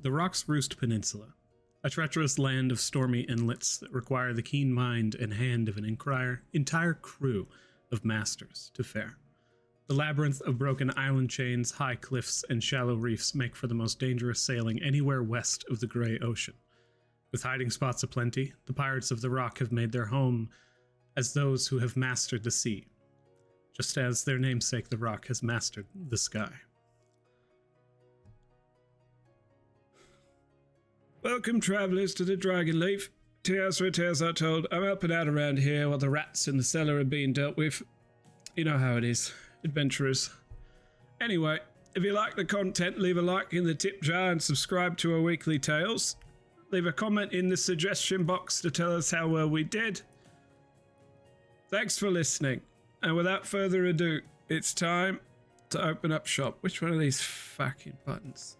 The Rock's Roost Peninsula, a treacherous land of stormy inlets that require the keen mind and hand of an entire crew of masters to fare. The labyrinth of broken island chains, high cliffs, and shallow reefs make for the most dangerous sailing anywhere west of the Grey Ocean. With hiding spots aplenty, the pirates of the Rock have made their home as those who have mastered the sea, just as their namesake the Rock has mastered the sky. Welcome, travelers, to the Dragonleaf. Teahouse where tales are told. I'm helping out around here while the rats in the cellar are being dealt with. You know how it is, adventurers. Anyway, if you like the content, leave a like in the tip jar and subscribe to our weekly tales. Leave a comment in the suggestion box to tell us how well we did. Thanks for listening. And without further ado, it's time to open up shop. Which one of these fucking buttons?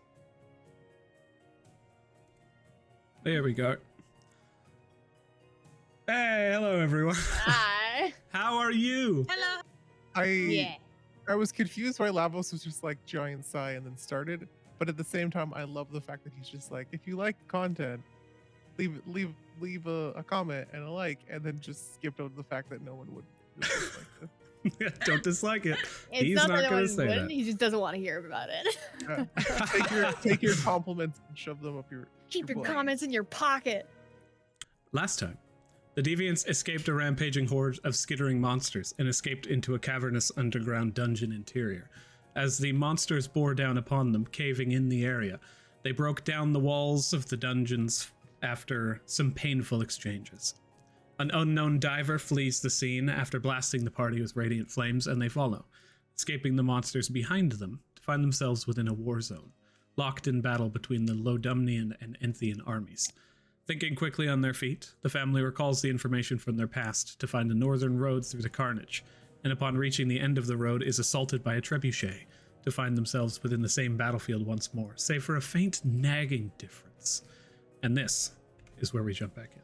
There we go. Hey, hello everyone. Hi. How are you? Hello. I was confused why Lavos was just like giant sigh and then started, but at the same time, I love the fact that he's just like, if you like content, leave a comment and a like, and then just skipped over the fact that no one would dislike this. Don't dislike it. It's He's not not that going to anyone say wouldn't, that. he just doesn't want to hear about it. Yeah. Take your compliments and shove them up your. Keep your butt. comments in your pocket. Last time, the Deviants escaped a rampaging horde of skittering monsters and escaped into a cavernous underground dungeon interior. As the monsters bore down upon them, caving in the area, they broke down the walls of the dungeons after some painful exchanges. An unknown diver flees the scene after blasting the party with radiant flames, and they follow, escaping the monsters behind them to find themselves within a war zone, locked in battle between the Lodumnian and Enthian armies. Thinking quickly on their feet, the family recalls the information from their past to find a northern road through the carnage, and upon reaching the end of the road is assaulted by a trebuchet to find themselves within the same battlefield once more, save for a faint nagging difference. And this is where we jump back in.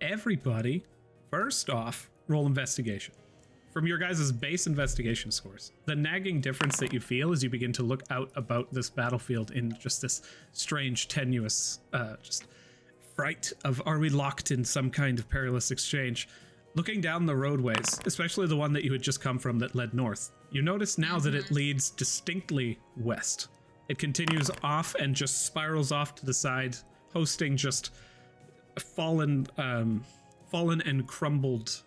Everybody, first off, roll investigation. From your guys' base investigation scores, the nagging difference that you feel as you begin to look out about this battlefield in just this strange, tenuous, just fright of, are we locked in some kind of perilous exchange? Looking down the roadways, especially the one that you had just come from that led north, you notice now that it leads distinctly west. It continues off and just spirals off to the side, hosting just fallen and crumbled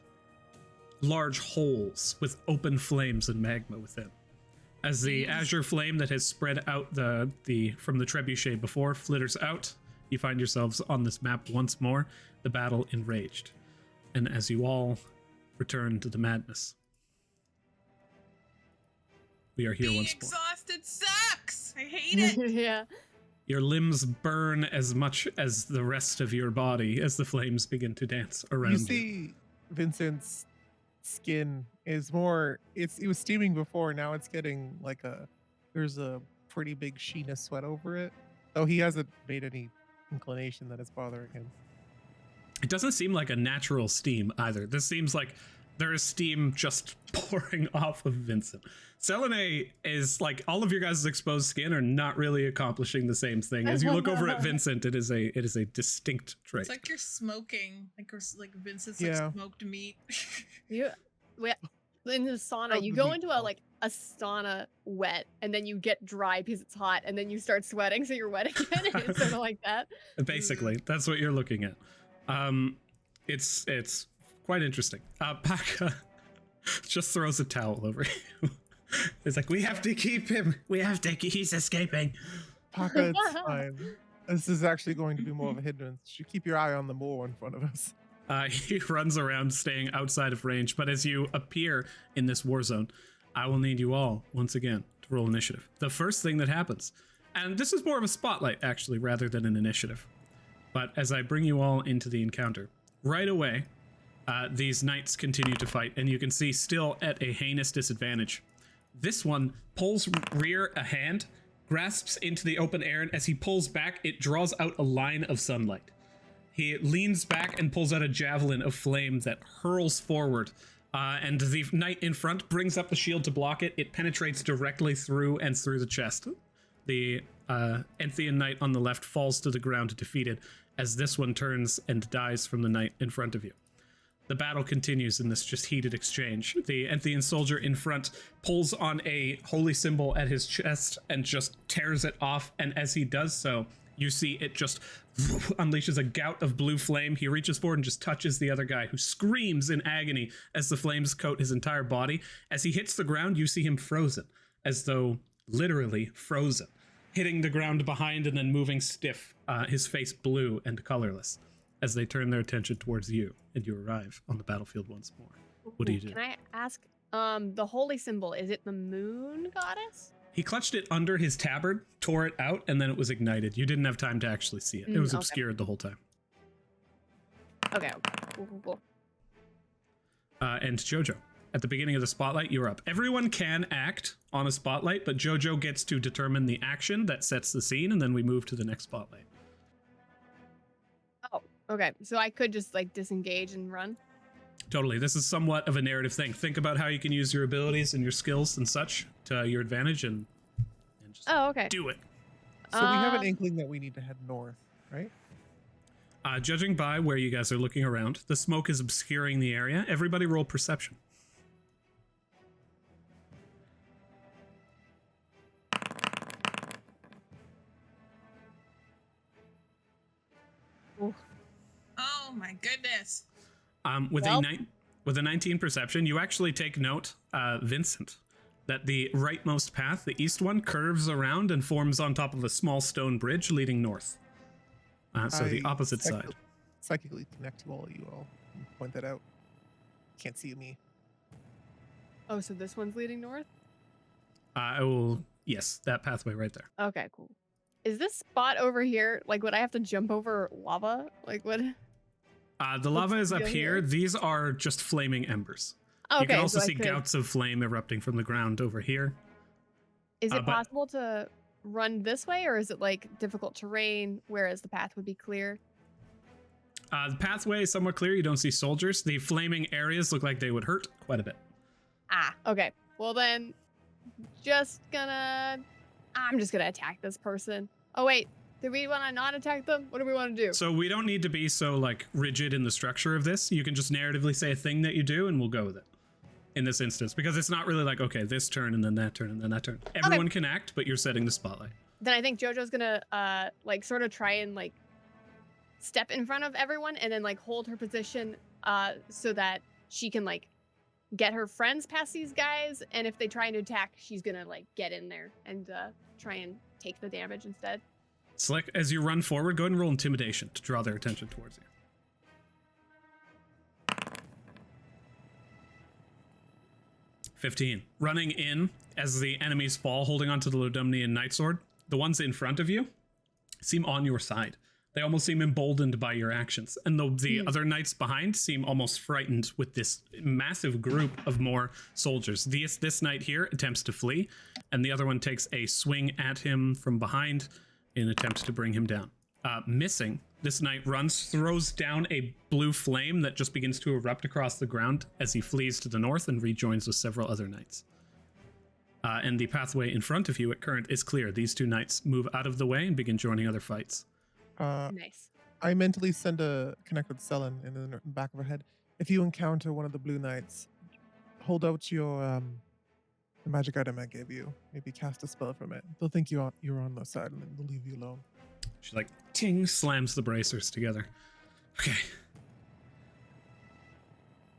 large holes with open flames and magma within. As the azure flame that has spread out from the trebuchet before flitters out, you find yourselves on this map once more, the battle enraged. And as you all return to the madness, we are here Being once more. exhausted sucks. I hate it. Yeah. Your limbs burn as much as the rest of your body as the flames begin to dance around you. You see, Vincent's skin is more. It was steaming before. Now it's getting like there's a pretty big sheen of sweat over it. Though he hasn't made any inclination that it's bothering him. It doesn't seem like a natural steam either. This seems like there is steam just pouring off of Vincent. Selene is like, all of your guys' exposed skin are not really accomplishing the same thing. As you look over at Vincent, it is a distinct trait. It's like you're smoking, like Vincent's Yeah. like smoked meat. In the sauna, you go into a sauna wet, and then you get dry because it's hot, and then you start sweating, so you're wet again. It's sort of like that. Basically, that's what you're looking at. It's quite interesting. Paka just throws a towel over you. It's like, we have to keep him. He's escaping. Paka, it's fine. This is actually going to be more of a hindrance. You should keep your eye on the moor in front of us. He runs around staying outside of range, but as you appear in this war zone, I will need you all, once again, to roll initiative. The first thing that happens, and this is more of a spotlight, actually, rather than an initiative, but as I bring you all into the encounter, right away, these knights continue to fight, and you can see still at a heinous disadvantage. This one pulls rear a hand, grasps into the open air, and as he pulls back, it draws out a line of sunlight. He leans back and pulls out a javelin of flame that hurls forward, and the knight in front brings up the shield to block it. It penetrates directly through and through the chest. The Enthean knight on the left falls to the ground defeated as this one turns and dies from the knight in front of you. The battle continues in this just heated exchange. The Enthean soldier in front pulls on a holy symbol at his chest and just tears it off, and as he does so, you see it just unleashes a gout of blue flame. He reaches forward and just touches the other guy, who screams in agony as the flames coat his entire body. As he hits the ground, you see him frozen, as though literally frozen, hitting the ground behind and then moving stiff, his face blue and colorless, as they turn their attention towards you, and you arrive on the battlefield once more. What do you do? Can I ask, the holy symbol, is it the moon goddess? He clutched it under his tabard, tore it out, and then it was ignited. You didn't have time to actually see it. It was obscured the whole time. Okay. Cool. And Jojo, at the beginning of the spotlight, you're up. Everyone can act on a spotlight, but Jojo gets to determine the action that sets the scene, and then we move to the next spotlight. Oh, okay. So I could just like disengage and run? Totally. This is somewhat of a narrative thing. Think about how you can use your abilities and your skills and such to your advantage and just do it. So we have an inkling that we need to head north, right? Judging by where you guys are looking around, the smoke is obscuring the area. Everybody roll perception. Oh my goodness. With a 19 perception, you actually take note, Vincent, that the rightmost path, the east one, curves around and forms on top of a small stone bridge leading north. So the opposite side. Psychically connect to all of you all and point that out. Can't see me. Oh, so this one's leading north? I will, yes, that pathway right there. Okay, cool. Is this spot over here, like, would I have to jump over lava? Like, what? The lava is up here. These are just flaming embers. Okay, you can also so see gouts of flame erupting from the ground over here. Is it possible to run this way, or is it like difficult terrain, whereas the path would be clear? The pathway is somewhat clear. You don't see soldiers. The flaming areas look like they would hurt quite a bit. Okay. Well then, I'm just gonna attack this person. Oh wait, do we want to not attack them? What do we want to do? So we don't need to be so like rigid in the structure of this. You can just narratively say a thing that you do and we'll go with it in this instance, because it's not really like, okay, this turn and then that turn and then that turn. Everyone can act, but you're setting the spotlight. Then I think Jojo's gonna like sort of try and like step in front of everyone and then like hold her position so that she can like get her friends past these guys, and if they try to attack, she's gonna like get in there and try and take the damage instead. Slick, as you run forward, go ahead and roll intimidation to draw their attention towards you. 15. Running in as the enemies fall, holding onto the Lodumnian Knightsword, the ones in front of you seem on your side. They almost seem emboldened by your actions. And the other knights behind seem almost frightened with this massive group of more soldiers. This knight here attempts to flee, and the other one takes a swing at him from behind in attempt to bring him down. Missing, this knight runs, throws down a blue flame that just begins to erupt across the ground as he flees to the north and rejoins with several other knights. And the pathway in front of you at current is clear. These two knights move out of the way and begin joining other fights. Nice. I mentally send a connect with Selin in the back of her head. If you encounter one of the blue knights, hold out your the magic item I gave you. Maybe cast a spell from it. They'll think you're on their side and then they'll leave you alone. She like ting slams the bracers together. Okay.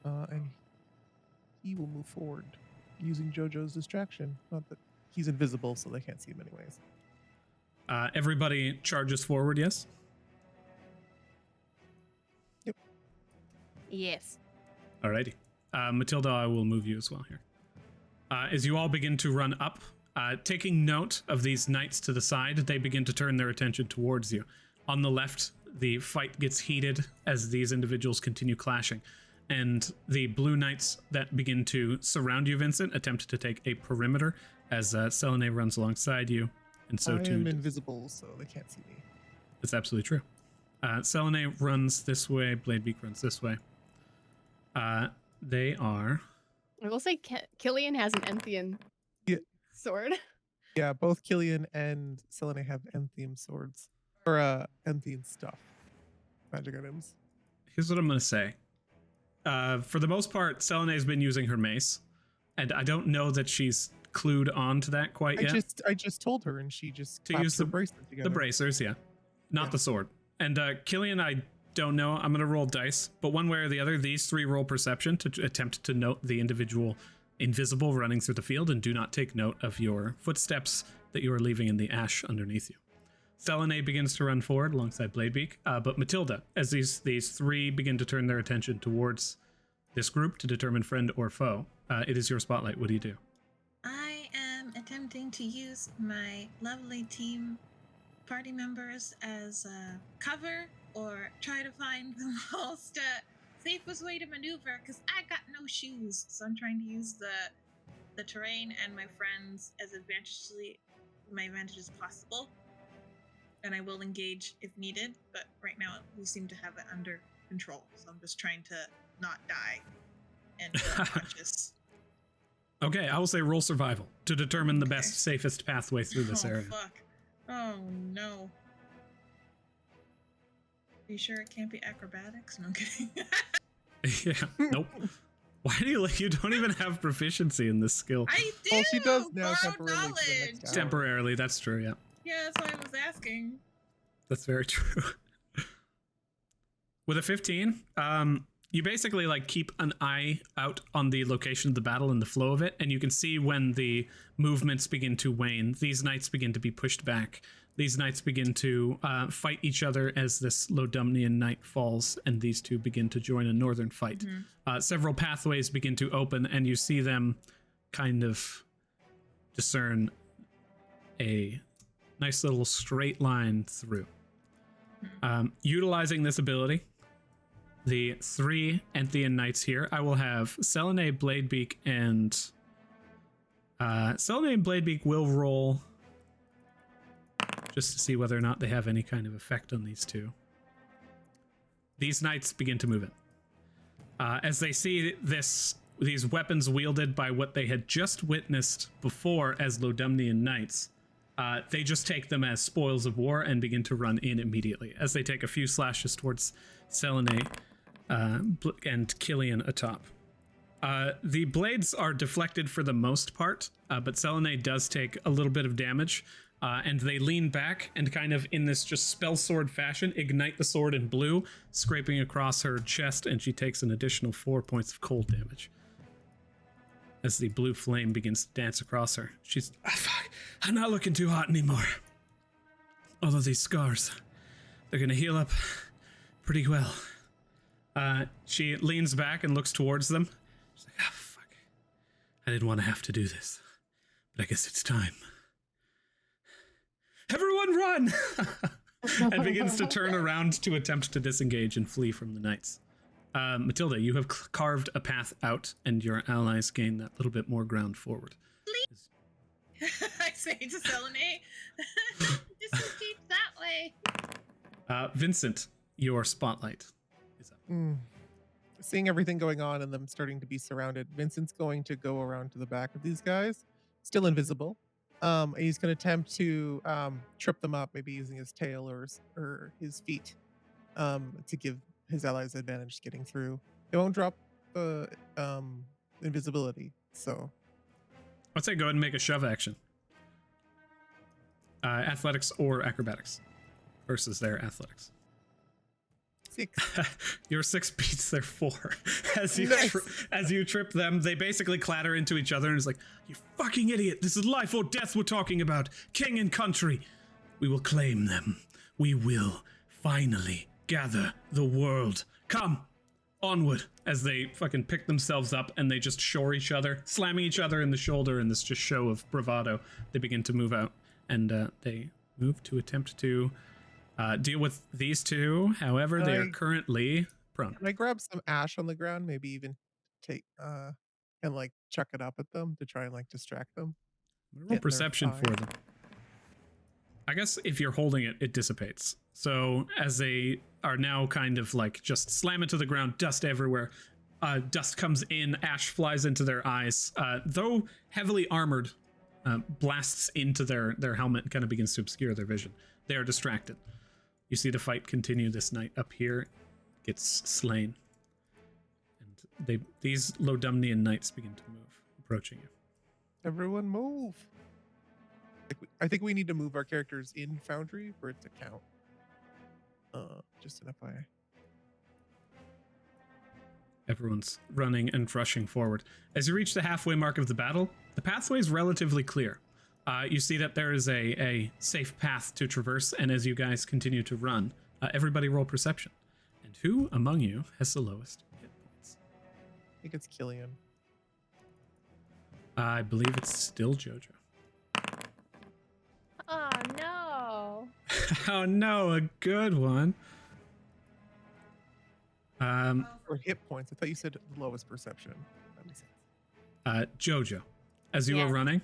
And he will move forward using Jojo's distraction. Not that he's invisible, so they can't see him anyways. Everybody charges forward, yes? Yep. Yes. Alrighty. Matilda, I will move you as well here. As you all begin to run up, taking note of these knights to the side, they begin to turn their attention towards you. On the left, the fight gets heated as these individuals continue clashing. And the blue knights that begin to surround you, Vincent, attempt to take a perimeter as Selene runs alongside you. And so too. I am invisible, so they can't see me. That's absolutely true. Selene runs this way. Bladebeak runs this way. They are... I will say Killian has an Enthean sword. Yeah, both Killian and Selene have Entheum swords. Or Entheum stuff. Magic items. Here's what I'm going to say. For the most part, Selene's been using her mace, and I don't know that she's clued on to that quite yet. I just told her, and she just to use the bracelet together. The bracers, yeah. Not the sword. And Killian, I don't know. I'm going to roll dice, but one way or the other, these three roll perception to attempt to note the individual invisible running through the field, and do not take note of your footsteps that you are leaving in the ash underneath you. Selene begins to run forward alongside Bladebeak, but Matilda, as these three begin to turn their attention towards this group to determine friend or foe, it is your spotlight. What do you do? I am attempting to use my lovely team party members as cover, or try to find the most safest way to maneuver, because I got no shoes, so I'm trying to use the terrain and my friends as my advantage as possible. And I will engage if needed, but right now we seem to have it under control, so I'm just trying to not die and feel unconscious. Okay, I will say roll survival to determine the best, safest pathway through this area. Fuck. Oh no. Are you sure it can't be acrobatics? No, I'm kidding. Yeah, nope. Why do you don't even have proficiency in this skill? I do! Well, she does now borrowed temporarily. knowledge. Temporarily, that's true, yeah. Yeah, that's why I was asking. That's very true. With a 15, you basically like keep an eye out on the location of the battle and the flow of it, and you can see when the movements begin to wane. These knights begin to be pushed back. These knights begin to fight each other as this Lodumnian knight falls, and these two begin to join a northern fight. Mm-hmm. Several pathways begin to open, and you see them kind of discern a nice little straight line through. Utilizing this ability, the three Enthean knights here, I will have Selene, Bladebeak, and Selene and Bladebeak will roll just to see whether or not they have any kind of effect on these two. These knights begin to move in. As they see these weapons wielded by what they had just witnessed before as Lodumnian knights, they just take them as spoils of war and begin to run in immediately as they take a few slashes towards Selene and Killian atop. The blades are deflected for the most part, but Selene does take a little bit of damage, and they lean back and kind of in this just spell sword fashion ignite the sword in blue, scraping across her chest, and she takes an additional 4 points of cold damage as the blue flame begins to dance across her. She's, fuck, I'm not looking too hot anymore. Although these scars, they're gonna heal up pretty well. She leans back and looks towards them. She's like, fuck. I didn't want to have to do this, but I guess it's time. Everyone run! And begins to turn around to attempt to disengage and flee from the knights. Matilda, you have carved a path out, and your allies gain that little bit more ground forward. I say to Selene, disengage that way. Vincent, your spotlight is up. Seeing everything going on and them starting to be surrounded, Vincent's going to go around to the back of these guys, still invisible. And he's going to attempt to trip them up, maybe using his tail or his feet to give his allies advantage getting through. They won't drop the invisibility, so. I'd say go ahead and make a shove action. Athletics or acrobatics versus their athletics. 6. Your 6 beats their 4. As you trip them, they basically clatter into each other and it's like, you fucking idiot, this is life or death we're talking about. King and country. We will claim them. We will finally gather the world. Come, onward. As they fucking pick themselves up and they just shore each other, slamming each other in the shoulder in this just show of bravado. They begin to move out and they move to attempt to deal with these two. However, they are currently prone. Can I grab some ash on the ground? Maybe even take and like chuck it up at them to try and like distract them. Roll perception for them. I guess if you're holding it, it dissipates. So as they are now kind of like just slam it to the ground, dust everywhere. Dust comes in, ash flies into their eyes. Though heavily armored, blasts into their helmet and kind of begins to obscure their vision. They are distracted. You see the fight continue. This knight up here gets slain. And these Lodumnian knights begin to move, approaching you. Everyone move. I think we need to move our characters in Foundry for it to count. Just an FYI. Everyone's running and rushing forward. As you reach the halfway mark of the battle, the pathway is relatively clear. You see that there is a safe path to traverse, and as you guys continue to run, everybody roll perception. And who among you has the lowest hit points? I think it's Killian. I believe it's still Jojo. Oh no. Oh no, a good one. Or hit points. I thought you said the lowest perception. That makes sense. Jojo, as you are running,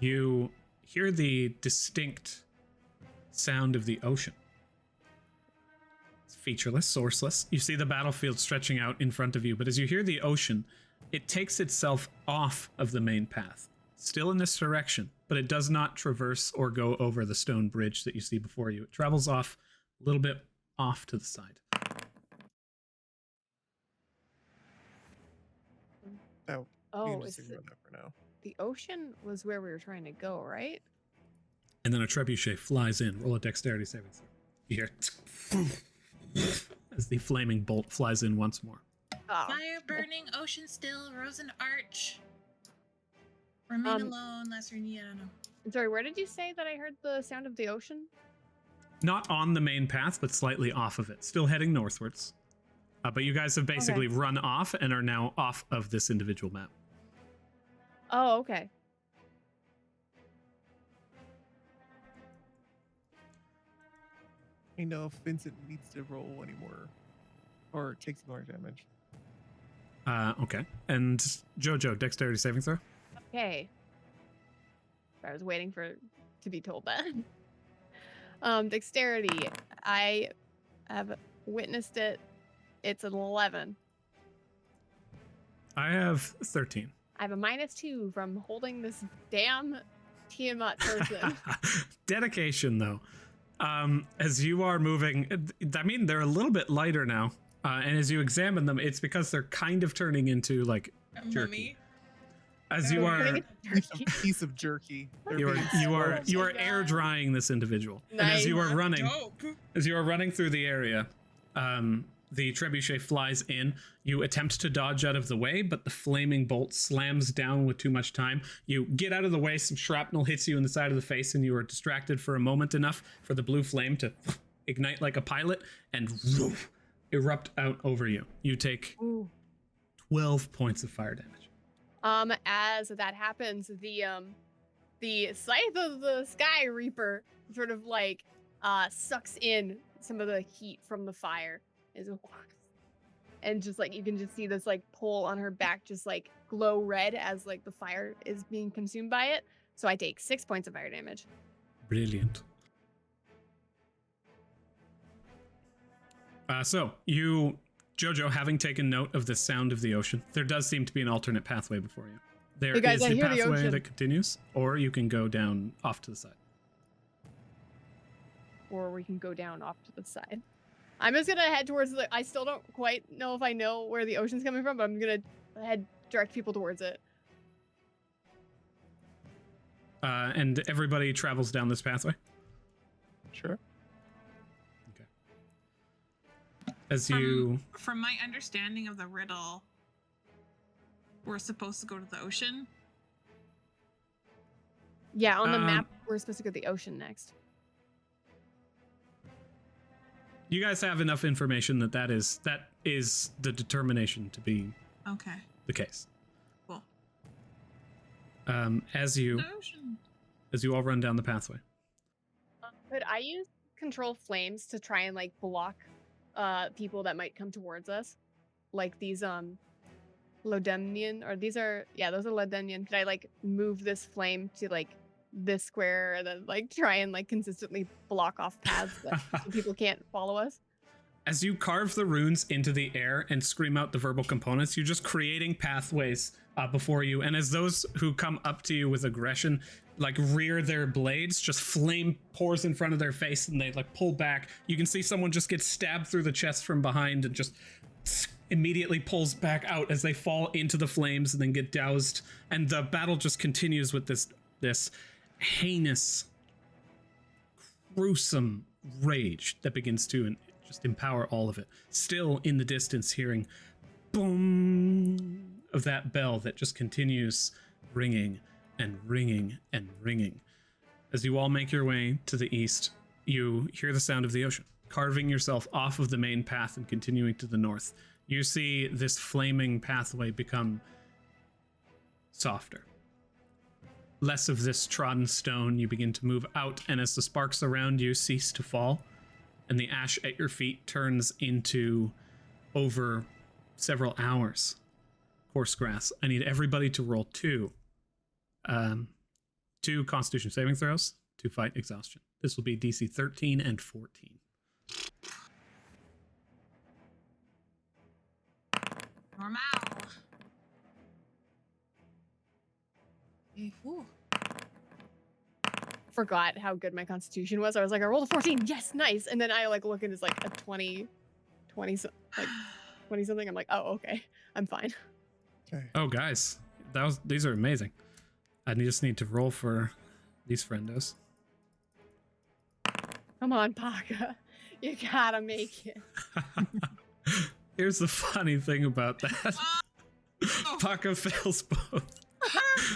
you hear the distinct sound of the ocean. It's featureless, sourceless. You see the battlefield stretching out in front of you, but as you hear the ocean, it takes itself off of the main path, still in this direction, but it does not traverse or go over the stone bridge that you see before you. It travels off a little bit off to the side. Oh, Oh, just ignore that for now. the ocean was where we were trying to go, right? And then a trebuchet flies in. Roll a dexterity saving throw. You hear as the flaming bolt flies in once more. Oh. Fire burning, ocean still, Rosen Arch. Remain alone, lesser need, I don't know. Sorry, where did you say that I heard the sound of the ocean? Not on the main path, but slightly off of it. Still heading northwards. But you guys have basically run off and are now off of this individual map. Oh, okay. I know if Vincent needs to roll anymore or takes more damage. Okay. And Jojo, dexterity saving throw? Okay. I was waiting to be told that. Dexterity. I have witnessed it. It's an 11. I have 13. I have a -2 from holding this damn Tiamat person. Dedication, though. As you are moving, I mean, they're a little bit lighter now. And as you examine them, it's because they're kind of turning into like jerky. As you are, Piece of jerky. you are air drying this individual. Nice. And as you are running through the area, the trebuchet flies in. You attempt to dodge out of the way, but the flaming bolt slams down with too much time. You get out of the way, some shrapnel hits you in the side of the face, and you are distracted for a moment enough for the blue flame to ignite like a pilot and erupt out over you. You take 12 points of fire damage. As that happens, the scythe of the Sky Reaper sort of like sucks in some of the heat from the fire. And just like you can just see this like pole on her back just like glow red as like the fire is being consumed by it. So I take 6 points of fire damage. Brilliant. So you, Jojo, having taken note of the sound of the ocean, there does seem to be an alternate pathway before you. There Hey guys, is I the hear the pathway ocean. that continues, or you can go down off to the side. Or we can go down off to the side. I'm just gonna head towards the. I still don't quite know if I know where the ocean's coming from, but I'm gonna direct people towards it. And everybody travels down this pathway. Sure. Okay. As you, From my understanding of the riddle, we're supposed to go to the ocean. Yeah, on the map, we're supposed to go to the ocean next. you guys have enough information that is the determination to be Okay. the case. Cool. As you all run down the pathway. Could I use control flames to try and like block people that might come towards us? Like these Lodemnian, or these are, yeah, those are Lodemnian. Could I like move this flame to like this square and then like try and like consistently block off paths so people can't follow us? As you carve the runes into the air and scream out the verbal components, you're just creating pathways before you. And as those who come up to you with aggression like rear their blades, just flame pours in front of their face and they like pull back. You can see someone just get stabbed through the chest from behind and just immediately pulls back out as they fall into the flames and then get doused. And the battle just continues with this heinous, gruesome rage that begins to just empower all of it. Still in the distance, hearing boom of that bell that just continues ringing and ringing and ringing. As you all make your way to the east, you hear the sound of the ocean, carving yourself off of the main path and continuing to the north. You see this flaming pathway become softer. Less of this trodden stone. You begin to move out, and as the sparks around you cease to fall, and the ash at your feet turns into, over several hours, coarse grass. I need everybody to roll two Constitution saving throws to fight exhaustion. This will be DC 13 and 14. Normal. Ooh. Forgot how good my constitution was. I was like, I rolled a 14. Yes, nice. And then I like look and it's like a 20 something. I'm like, oh, okay. I'm fine. Okay. Oh, guys, these are amazing. I just need to roll for these friendos. Come on, Paka. You gotta make it. Here's the funny thing about that. Paka fails both.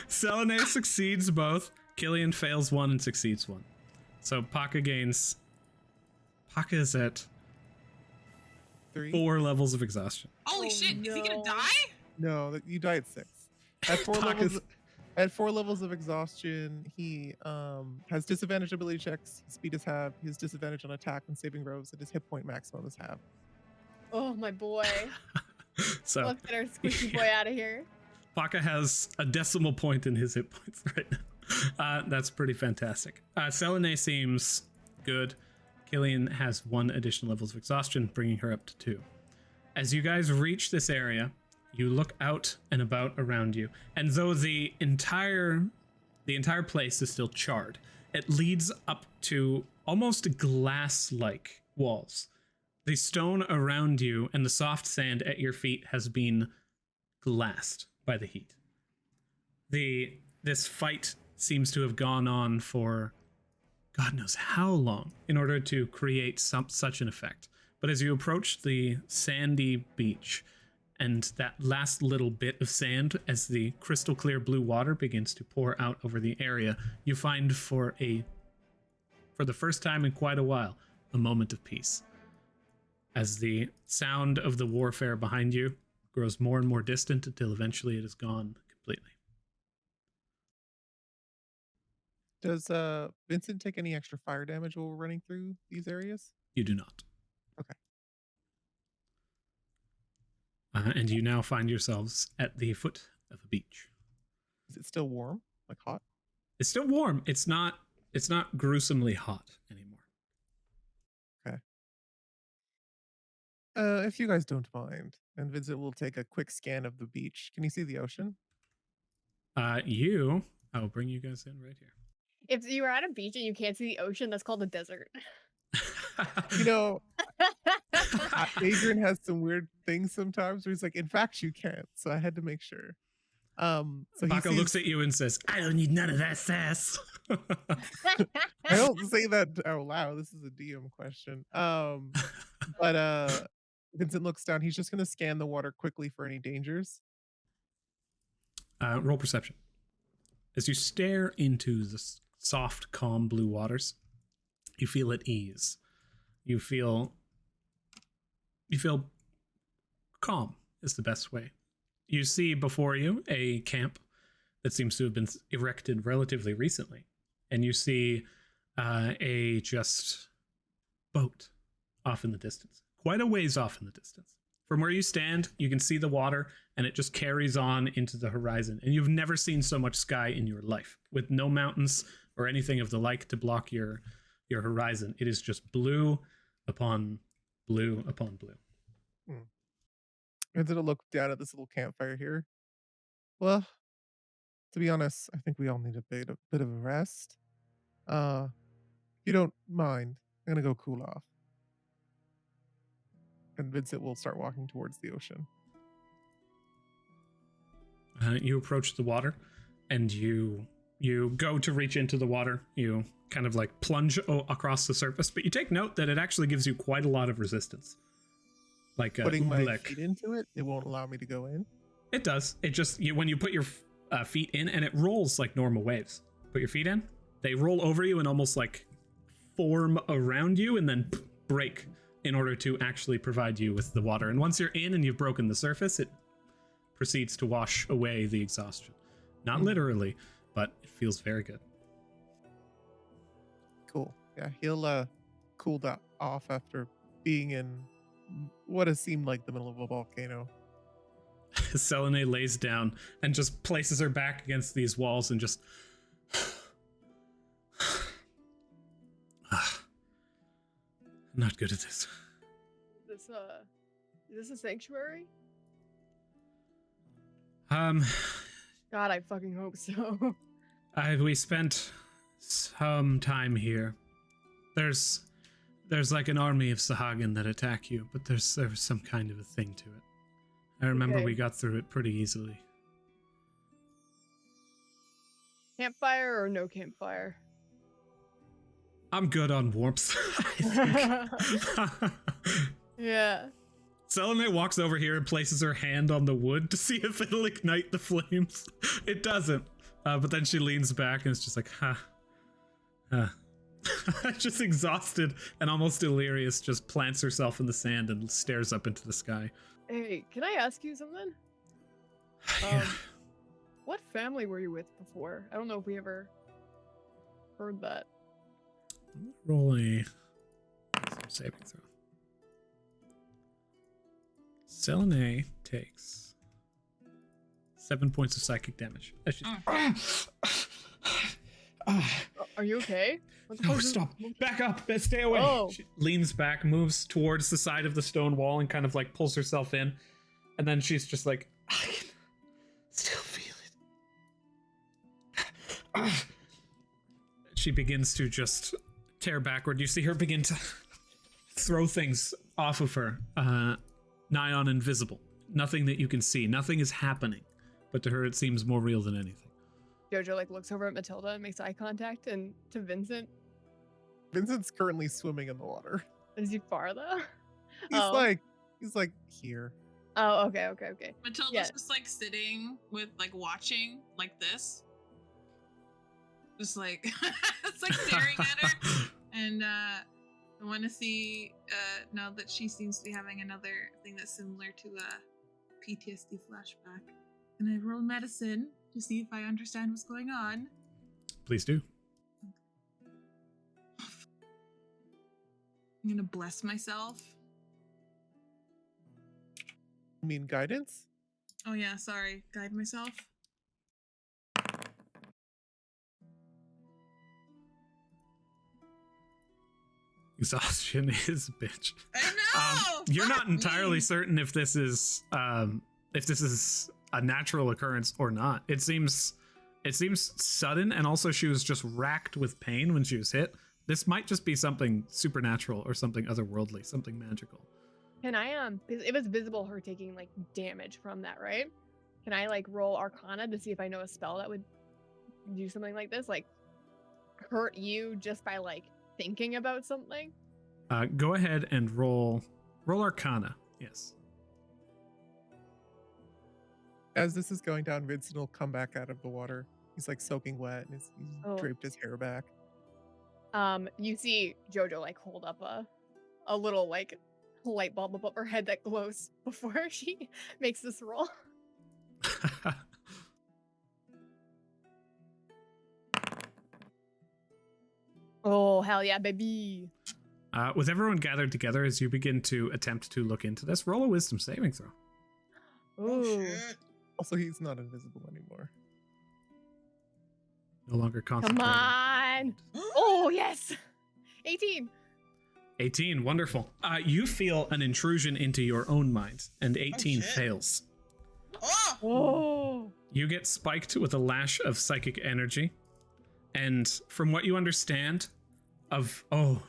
Selene succeeds both. Killian fails one and succeeds one. So Paka is at 4 levels of exhaustion. Holy shit, no. Is he gonna die? No, you die at 6. At 4 levels of exhaustion, he has disadvantage ability checks. His speed is half. His disadvantage on attack and saving throws, and his hit point maximum is half. Oh, my boy. So Let's get our squishy boy out of here. Paka has a decimal point in his hit points right now. That's pretty fantastic. Selene seems good. Killian has 1 additional levels of exhaustion, bringing her up to 2. As you guys reach this area, you look out and about around you, and though the entire place is still charred, it leads up to almost glass-like walls. The stone around you and the soft sand at your feet has been glassed by the heat. This fight seems to have gone on for God knows how long in order to create such an effect. But as you approach the sandy beach, and that last little bit of sand, as the crystal clear blue water begins to pour out over the area, you find for the first time in quite a while, a moment of peace. As the sound of the warfare behind you grows more and more distant until eventually it is gone completely. Does Vincent take any extra fire damage while we're running through these areas? You do not. Okay. And you now find yourselves at the foot of a beach. Is it still warm? Like hot? It's still warm. It's not gruesomely hot anymore. Okay. If you guys don't mind, and Vincent will take a quick scan of the beach. Can you see the ocean? I will bring you guys in right here. If you are at a beach and you can't see the ocean, that's called a desert. You know, Adrian has some weird things sometimes where he's like, in fact, you can't. So I had to make sure. So Baka looks at you and says, I don't need none of that sass. I don't say that out loud. This is a DM question. But Vincent looks down. He's just going to scan the water quickly for any dangers. Roll perception. As you stare into the soft, calm blue waters, you feel at ease. You feel calm is the best way. You see before you a camp that seems to have been erected relatively recently. And you see a just boat off in the distance. Quite a ways off in the distance. From where you stand, you can see the water, and it just carries on into the horizon. And you've never seen so much sky in your life, with no mountains or anything of the like to block your horizon. It is just blue upon blue upon blue. Vincent will look down at this little campfire here. Well, to be honest, I think we all need a bit of a rest. If you don't mind, I'm gonna go cool off. And Vincent will start walking towards the ocean. You approach the water, and you go to reach into the water. You kind of like plunge across the surface, but you take note that it actually gives you quite a lot of resistance. Like putting my feet into it, it won't allow me to go in. It does. It just when you put your feet in, and it rolls like normal waves. Put your feet in, they roll over you and almost like form around you, and then break in order to actually provide you with the water. And once you're in and you've broken the surface, it proceeds to wash away the exhaustion. Not literally, but it feels very good. Cool. Yeah, he'll cool off after being in what has seemed like the middle of a volcano. Selene lays down and just places her back against these walls and just not good at this. Is this a sanctuary? God, I fucking hope so. we spent some time here. There's like an army of Sahagin that attack you, but there's some kind of a thing to it. I remember we got through it pretty easily. Campfire or no campfire? I'm good on warmth, I think. Yeah. Selene walks over here and places her hand on the wood to see if it'll ignite the flames. It doesn't. But then she leans back and it's just like, just exhausted and almost delirious, just plants herself in the sand and stares up into the sky. Hey, can I ask you something? Yeah. What family were you with before? I don't know if we ever heard that. Roll a saving throw. Selene takes 7 points of psychic damage. Are you okay? No, stop. Back up. Stay away. Oh. She leans back, moves towards the side of the stone wall and kind of like pulls herself in. And then she's just like, I can still feel it. She begins to just tear backward. You see her begin to throw things off of her, nigh on invisible. Nothing that you can see. Nothing is happening. But to her, it seems more real than anything. Jojo like looks over at Matilda and makes eye contact, and to Vincent. Vincent's currently swimming in the water. Is he far though? He's like here. Oh, okay. Matilda's just like sitting with like watching like this. Just like it's like staring at her. And I want to see now that she seems to be having another thing that's similar to a PTSD flashback. Can I roll medicine to see if I understand what's going on? Please do. I'm gonna bless myself. You mean guidance? Oh yeah, sorry. Guide myself. Exhaustion is a bitch. I know. You're not entirely certain if this is a natural occurrence or not. It seems sudden, and also she was just racked with pain when she was hit. This might just be something supernatural or something otherworldly, something magical. Can I because it was visible her taking like damage from that, right? Can I like roll Arcana to see if I know a spell that would do something like this, like hurt you just by like thinking about something? Go ahead and roll Arcana. Yes. As this is going down, Vincent will come back out of the water. He's like soaking wet and he's draped his hair back. You see Jojo like hold up a little like light bulb above her head that glows before she makes this roll. Oh, hell yeah, baby. With everyone gathered together, as you begin to attempt to look into this, roll a wisdom saving throw. Ooh. Also, he's not invisible anymore. No longer Come concentrating. on. Oh, yes. 18. 18, wonderful. You feel an intrusion into your own mind, and 18 fails. Oh! Oh. You get spiked with a lash of psychic energy. And from what you understand of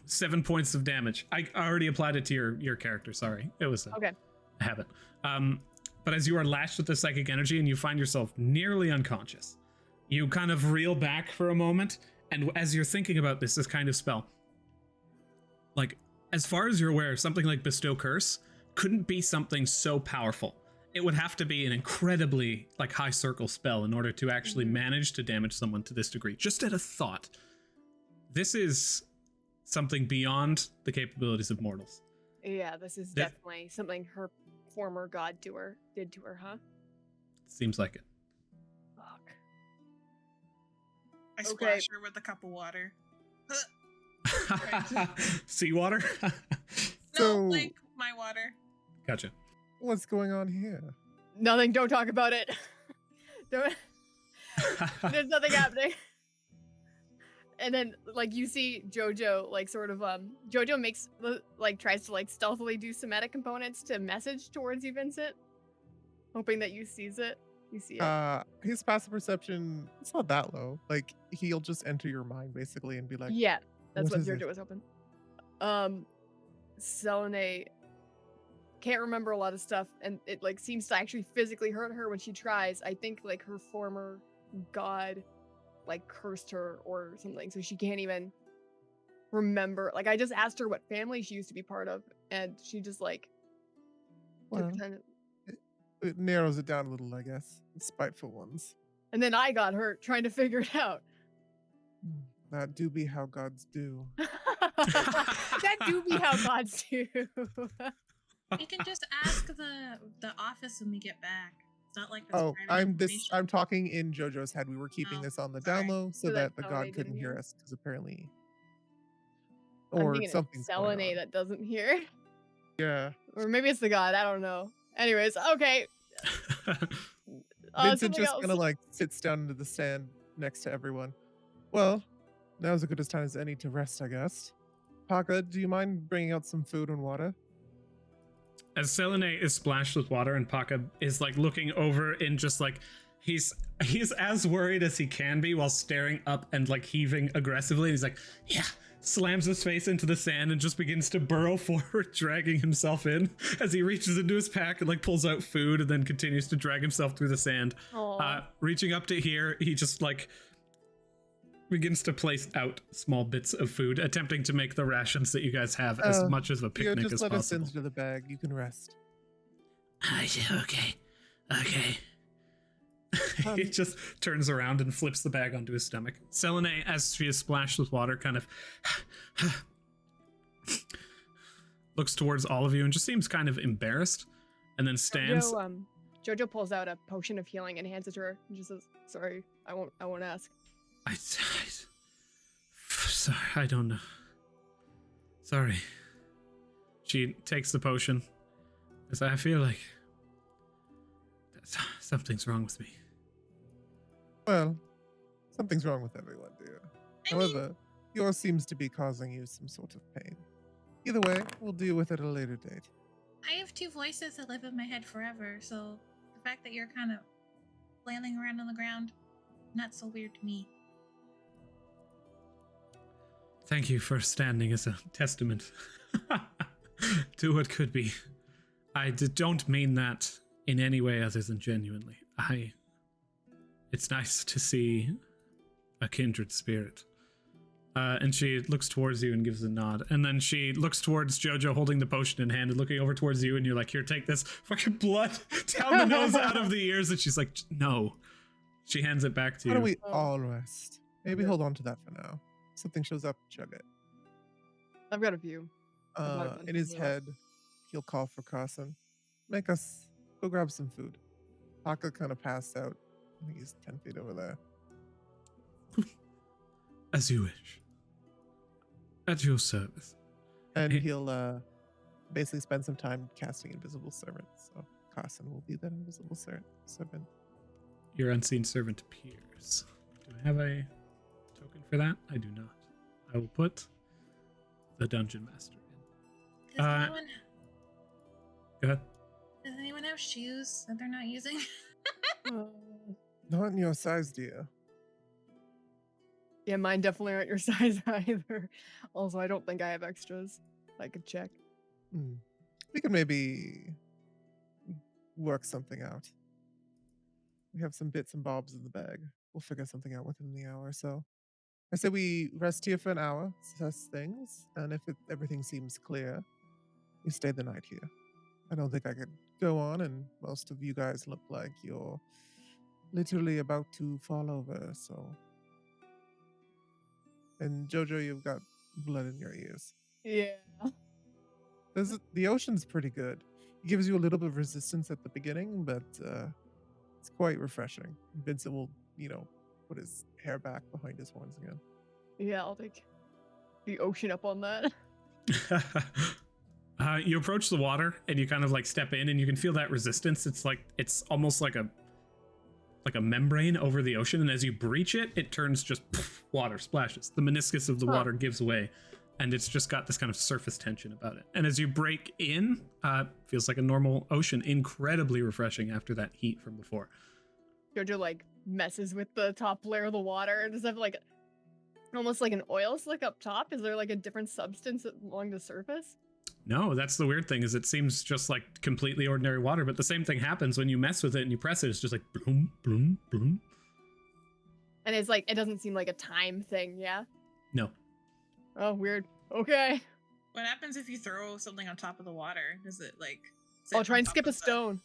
7 points of damage. I already applied it to your character, sorry. It was a habit. But as you are lashed with the psychic energy and you find yourself nearly unconscious, you kind of reel back for a moment, and as you're thinking about this kind of spell, like, as far as you're aware, something like Bestow Curse couldn't be something so powerful. It would have to be an incredibly, like, high circle spell in order to actually manage to damage someone to this degree. Just at a thought. This is something beyond the capabilities of mortals. Yeah, this is definitely something her former god did to her, huh? Seems like it. Fuck. I splash her with a cup of water. Seawater? No, like my water. Gotcha. What's going on here? Nothing, don't talk about it. Don't. There's nothing happening. And then, like, you see Jojo, like, sort of, Jojo makes, like, tries to, like, stealthily do somatic components to message towards you, Vincent. Hoping that you sees it. You see it. His passive perception, it's not that low. Like, he'll just enter your mind, basically, and be like, yeah, that's what is Jojo was hoping. Selene can't remember a lot of stuff, and it, like, seems to actually physically hurt her when she tries. I think, like, her former god, like, cursed her or something, so she can't even remember. Like, I just asked her what family she used to be part of, and she just, like, well, it narrows it down a little, I guess. The spiteful ones. And then I got hurt trying to figure it out. That do be how gods do. That do be how gods do. You can just ask the office when we get back. It's not like I'm talking in Jojo's head. We were keeping this on the down low so that the god couldn't hear us, because apparently, or something. Selene that doesn't hear. Yeah. Or maybe it's the god. I don't know. Anyways, okay. Vincent just kind of like sits down into the sand next to everyone. Well, now's as good a time as any to rest, I guess. Paka, do you mind bringing out some food and water? As Selene is splashed with water and Paka is like looking over in just like he's as worried as he can be while staring up and like heaving aggressively. He's like, yeah, slams his face into the sand and just begins to burrow forward, dragging himself in as he reaches into his pack and like pulls out food and then continues to drag himself through the sand. Reaching up to here, he just like begins to place out small bits of food, attempting to make the rations that you guys have as much of a picnic as possible. Just let us into the bag. You can rest. Okay. He just turns around and flips the bag onto his stomach. Selene, as she is splashed with water, kind of looks towards all of you and just seems kind of embarrassed, and then stands. Jojo pulls out a potion of healing and hands it to her and just says, "Sorry, I won't ask." Sorry, I don't know. Sorry. She takes the potion. Because I feel like something's wrong with me. Well, something's wrong with everyone, dear. However, yours seems to be causing you some sort of pain. Either way, we'll deal with it at a later date. I have two voices that live in my head forever, so the fact that you're kind of flailing around on the ground, not so weird to me. Thank you for standing as a testament to what could be. I don't mean that in any way other than genuinely. It's nice to see a kindred spirit. And she looks towards you and gives a nod. And then she looks towards Jojo holding the potion in hand and looking over towards you, and you're like, here, take this fucking blood down the nose, out of the ears. And she's like, no. She hands it back to you. How do we all rest? Maybe hold on to that for now. Something shows up, chug it. I've got a few. In his head, he'll call for Carson. Make us go grab some food. Paka kind of passed out. I think he's 10 feet over there. As you wish. At your service. And he'll basically spend some time casting Invisible Servant. So Carson will be that Invisible Servant. Your unseen servant appears. Do I have a token for that? I do not. I will put the Dungeon Master in. Go ahead. Does anyone have shoes that they're not using? Not in your size, dear. Yeah, mine definitely aren't your size either. Also, I don't think I have extras. I could check. We can maybe work something out. We have some bits and bobs in the bag. We'll figure something out within the hour or so. I say we rest here for an hour, assess things, and if everything seems clear, we stay the night here. I don't think I could go on, and most of you guys look like you're literally about to fall over, so. And Jojo, you've got blood in your ears. Yeah. The ocean's pretty good. It gives you a little bit of resistance at the beginning, but it's quite refreshing. Vincent will, put his hair back behind his horns again. Yeah, I'll take the ocean up on that. You approach the water and you kind of like step in and you can feel that resistance. It's almost like a membrane over the ocean, and as you breach it, it turns just water splashes. The meniscus of the water gives way, and it's just got this kind of surface tension about it. And as you break in, feels like a normal ocean, incredibly refreshing after that heat from before. Jojo like messes with the top layer of the water. Does it have like almost like an oil slick up top? Is there like a different substance along the surface? No, that's the weird thing, is it seems just like completely ordinary water, but the same thing happens when you mess with it and you press it. It's just like bloom, bloom, bloom. And it's like, it doesn't seem like a time thing, yeah? No. Oh, weird. Okay. What happens if you throw something on top of the water? Does it like... I'll try and skip a stone.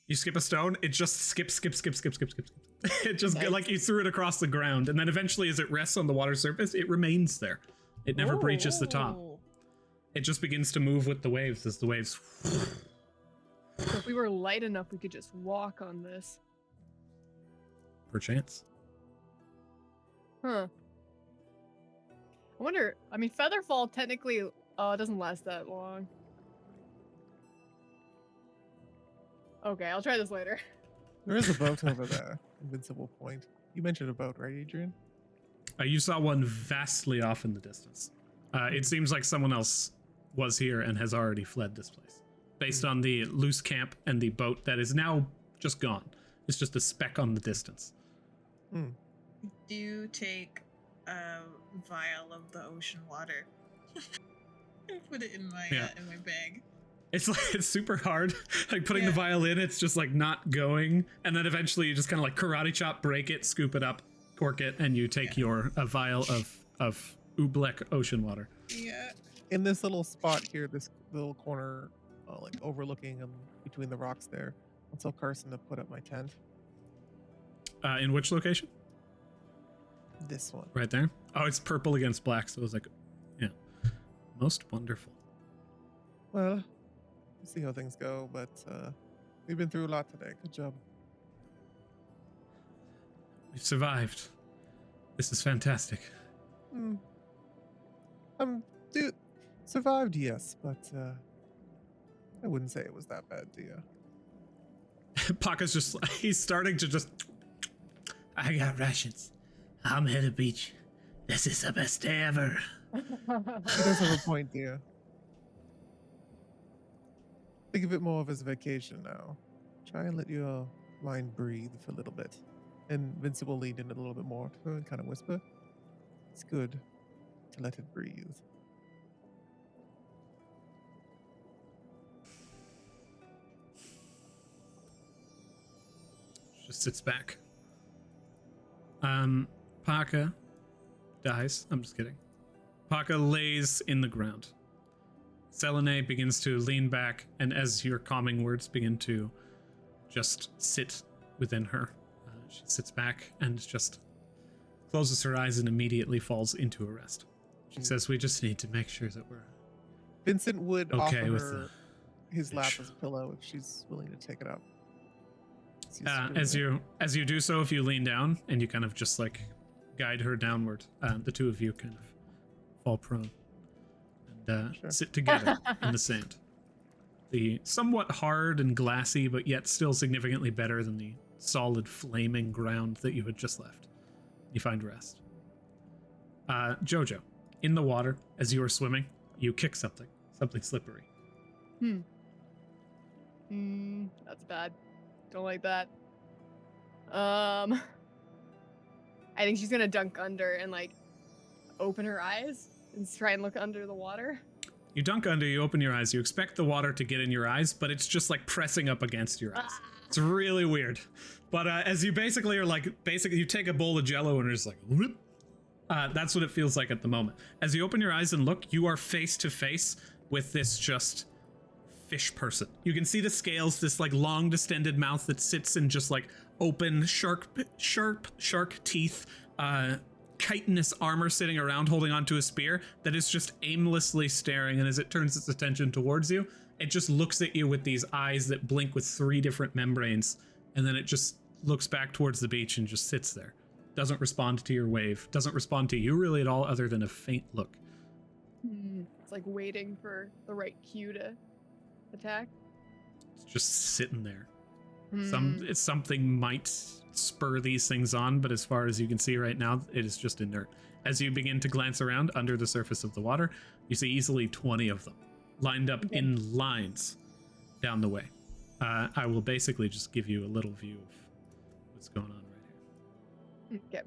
You skip a stone, it just skip. It just Nice. like you threw it across the ground, and then eventually as it rests on the water surface, it remains there. It never breaches the top. Ooh. It just begins to move with the waves as the waves. So if we were light enough, we could just walk on this. Perchance. Huh. I wonder, I mean, Featherfall technically, it doesn't last that long. Okay, I'll try this later. There is a boat over there, Invincible Point. You mentioned a boat, right, Adrian? You saw one vastly off in the distance. It seems like someone else was here and has already fled this place. Based on the loose camp and the boat that is now just gone. It's just a speck on the distance. Do you take a vial of the ocean water and put it in my bag? It's like, it's super hard. Like putting the vial in, it's just like not going. And then eventually you just kind of like karate chop, break it, scoop it up, cork it, and you take a vial of Oobleck ocean water. Yeah. In this little spot here, this little corner, like overlooking between the rocks there, I'll tell Carson to put up my tent. In which location? This one. Right there? Oh, it's purple against black, so it was like, yeah. Most wonderful. Well, we'll see how things go, but we've been through a lot today. Good job. We've survived. This is fantastic. Dude, survived, yes, but I wouldn't say it was that bad, dear. Paka's just, he's starting to just, I got rations. I'm here to beach. This is the best day ever. He does have a point, dear. Think of it more of as a vacation now. Try and let your mind breathe for a little bit. And Vincent will lean in a little bit more to her and kind of whisper, it's good to let it breathe. Just sits back. Paka dies. I'm just kidding. Paka lays in the ground. Selene begins to lean back, and as your calming words begin to just sit within her, she sits back and just closes her eyes and immediately falls into a rest. She says, we just need to make sure that we're Vincent would okay offer with her his lap as a pillow if she's willing to take it up. As you do so, if you lean down and you kind of just like guide her downward, the two of you kind of fall prone and sit together in the sand. The somewhat hard and glassy, but yet still significantly better than the solid flaming ground that you had just left. You find rest. Jojo, in the water, as you are swimming, you kick something slippery. That's bad. Don't like that. I think she's gonna dunk under and like open her eyes and try and look under the water. You dunk under, you open your eyes, you expect the water to get in your eyes, but it's just like pressing up against your eyes. It's really weird. But as you basically are like, you take a bowl of Jell-O and you're just like, whoop. That's what it feels like at the moment. As you open your eyes and look, you are face to face with this just fish person. You can see the scales, this like long distended mouth that sits in just like open sharp teeth, chitinous armor sitting around holding onto a spear that is just aimlessly staring, and as it turns its attention towards you, it just looks at you with these eyes that blink with 3 different membranes, and then it just looks back towards the beach and just sits there. Doesn't respond to your wave, doesn't respond to you really at all other than a faint look. It's like waiting for the right cue to attack. It's just sitting there. Something might spur these things on, but as far as you can see right now, it is just inert. As you begin to glance around under the surface of the water, you see easily 20 of them lined up in lines down the way. I will basically just give you a little view of what's going on right here. Okay.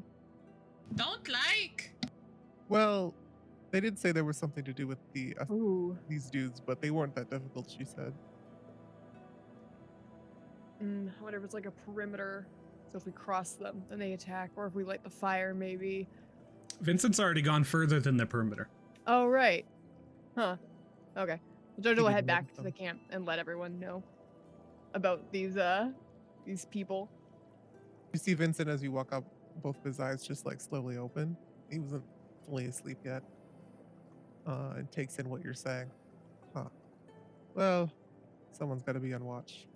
Don't like. Well, they did say there was something to do with these dudes, but they weren't that difficult, she said. I wonder if it's like a perimeter. So if we cross them, then they attack. Or if we light the fire, maybe. Vincent's already gone further than the perimeter. Oh, right. Huh. Okay. Jojo will head back to the camp and let everyone know about these people. You see Vincent as you walk up, both of his eyes just like slowly open. He wasn't fully asleep yet. And takes in what you're saying. Huh. Well, someone's got to be on watch.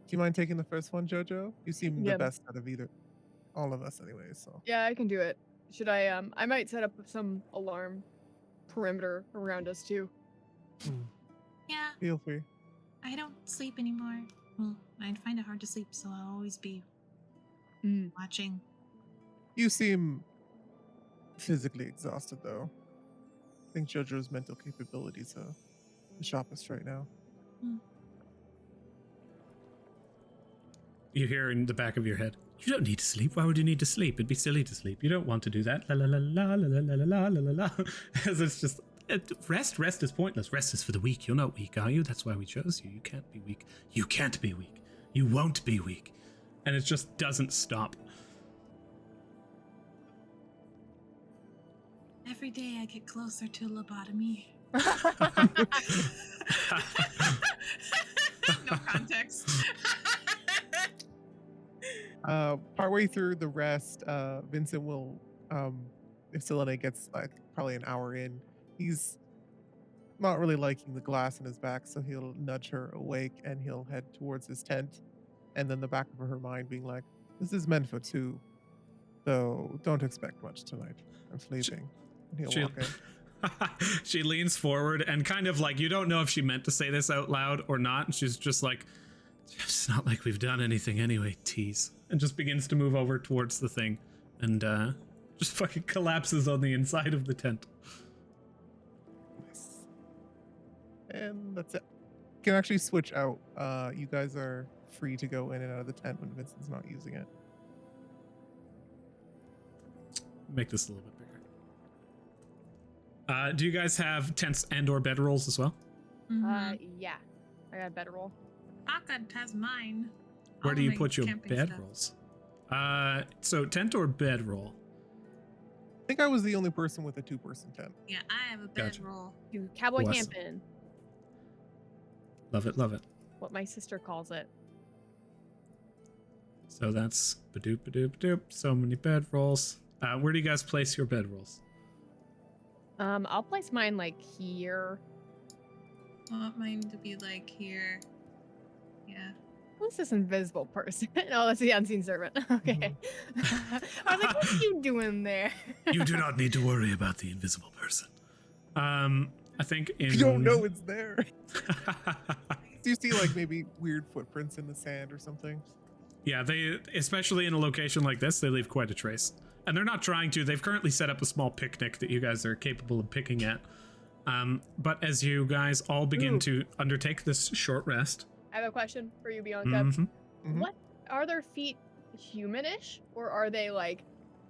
Do you mind taking the first one, Jojo? You seem the best out of all of us anyway, so. Yeah, I can do it. Should I might set up some alarm perimeter around us too. Yeah. Feel free. I don't sleep anymore. Well, I find it hard to sleep, so I'll always be watching. You seem physically exhausted, though. I think Jojo's mental capabilities are the sharpest right now. You hear in the back of your head, you don't need to sleep. Why would you need to sleep? It'd be silly to sleep. You don't want to do that. La la la la la la la la la la la. As it's just rest is pointless. Rest is for the weak. You're not weak, are you? That's why we chose you. You can't be weak. You can't be weak. You won't be weak. And it just doesn't stop. Every day I get closer to lobotomy. No context. Partway through the rest, Vincent will, if Selene gets like probably an hour in, he's not really liking the glass in his back, so he'll nudge her awake and he'll head towards his tent. And then the back of her mind being like, this is meant for 2, so don't expect much tonight. I'm sleeping. And he'll walk in. She leans forward and kind of like, you don't know if she meant to say this out loud or not. And she's just like, it's not like we've done anything anyway, tease. And just begins to move over towards the thing and just fucking collapses on the inside of the tent. Nice. And that's it. You can actually switch out. You guys are free to go in and out of the tent when Vincent's not using it. Make this a little bit bigger. Do you guys have tents and or bedrolls as well? Yeah. I got a bedroll. Bianca has mine. Where do you put your bedrolls? So tent or bedroll? I think I was the only person with a 2-person tent. Yeah, I have a bedroll. Do cowboy Awesome. camping. Love it, love it. What my sister calls it. So that's badoop, badoop, badoop. So many bedrolls. Where do you guys place your bedrolls? I'll place mine like here. I want mine to be like here. Yeah. Who's this invisible person? Oh, that's the unseen servant. Okay. I was like, what are you doing there? You do not need to worry about the invisible person. I think in... You don't know it's there. Do you see like maybe weird footprints in the sand or something? Yeah, they, especially in a location like this, they leave quite a trace. And they're not trying to. They've currently set up a small picnic that you guys are capable of picking at. But as you guys all begin to undertake this short rest... I have a question for you, Bianca. Mm-hmm. What are their feet humanish, or are they like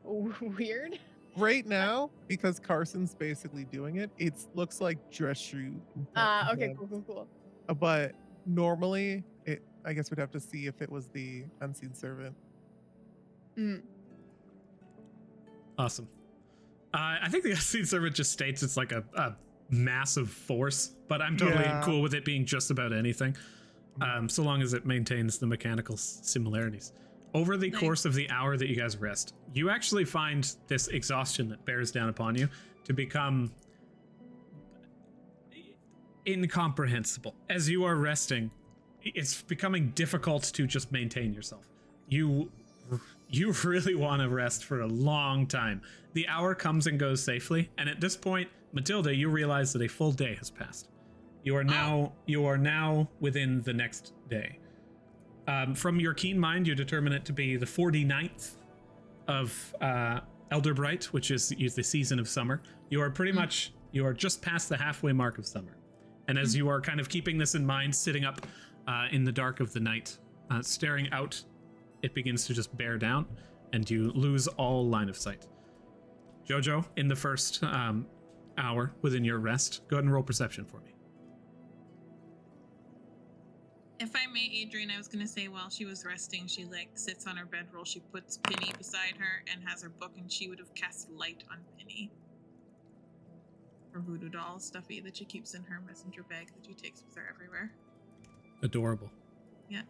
weird? Right now, because Carson's basically doing it, it looks like dress shoe. Okay, cool. But normally, I guess we'd have to see if it was the unseen servant. Awesome. I think the unseen servant just states it's like a massive force, but I'm totally cool with it being just about anything, so long as it maintains the mechanical similarities. Over the course of the hour that you guys rest, you actually find this exhaustion that bears down upon you to become incomprehensible. As you are resting, it's becoming difficult to just maintain yourself. You really want to rest for a long time. The hour comes and goes safely, and at this point, Matilda, you realize that a full day has passed. You are now within the next day. From your keen mind, you determine it to be the 49th of Elderbright, which is the season of summer. You are pretty much, you are just past the halfway mark of summer. And as you are kind of keeping this in mind, sitting up in the dark of the night, staring out, it begins to just bear down, and you lose all line of sight. Jojo, in the first hour within your rest, go ahead and roll perception for me. If I may, Adrian, I was going to say while she was resting, she like sits on her bedroll, she puts Penny beside her and has her book, and she would have cast light on Penny. Her voodoo doll stuffy that she keeps in her messenger bag that she takes with her everywhere. Adorable. Yeah.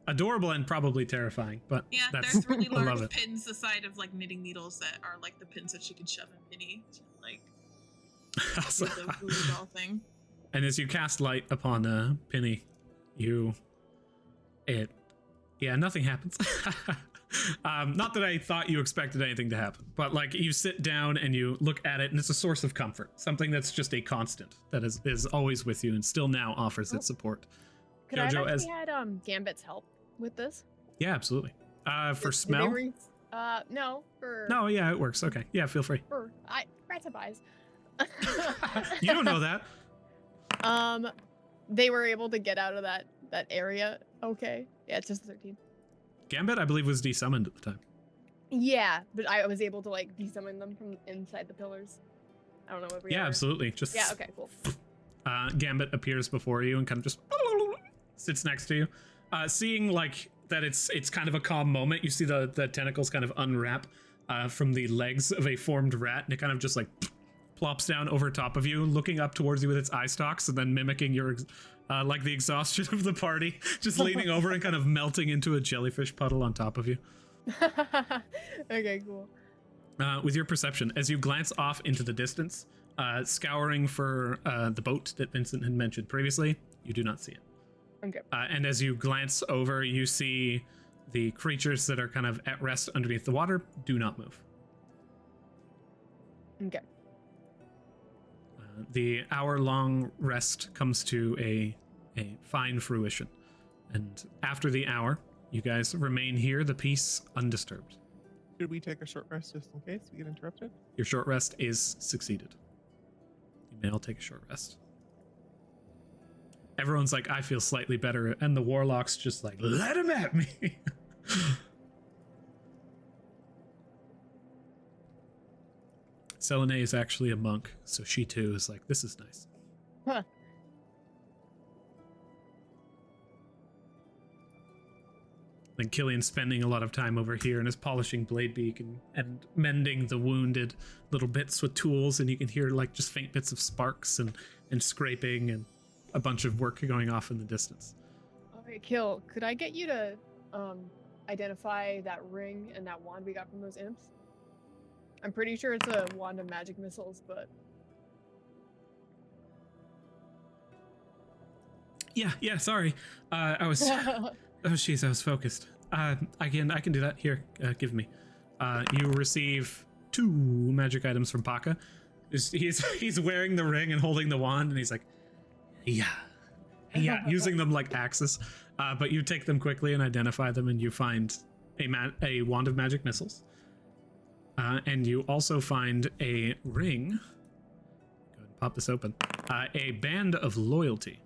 Adorable and probably terrifying, but yeah, that's, there's really I love large it. pins the side of like knitting needles that are like the pins that she can shove in Penny to like do the voodoo doll thing. And as you cast light upon Penny, nothing happens. Not that I thought you expected anything to happen, but like you sit down and you look at it, and it's a source of comfort, something that's just a constant that is always with you and still now offers its support. Could I have actually had Gambit's help with this? Yeah, absolutely. For smell? No, for... No, yeah, it works. Okay. Yeah, feel free. Rats have eyes. You don't know that. They were able to get out of that area. Okay. Yeah, it's just 13. Gambit, I believe, was desummoned at the time. Yeah, but I was able to like desummon them from inside the pillars. I don't know what we Yeah, absolutely. Just okay, cool. Gambit appears before you and kind of just sits next to you. Seeing like that it's kind of a calm moment, you see the tentacles kind of unwrap from the legs of a formed rat, and it kind of just like plops down over top of you, looking up towards you with its eye stalks, and then mimicking your like the exhaustion of the party, just leaning over and kind of melting into a jellyfish puddle on top of you. Okay, cool. With your perception, as you glance off into the distance, scouring for the boat that Vincent had mentioned previously, you do not see it. Okay. And as you glance over, you see the creatures that are kind of at rest underneath the water do not move. Okay. The hour-long rest comes to a fine fruition. And after the hour, you guys remain here, the peace undisturbed. Should we take a short rest just in case we get interrupted? Your short rest is succeeded. You may all take a short rest. Everyone's like, I feel slightly better, and the warlock's just like, let him at me. Selene is actually a monk, so she too is like, this is nice. Huh. Then Killian's spending a lot of time over here and is polishing Bladebeak and mending the wounded little bits with tools, and you can hear like just faint bits of sparks and scraping and a bunch of work going off in the distance. Okay, Kill, could I get you to identify that ring and that wand we got from those imps? I'm pretty sure it's a wand of magic missiles, but... Yeah, sorry. I was... Oh, jeez, I was focused. I can do that. Here, give me. You receive 2 magic items from Paka. He's wearing the ring and holding the wand, and he's like, yeah, using them like axes. But you take them quickly and identify them, and you find a wand of magic missiles. And you also find a ring. Go ahead and pop this open. A band of loyalty.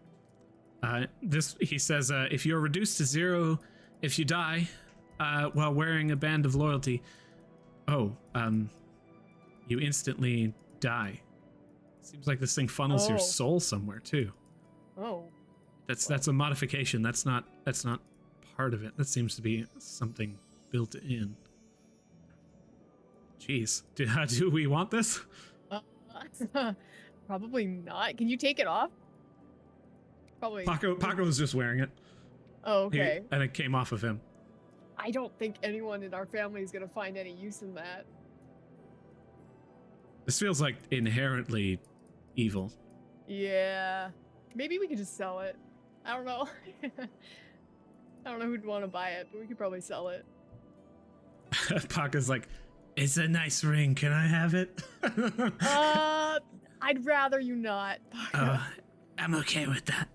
He says, if you're reduced to 0, if you die, while wearing a band of loyalty. Oh, you instantly die. Seems like this thing funnels your soul somewhere too. Oh. That's a modification. That's not part of it. That seems to be something built in. Jeez, do we want this? Probably not. Can you take it off? Probably. Paco was just wearing it. Oh, okay. And it came off of him. I don't think anyone in our family is gonna find any use in that. This feels like inherently evil. Yeah. Maybe we could just sell it. I don't know. I don't know who'd want to buy it, but we could probably sell it. Paca's like, it's a nice ring. Can I have it? I'd rather you not. I'm okay with that.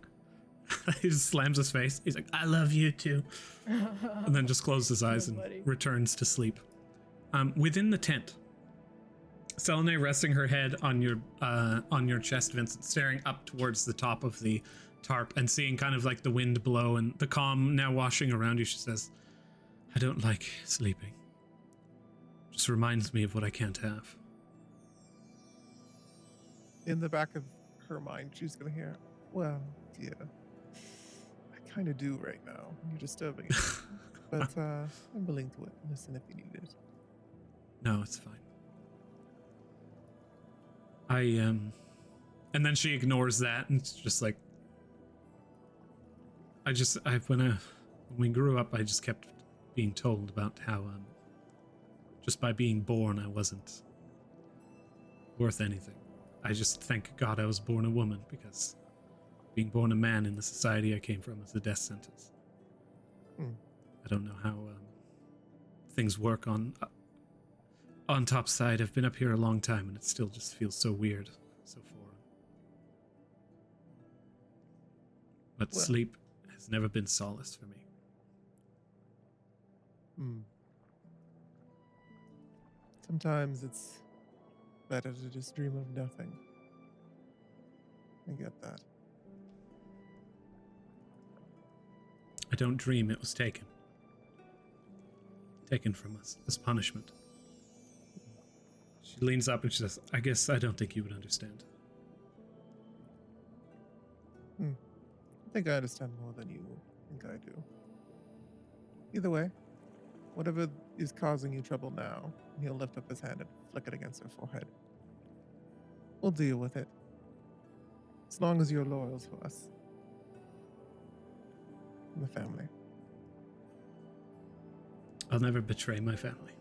He just slams his face. He's like, I love you too. And then just closes his eyes and returns to sleep. Within the tent, Selene resting her head on your chest, Vincent, staring up towards the top of the tarp and seeing kind of like the wind blow and the calm now washing around you. She says, I don't like sleeping. Just reminds me of what I can't have. In the back of her mind, she's gonna hear, well, yeah, I kind of do right now. You're disturbing it. But I'm willing to listen if you need it. No, it's fine. And then she ignores that and it's just like, when we grew up, I just kept being told about how, just by being born, I wasn't worth anything. I just thank God I was born a woman, because being born a man in the society I came from is a death sentence. I don't know how things work on top side. I've been up here a long time and it still just feels so weird, so foreign. But sleep has never been solace for me. Sometimes it's better to just dream of nothing. I get that. I don't dream, it was taken. Taken from us as punishment. She leans up and she says, I guess I don't think you would understand. I think I understand more than you think I do. Either way, whatever is causing you trouble now, he'll lift up his hand and flick it against her forehead. We'll deal with it. As long as you're loyal to us. And the family. I'll never betray my family.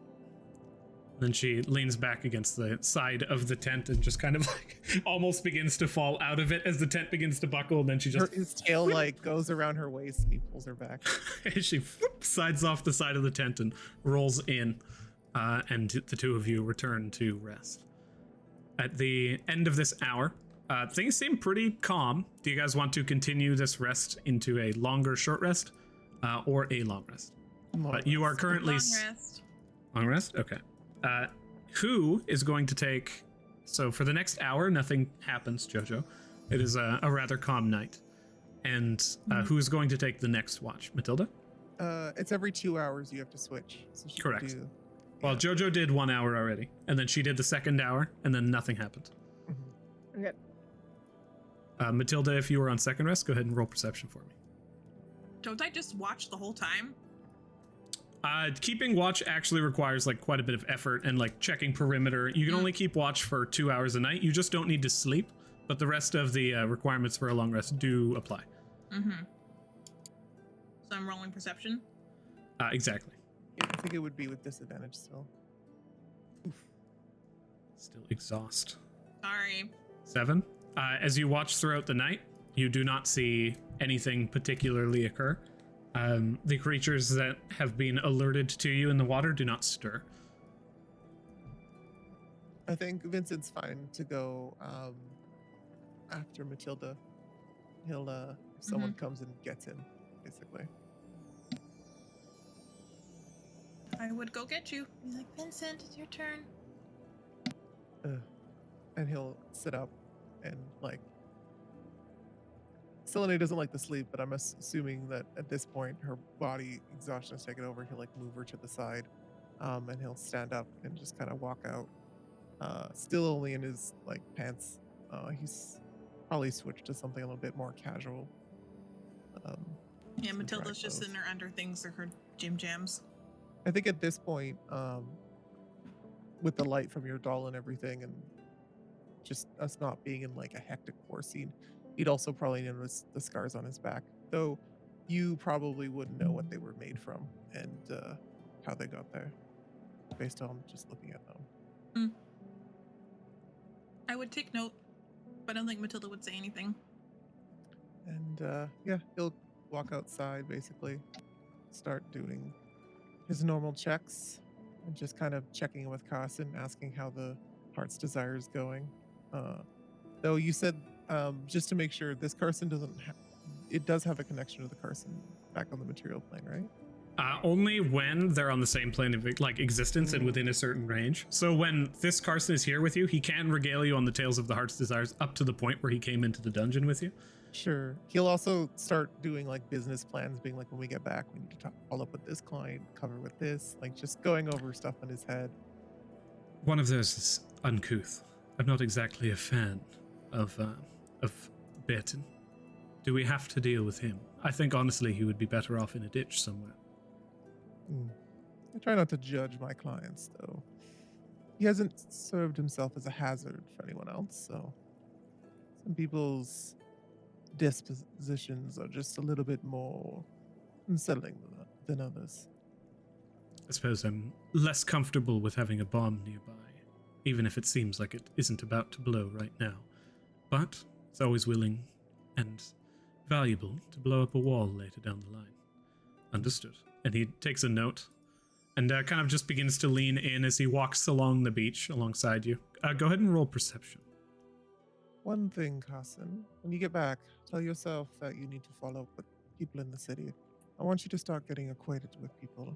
Then she leans back against the side of the tent and just kind of like almost begins to fall out of it as the tent begins to buckle. And then she just his tail like goes around her waist and he pulls her back. She sides off the side of the tent and rolls in, and the two of you return to rest. At the end of this hour, things seem pretty calm. Do you guys want to continue this rest into a longer short rest, or a long rest? But you are currently Long rest. Long rest? Okay. Who is going to take... So for the next hour, nothing happens, Jojo. It is a rather calm night. And who's going to take the next watch? Matilda? It's every 2 hours you have to switch. So she Correct. Do, well, Jojo did 1 hour already. And then she did the second hour, and then nothing happened. Okay. Matilda, if you were on second rest, go ahead and roll perception for me. Don't I just watch the whole time? Keeping watch actually requires like quite a bit of effort and like checking perimeter. You can only keep watch for 2 hours a night. You just don't need to sleep, but the rest of the requirements for a long rest do apply. So I'm rolling perception? Exactly. Yeah, I think it would be with disadvantage still. Still exhaust. Sorry. 7. As you watch throughout the night, you do not see anything particularly occur. The creatures that have been alerted to you in the water do not stir. I think Vincent's fine to go after Matilda. He'll if someone comes and gets him, basically. I would go get you. He's like, Vincent, it's your turn. And he'll sit up and like Selene doesn't like to sleep, but I'm assuming that at this point her body exhaustion has taken over. He'll like move her to the side, and he'll stand up and just kind of walk out. Still only in his like pants. He's probably switched to something a little bit more casual. Yeah, some Matilda's dry just clothes. in her under things or her gym jams. I think at this point, with the light from your doll and everything, and just us not being in like a hectic war scene, he'd also probably notice the scars on his back. Though you probably wouldn't know what they were made from and how they got there, based on just looking at them. I would take note, but I don't think Matilda would say anything. And yeah, he'll walk outside, basically, start doing his normal checks, and just kind of checking in with Carson, asking how the Heart's Desire is going. Though you said, just to make sure, this Carson doesn't it does have a connection to the Carson back on the material plane, right? Only when they're on the same plane of like existence and within a certain range. So when this Carson is here with you, he can regale you on the tales of the Heart's Desires up to the point where he came into the dungeon with you. Sure. He'll also start doing like business plans, being like, when we get back, we need to follow up with this client, cover with this, like just going over stuff in his head. One of those is uncouth. I'm not exactly a fan of Burton. Do we have to deal with him? I think honestly he would be better off in a ditch somewhere. I try not to judge my clients, though. He hasn't served himself as a hazard for anyone else, so some people's dispositions are just a little bit more unsettling than others. I suppose I'm less comfortable with having a bomb nearby, even if it seems like it isn't about to blow right now. But it's always willing and valuable to blow up a wall later down the line. Understood. And he takes a note and kind of just begins to lean in as he walks along the beach alongside you. Go ahead and roll perception. One thing, Carson, when you get back, tell yourself that you need to follow up with people in the city. I want you to start getting acquainted with people.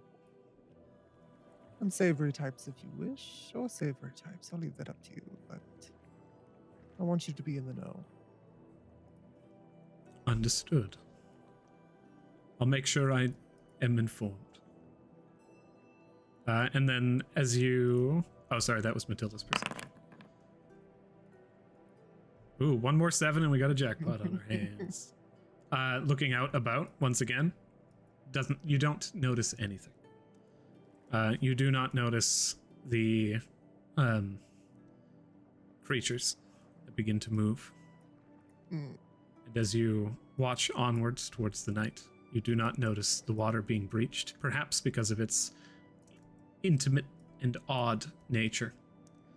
Unsavory types if you wish, or savory types. I'll leave that up to you, but I want you to be in the know. Understood. I'll make sure I am informed. And then as you... Oh, sorry, that was Matilda's perception. Ooh, one more 7 and we got a jackpot on our hands. Looking out about, once again, you don't notice anything. You do not notice the creatures that begin to move. And as you watch onwards towards the night, you do not notice the water being breached, perhaps because of its intimate and odd nature.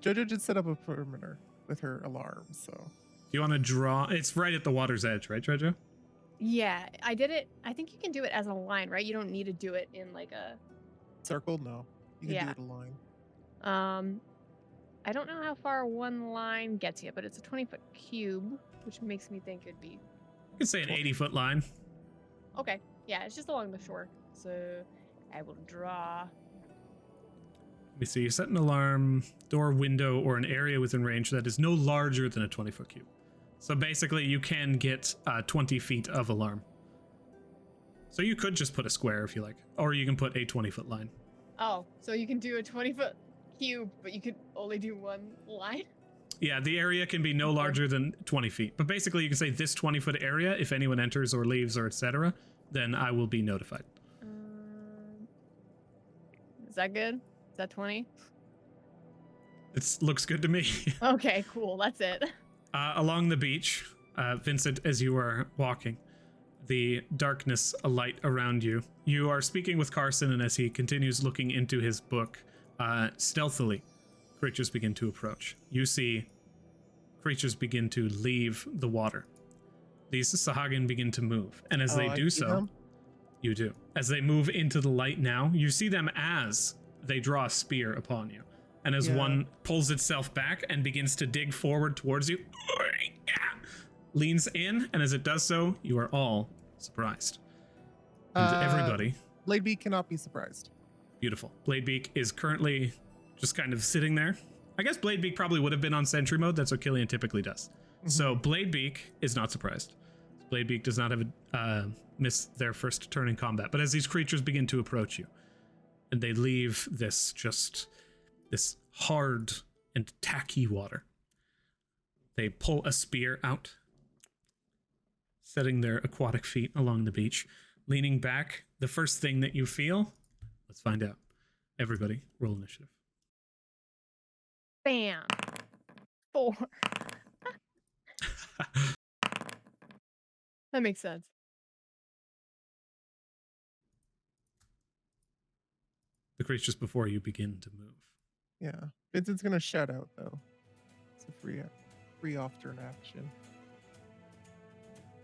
Jojo did set up a perimeter with her alarm, so... Do you want to draw? It's right at the water's edge, right, Jojo? Yeah, I did it. I think you can do it as a line, right? You don't need to do it in like a... Circle? No. You can Yeah. do it a line. I don't know how far one line gets you, but it's a 20-foot cube, which makes me think it'd be... You could say an 80-foot line. Okay, yeah, it's just along the shore. So I will draw... Let me see. You set an alarm, door, window, or an area within range that is no larger than a 20-foot cube. So basically, you can get 20 feet of alarm. So you could just put a square if you like, or you can put a 20-foot line. Oh, so you can do a 20-foot cube, but you could only do one line? Yeah, the area can be no larger than 20 feet. But basically, you can say this 20-foot area, if anyone enters or leaves or etc., then I will be notified. Is that good? Is that 20? It looks good to me. Okay, cool. That's it. Along the beach, Vincent, as you are walking, the darkness alight around you. You are speaking with Carson, and as he continues looking into his book, stealthily, creatures begin to approach. You see creatures begin to leave the water. These Sahagin begin to move, and as they do so, you do. As they move into the light now, you see them as they draw a spear upon you. And as one pulls itself back and begins to dig forward towards you, leans in, and as it does so, you are all surprised. And everybody... Bladebeak cannot be surprised. Beautiful. Bladebeak is currently just kind of sitting there. I guess Bladebeak probably would have been on sentry mode. That's what Killian typically does. So Bladebeak is not surprised. Bladebeak does not have miss their first turn in combat. But as these creatures begin to approach you, and they leave this hard and tacky water, they pull a spear out, setting their aquatic feet along the beach, leaning back. The first thing that you feel, let's find out. Everybody, roll initiative. Bam. 4. That makes sense. The creatures before you begin to move. Yeah. Vincent's gonna shout out though. It's a free off turn action.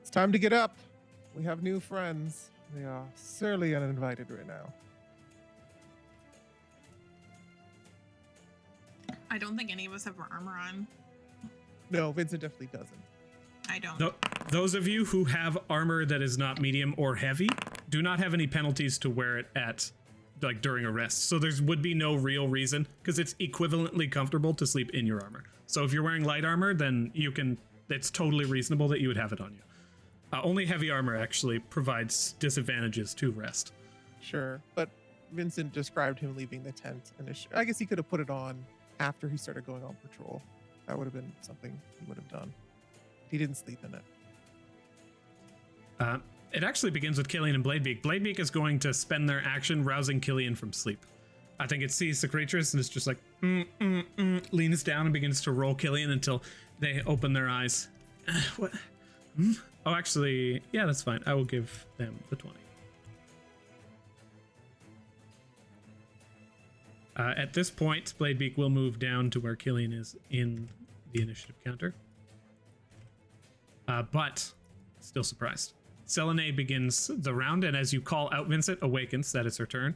It's time to get up. We have new friends. They are surely uninvited right now. I don't think any of us have our armor on. No, Vincent definitely doesn't. I don't. Those of you who have armor that is not medium or heavy do not have any penalties to wear it at during a rest. So there would be no real reason, because it's equivalently comfortable to sleep in your armor. So if you're wearing light armor, then it's totally reasonable that you would have it on you. Only heavy armor actually provides disadvantages to rest. Sure, but Vincent described him leaving the tent, and I guess he could have put it on after he started going on patrol. That would have been something he would have done. He didn't sleep in it. It actually begins with Killian and Bladebeak. Bladebeak is going to spend their action rousing Killian from sleep. I think it sees the creatures and it's just like, leans down and begins to roll Killian until they open their eyes. What? Oh, actually, yeah, that's fine. I will give them the 20. At this point, Bladebeak will move down to where Killian is in the initiative counter. But still surprised. Selene begins the round, and as you call out Vincent, awakens. That is her turn.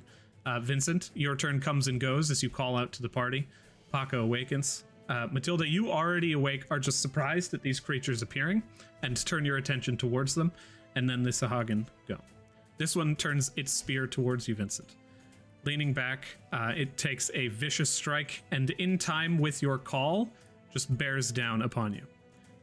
Vincent, your turn comes and goes as you call out to the party. Paco awakens. Matilda, you already awake, are just surprised at these creatures appearing and turn your attention towards them, and then the Sahagin go. This one turns its spear towards you, Vincent. Leaning back, it takes a vicious strike, and in time with your call, just bears down upon you.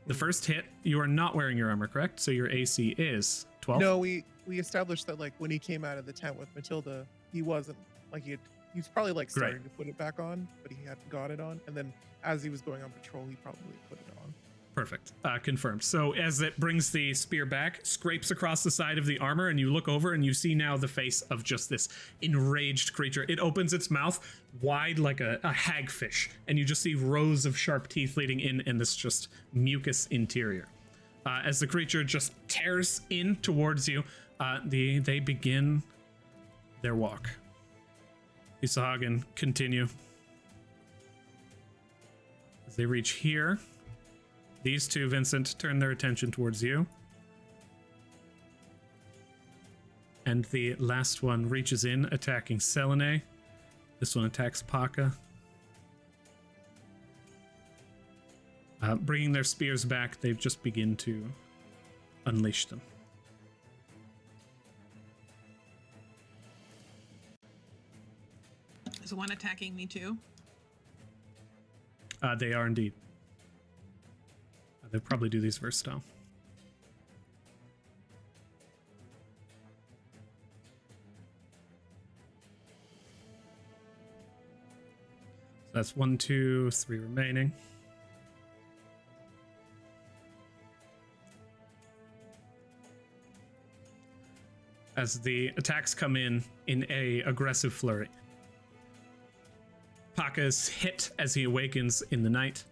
The first hit, you are not wearing your armor, correct? So your AC is 12? No, we established that when he came out of the tent with Matilda, he wasn't he was probably starting to put it back on, but he hadn't got it on. And then as he was going on patrol, he probably put it on. Perfect. Confirmed. So as it brings the spear back, scrapes across the side of the armor, and you look over and you see now the face of just this enraged creature. It opens its mouth wide like a hagfish, and you just see rows of sharp teeth leading in this just mucus interior. As the creature just tears in towards you, they begin their walk. The Sahagin continue. As they reach here, these two, Vincent, turn their attention towards you. And the last one reaches in, attacking Selene. This one attacks Paca. Bringing their spears back, they just begin to unleash them. Is one attacking me too? They are indeed. They'll probably do these verse style. So that's 1, 2, 3 remaining. As the attacks come in a aggressive flurry. Paca is hit as he awakens in the night.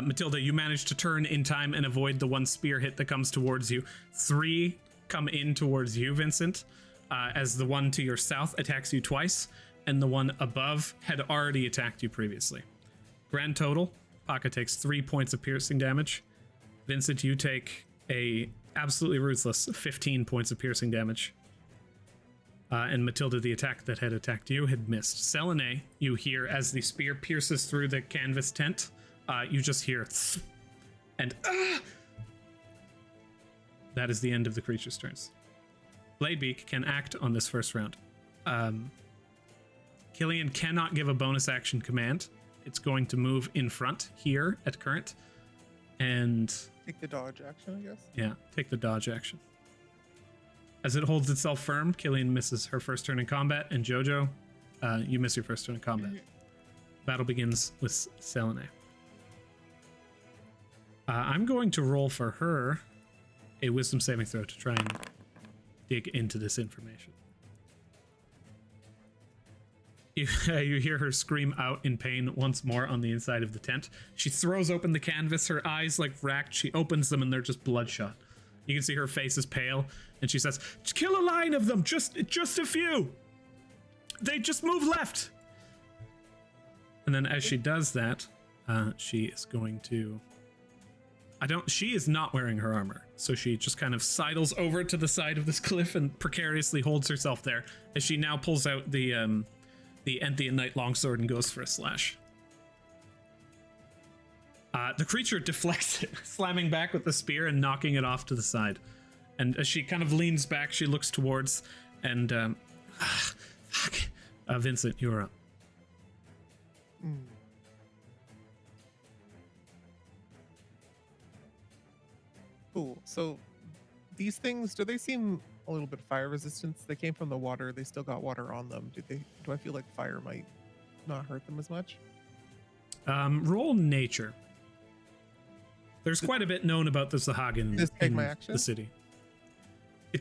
Matilda, you manage to turn in time and avoid the one spear hit that comes towards you. 3 come in towards you, Vincent, as the one to your south attacks you twice, and the one above had already attacked you previously. Grand total, Paca takes 3 points of piercing damage. Vincent, you take a absolutely ruthless 15 points of piercing damage. And Matilda, the attack that had attacked you, had missed. Selene, you hear as the spear pierces through the canvas tent. You just hear and that is the end of the creature's turns. Bladebeak can act on this first round. Killian cannot give a bonus action command. It's going to move in front here at current and Take the dodge action, I guess. Yeah, take the dodge action. As it holds itself firm, Killian misses her first turn in combat, and Jojo, you miss your first turn in combat. Battle begins with Selene. I'm going to roll for her a wisdom saving throw to try and dig into this information. You hear her scream out in pain once more on the inside of the tent. She throws open the canvas, her eyes like racked. She opens them and they're just bloodshot. You can see her face is pale, and she says, "Kill a line of them, just a few. They just move left." And then as she does that, she is going to... She is not wearing her armor, so she just kind of sidles over to the side of this cliff and precariously holds herself there as she now pulls out the Enthian Knight longsword and goes for a slash. The creature deflects it, slamming back with the spear and knocking it off to the side. And as she kind of leans back, she looks towards and... fuck. Vincent, you're up. Cool. So these things, do they seem a little bit fire resistant? They came from the water. They still got water on them. Do I feel like fire might not hurt them as much? Roll nature. There's quite a bit known about the Sahagin in the city.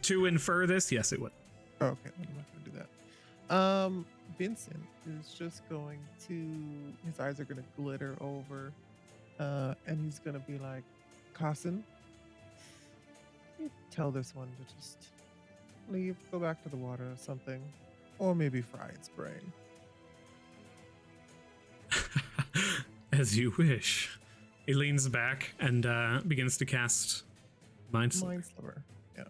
To infer this, yes, it would. Oh, okay, I'm not going to do that. Vincent is just going to... His eyes are going to glitter over, and he's going to be like, "Carson, tell this one to just leave, go back to the water or something, or maybe fry its brain." As you wish. He leans back and begins to cast Mind Sliver. Mind Sliver, yeah.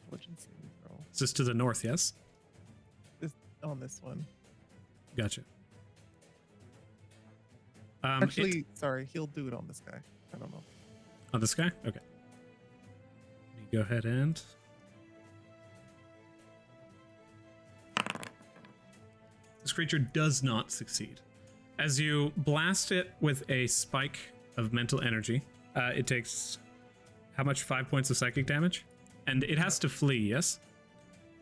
Fortune saving throw. Is this to the north, yes? On this one. Gotcha. Actually, sorry, he'll do it on this guy. I don't know. On this guy? Okay. You go ahead and... This creature does not succeed. As you blast it with a spike of mental energy, it takes how much? 5 points of psychic damage? And it has to flee, yes?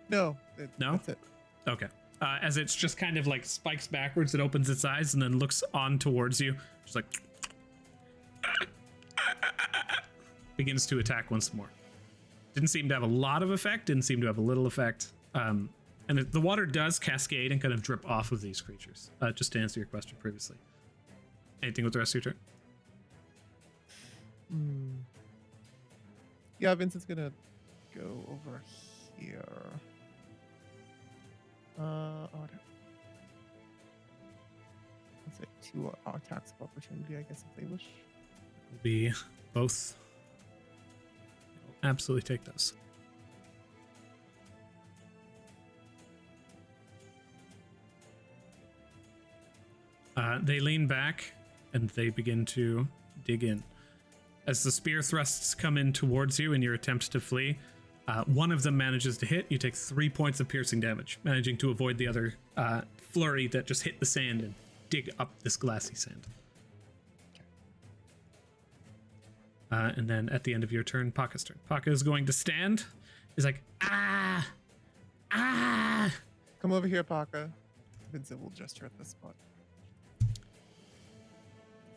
No. No? That's it. Okay. As it's just kind of like spikes backwards, it opens its eyes and then looks on towards you. Just like... begins to attack once more. Didn't seem to have a lot of effect, didn't seem to have a little effect. And the water does cascade and kind of drip off of these creatures, just to answer your question previously. Anything with the rest of your turn? Yeah, Vincent's gonna go over here. Let's say 2 attacks of opportunity, I guess, if they wish. Will be both. I'll absolutely take those. They lean back and they begin to dig in. As the spear thrusts come in towards you in your attempt to flee, one of them manages to hit. You take 3 points of piercing damage, managing to avoid the other flurry that just hit the sand and dig up this glassy sand. And then at the end of your turn, Paka's turn. Paka is going to stand. He's like, ah! Come over here, Paka. Vincent will gesture at this spot.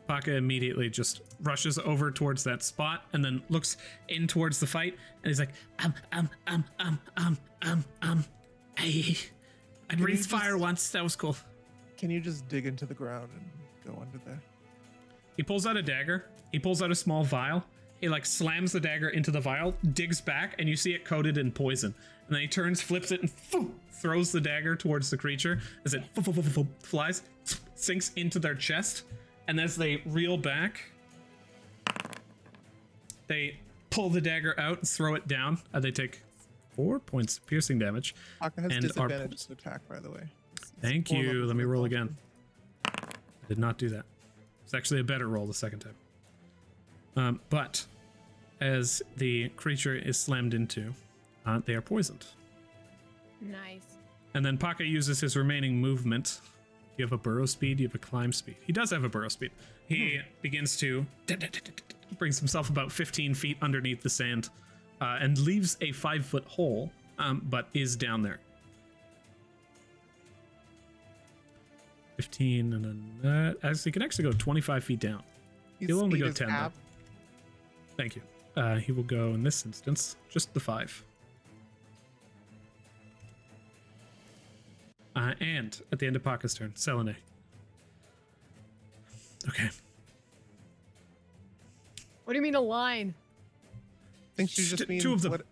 Paka immediately just rushes over towards that spot and then looks in towards the fight, and he's like, I breathed fire once. That was cool. Can you just dig into the ground and go under there? He pulls out a dagger. He pulls out a small vial. He like slams the dagger into the vial, digs back, and you see it coated in poison. And then he turns, flips it, and throws the dagger towards the creature as it flies, sinks into their chest. And as they reel back, they pull the dagger out and throw it down. They take 4 points of piercing damage. Paka has disadvantage to attack, by the way. Thank you. Let me roll again. I did not do that. It's actually a better roll the second time. But as the creature is slammed into, they are poisoned. Nice. And then Paka uses his remaining movement you have a burrow speed? You have a climb speed. He does have a burrow speed. He begins to brings himself about 15 feet underneath the sand and leaves a 5-foot hole, but is down there. 15 and then as he can actually go 25 feet down. He'll only go 10 though. Thank you. He will go in this instance just the 5. And at the end of Paka's turn, Selene. Okay. What do you mean a line? I think she just means two of them. What...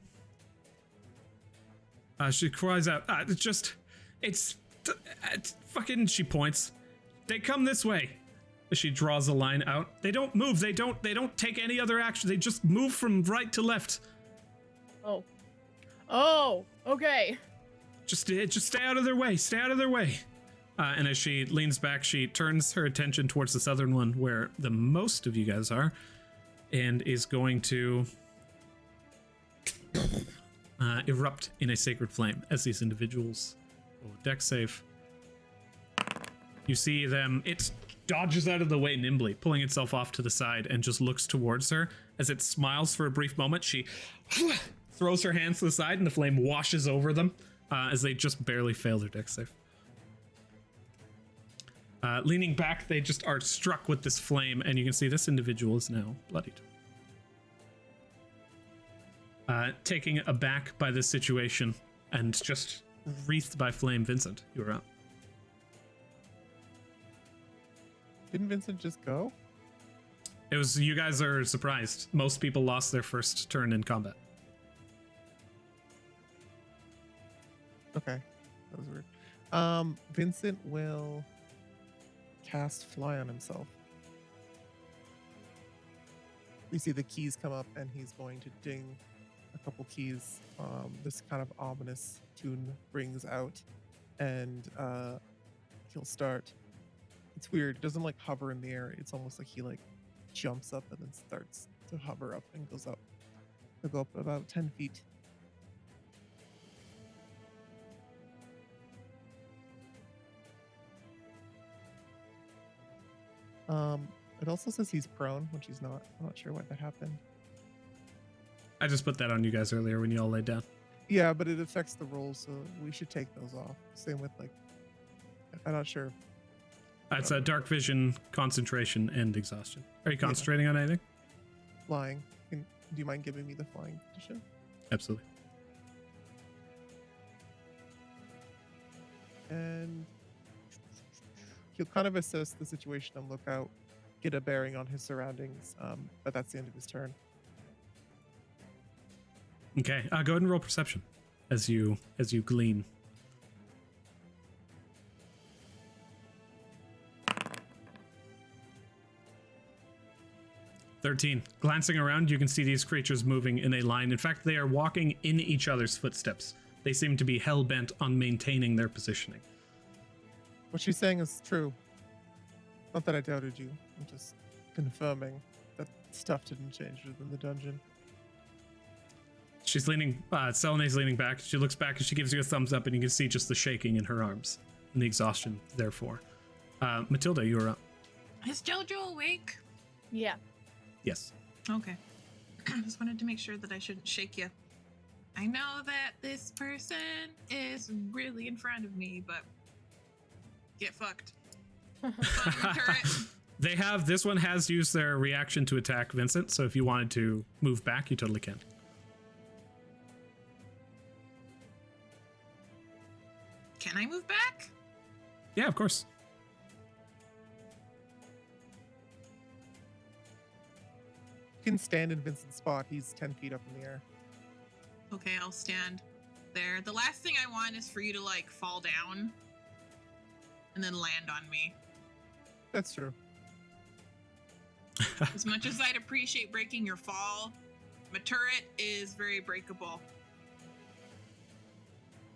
She cries out, it's fucking, she points. They come this way. She draws a line out. They don't move. They don't take any other action. They just move from right to left. Oh, okay. Just stay out of their way. Stay out of their way. And as she leans back, she turns her attention towards the southern one, where the most of you guys are, and is going to erupt in a sacred flame as these individuals roll a dex save. You see them. It dodges out of the way nimbly, pulling itself off to the side, and just looks towards her. As it smiles for a brief moment, she throws her hands to the side, and the flame washes over them as they just barely fail their dex save. Leaning back, they just are struck with this flame, and you can see this individual is now bloodied. Taken aback by this situation and just wreathed by flame, Vincent, you are up. Didn't Vincent just go? It was, you guys are surprised. Most people lost their first turn in combat. Okay, that was weird. Vincent will cast Fly on himself. You see the keys come up, and he's going to ding a couple keys. This kind of ominous tune rings out, and he'll start. It's weird. It doesn't like hover in the air. It's almost like he like jumps up and then starts to hover up and goes up. He'll go up about 10 feet. It also says he's prone, which he's not. I'm not sure why that happened. I just put that on you guys earlier when you all laid down. Yeah, but it affects the rolls, so we should take those off. Same with like, I'm not sure. It's a dark vision, concentration, and exhaustion. Are you concentrating on anything? Flying. Do you mind giving me the flying condition? Absolutely. And he'll kind of assess the situation and look out, get a bearing on his surroundings, but that's the end of his turn. Okay, go ahead and roll perception as you glean. "13. Glancing around, you can see these creatures moving in a line. In fact, they are walking in each other's footsteps. They seem to be hell-bent on maintaining their positioning. What she's saying is true. Not that I doubted you. I'm just confirming that stuff didn't change within the dungeon. She's leaning, Selene's leaning back. She looks back and she gives you a thumbs up, and you can see just the shaking in her arms and the exhaustion, therefore. Matilda, you are up. Is Jojo awake? Yeah. Yes. Okay. Just wanted to make sure that I shouldn't shake you. I know that this person is really in front of me, but get fucked. This one has used their reaction to attack Vincent, so if you wanted to move back, you totally can. Can I move back? Yeah, of course. You can stand in Vincent's spot. He's 10 feet up in the air. Okay, I'll stand there. The last thing I want is for you to like fall down and then land on me. That's true. As much as I'd appreciate breaking your fall, my turret is very breakable.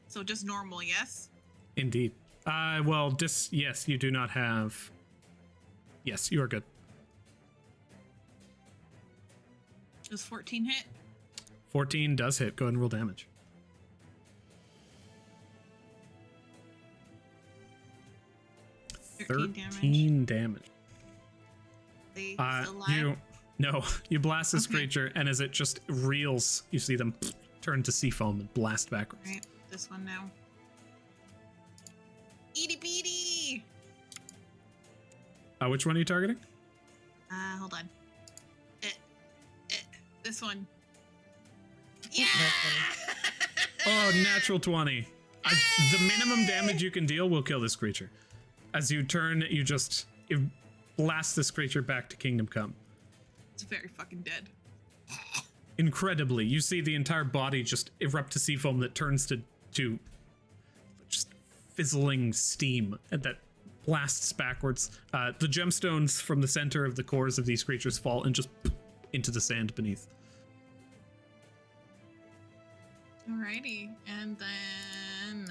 So just normal, yes? Indeed. Yes, you do not have... Yes, you are good. Does 14 hit? 14 does hit. Go ahead and roll damage. 13 damage. They still alive? You blast this Okay. creature, and as it just reels, you see them turn to sea foam and blast backwards. Right, this one now. Edie beady! Which one are you targeting? Hold on. This one. Yeah! Oh, natural 20. The minimum damage you can deal will kill this creature. As you turn, you blast this creature back to Kingdom Come. It's very fucking dead. Incredibly, you see the entire body just erupt to sea foam that turns to just fizzling steam that blasts backwards. The gemstones from the center of the cores of these creatures fall and just into the sand beneath. Alrighty, and then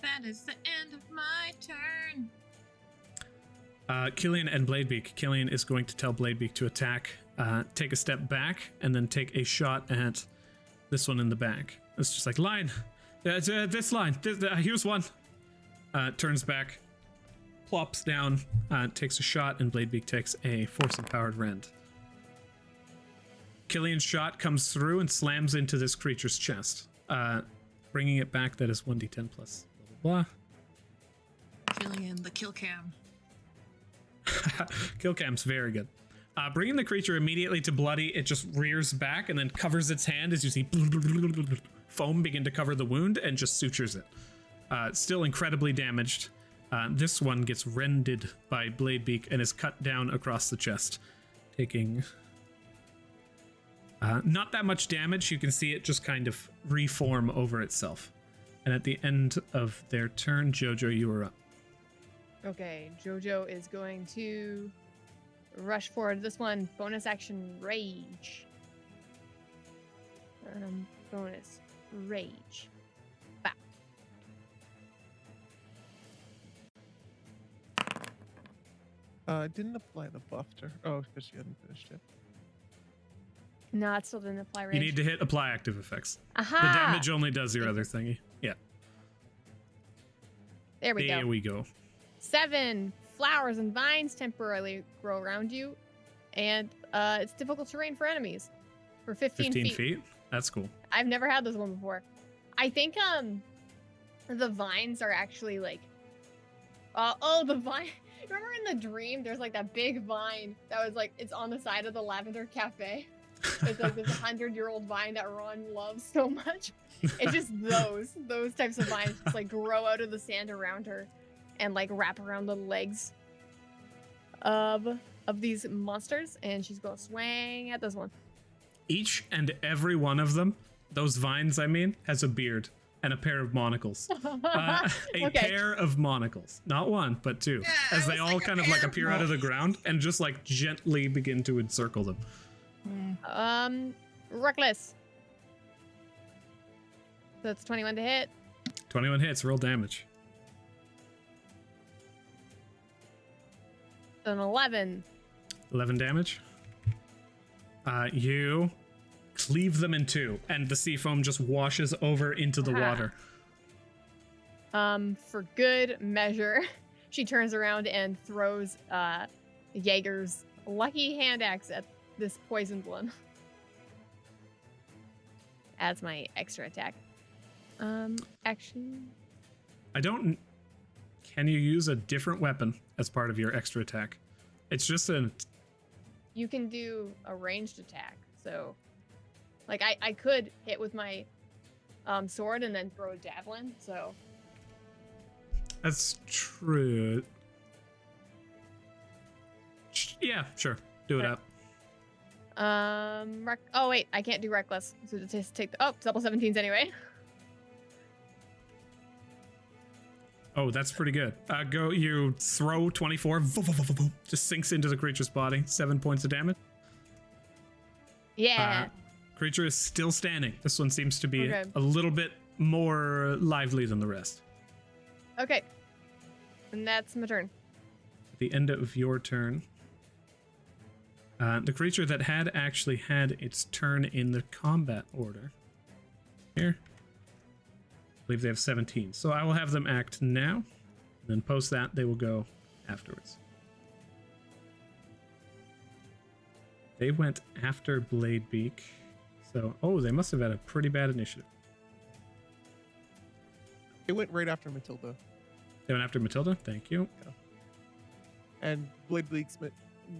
that is the end of my turn. Killian and Bladebeak. Killian is going to tell Bladebeak to attack, take a step back, and then take a shot at this one in the back. It's just like, line! This line! Here's one! Turns back, plops down, takes a shot, and Bladebeak takes a force-empowered rend. Killian's shot comes through and slams into this creature's chest, bringing it back. That is 1d10 plus blah, blah, blah. Killian, the kill cam. Kill cam's very good. Bringing the creature immediately to bloody, it just rears back and then covers its hand as you see foam begin to cover the wound and just sutures it. Still incredibly damaged. This one gets rended by Bladebeak and is cut down across the chest, taking not that much damage. You can see it just kind of reform over itself. And at the end of their turn, Jojo, you are up. Okay, Jojo is going to rush forward. This one, bonus action rage. Bonus rage. Back. Didn't apply the buff to her. Oh, because she hadn't finished it. No, it still didn't apply rage. You need to hit apply active effects. Aha! The damage only does your other thingy. Yeah. There we There go. we go. 7 flowers and vines temporarily grow around you, and it's difficult terrain for enemies for 15 feet. That's cool. I've never had this one before. I think the vines are actually like the vine. Remember in the dream there's like that big vine that was like, it's on the side of the Lavender Cafe. It's like this 100-year-old vine that Ron loves so much. It's just those types of vines just like grow out of the sand around her and like wrap around the legs of these monsters, and she's gonna swing at this one. Each and every one of them, those vines I mean, has a beard and a pair of monocles. A pair of monocles. Not one, but two. Yeah, as I they was all like, kind of like appear out of the ground and just like gently begin to encircle them. Reckless. So that's 21 to hit. 21 hits, roll damage. So an 11. 11 damage. You cleave them in two, and the sea foam just washes over into the water. For good measure, she turns around and throws Jaeger's lucky hand axe at this poisoned one. Adds my extra attack. Action. Can you use a different weapon as part of your extra attack? It's just You can do a ranged attack. So, like, I could hit with my sword and then throw a javelin. So That's true. Yeah, sure. Do it Okay. up. Oh wait, I can't do reckless. So just take the double 17s anyway. Oh, that's pretty good. You throw 24, just sinks into the creature's body. 7 points of damage. Yeah. Creature is still standing. This one seems to be Okay. a little bit more lively than the rest. Okay. And that's my turn. At the end of your turn, the creature that had actually had its turn in the combat order. Here. I believe they have 17. So I will have them act now. then post that, they will go afterwards. They went after Bladebeak. So, they must have had a pretty bad initiative. It went right after Matilda. They went after Matilda? Thank you. Yeah. And Bladebeak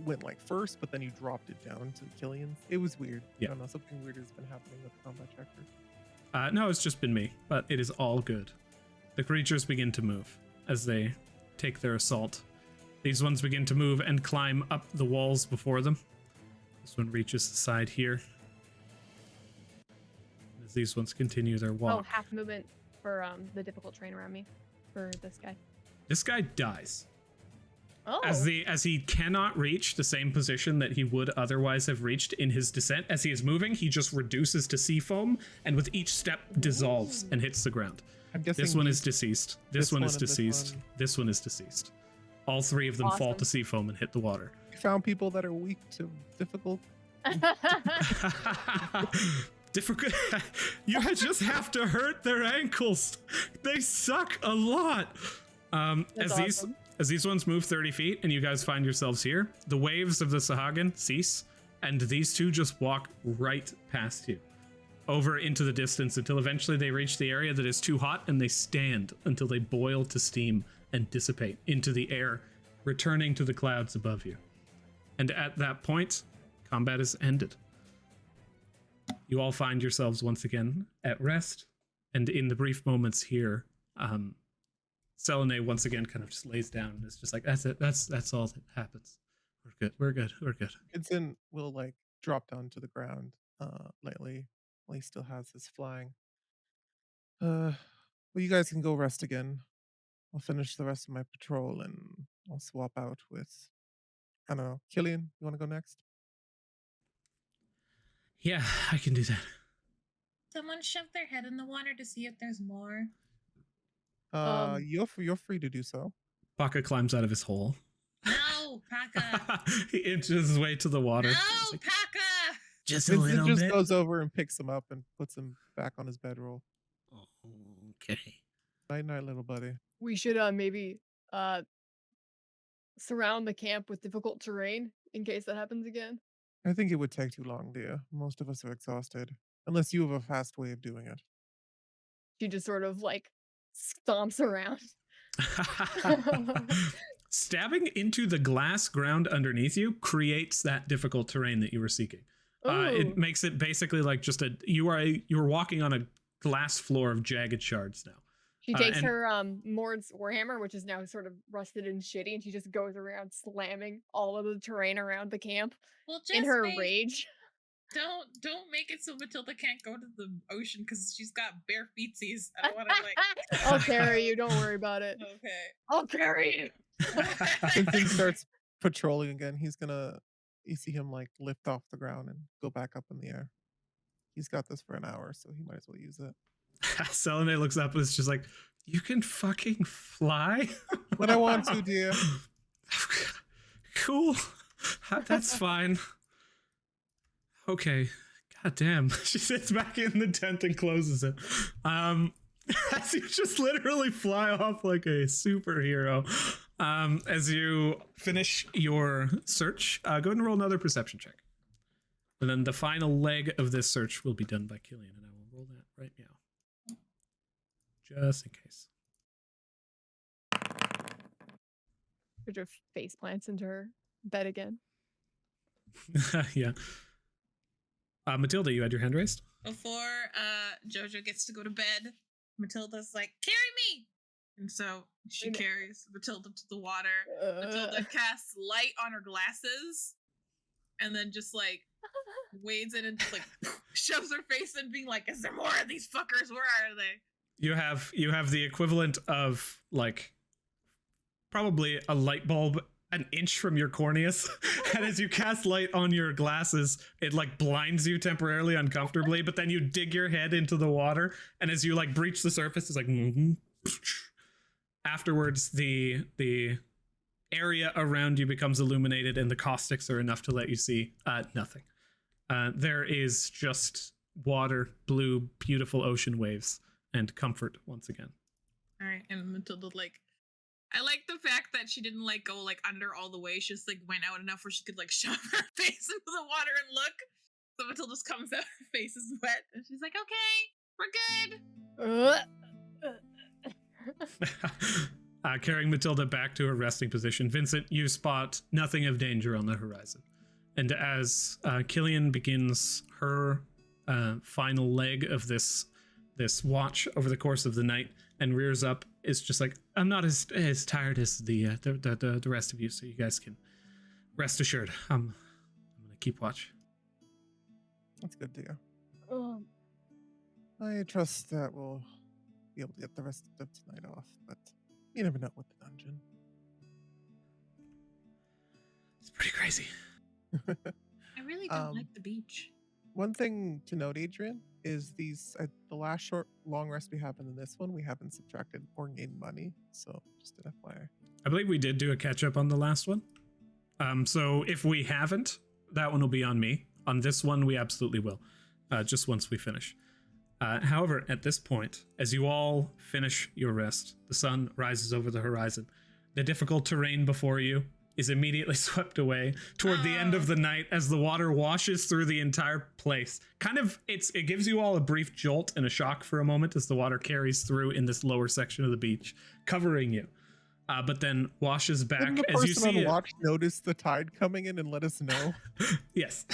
went like first, but then you dropped it down to Killian's. It was weird. Yeah. I don't know, something weird has been happening with the combat checker. No, it's just been me, but it is all good. The creatures begin to move as they take their assault. These ones begin to move and climb up the walls before them. This one reaches the side here. As these ones continue their walk. Oh, half movement for the difficult terrain around me for this guy. This guy dies. Oh. As he cannot reach the same position that he would otherwise have reached in his descent, as he is moving, he just reduces to sea foam, and with each step dissolves and hits the ground. I'm guessing This one is deceased. This one is and this deceased. one. This one is deceased. All three of them fall Awesome. to sea foam and hit the water. You found people that are weak to difficult. Difficult. You just have to hurt their ankles. They suck a lot. That's awesome. As these ones move 30 feet and you guys find yourselves here, the waves of the Sahagin cease, and these two just walk right past you, over into the distance until eventually they reach the area that is too hot, and they stand until they boil to steam and dissipate into the air, returning to the clouds above you. And at that point, combat is ended. You all find yourselves once again at rest, and in the brief moments here, Selene once again kind of just lays down and is just like, that's it, that's all that happens. We're good. Vincent will like drop down to the ground lightly while he still has his flying. Well, you guys can go rest again. I'll finish the rest of my patrol and I'll swap out with, I don't know, Killian, you want to go next? Yeah, I can do that. Someone shove their head in the water to see if there's more. You're free to do so. Baka climbs out of his hole. No, Paka. He inches his way to the water. No, He's like, Paka. just a Vincent little just bit. goes over and picks him up and puts him back on his bedroll. Okay. Night night, little buddy. We should maybe surround the camp with difficult terrain in case that happens again. I think it would take too long, dear. Most of us are exhausted. Unless you have a fast way of doing it. She just sort of like stomps around. Stabbing into the glass ground underneath you creates that difficult terrain that you were seeking. It Ooh. makes it basically like just you're walking on a glass floor of jagged shards now. She takes and- her Mord's Warhammer, which is now sort of rusted and shitty, and she just goes around slamming all of the terrain around the camp Well, just in her rage. Don't make it so Matilda can't go to the ocean because she's got bare feetsies. I don't want to like. I'll carry you. Don't worry about it. Okay. I'll carry you. Vincent starts patrolling again. You see him like lift off the ground and go back up in the air. He's got this for an hour, so he might as well use it. Selene looks up and is just like, you can fucking fly? When I want to, dear. Cool. That's fine. Okay. God damn. She sits back in the tent and closes it. As you just literally fly off like a superhero. As you finish your search, go ahead and roll another perception check. And then the final leg of this search will be done by Killian, and I will roll that right now. Just in case. Her face plants into her bed again. Yeah. Matilda, you had your hand raised? Before Jojo gets to go to bed, Matilda's like, "Carry me!" And so she Wait a minute. carries Matilda to the water. Matilda casts light on her glasses, and then just like wades in and just like shoves her face in, being like, "Is there more of these fuckers? Where are they?" You have the equivalent of like probably a light bulb an inch from your corneas, and as you cast light on your glasses, it like blinds you temporarily uncomfortably, but then you dig your head into the water, and as you like breach the surface, it's like afterwards the area around you becomes illuminated, and the caustics are enough to let you see nothing. There is just water, blue, beautiful ocean waves, and comfort once again. All right, and Matilda like I like the fact that she didn't like go like under all the way. She just like went out enough where she could like shove her face into the water and look. So Matilda just comes out, her face is wet, and she's like, "Okay, we're good." Carrying Matilda back to her resting position, Vincent, you spot nothing of danger on the horizon. And as Killian begins her final leg of this watch over the course of the night and rears up, it's just like, I'm not as tired as the rest of you, so you guys can rest assured. I'm gonna keep watch. That's good to hear. I trust that we'll be able to get the rest of tonight off, but you never know with the dungeon. It's pretty crazy. I really don't like the beach. One thing to note, Adrian, is these the last long rest we have, and in this one we haven't subtracted or gained money. So just an FYI. I believe we did do a catch up on the last one. So if we haven't, that one will be on me. On this one, we absolutely will. Just once we finish. However, at this point, as you all finish your rest, the sun rises over the horizon. The difficult terrain before you is immediately swept away toward the end of the night as the water washes through the entire place. It gives you all a brief jolt and a shock for a moment as the water carries through in this lower section of the beach, covering you. But then washes back Didn't the as you person see on it. watch notice the tide coming in and let us know? Yes.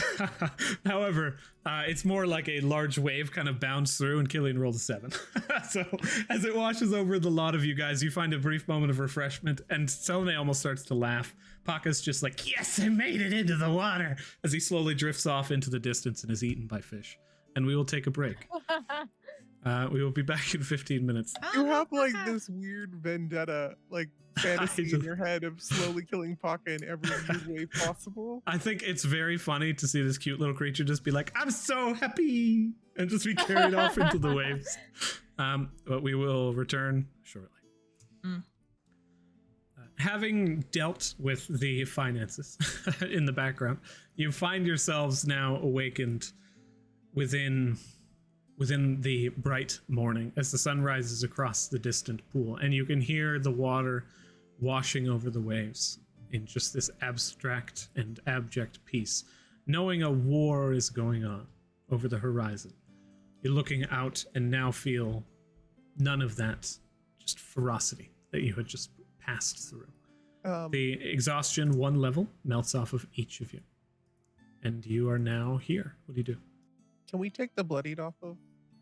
However, it's more like a large wave kind of bounds through, and Killian rolled a 7. So as it washes over the lot of you guys, you find a brief moment of refreshment, and Selene almost starts to laugh. Paka's just like, yes, I made it into the water, as he slowly drifts off into the distance and is eaten by fish. And we will take a break. We will be back in 15 minutes. You have like this weird vendetta, like fantasy in your head of slowly killing Paka in every weird way possible. I think it's very funny to see this cute little creature just be like, I'm so happy, and just be carried off into the waves. But we will return shortly. Having dealt with the finances in the background, you find yourselves now awakened within the bright morning as the sun rises across the distant pool, and you can hear the water washing over the waves in just this abstract and abject peace, knowing a war is going on over the horizon. You're looking out and now feel none of that just ferocity that you had just passed through. The exhaustion 1 level melts off of each of you, and you are now here. What do you do? Can we take the bloodied off of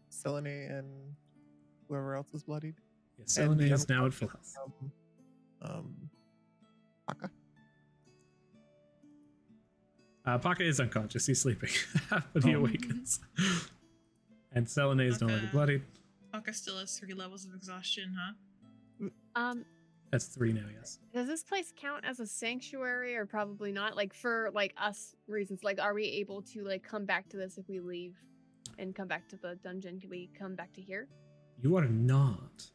Selene and whoever else is bloodied? Yes, Selene is now at full health. Paka? Paka is unconscious. He's sleeping, but he awakens. And Selene is no longer bloodied. Paka still has 3 levels of exhaustion, huh? That's 3 now, yes. Does this place count as a sanctuary or probably not? Like for like us reasons, like are we able to like come back to this if we leave and come back to the dungeon? Can we come back to here? You are not.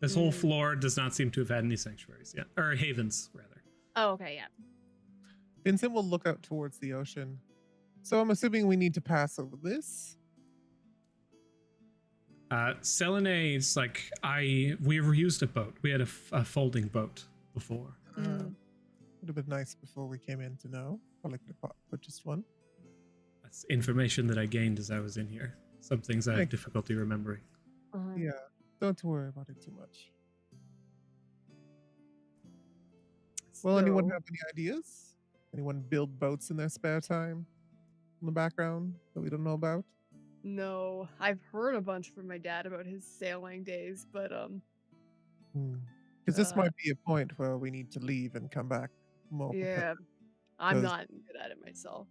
This whole floor does not seem to have had any sanctuaries yet. Or havens, rather. Oh, okay, yeah. Vincent will look out towards the ocean. So I'm assuming we need to pass over this? Selene is like, we used a boat. We had a folding boat before. Would have been nice before we came in to know. Probably could have put just one. That's information that I gained as I was in here. Some things I have difficulty remembering. Yeah, don't worry about it too much. Well, anyone have any ideas? Anyone build boats in their spare time in the background that we don't know about? No, I've heard a bunch from my dad about his sailing days, but Because this might be a point where we need to leave and come back more. Yeah, I'm not good at it myself.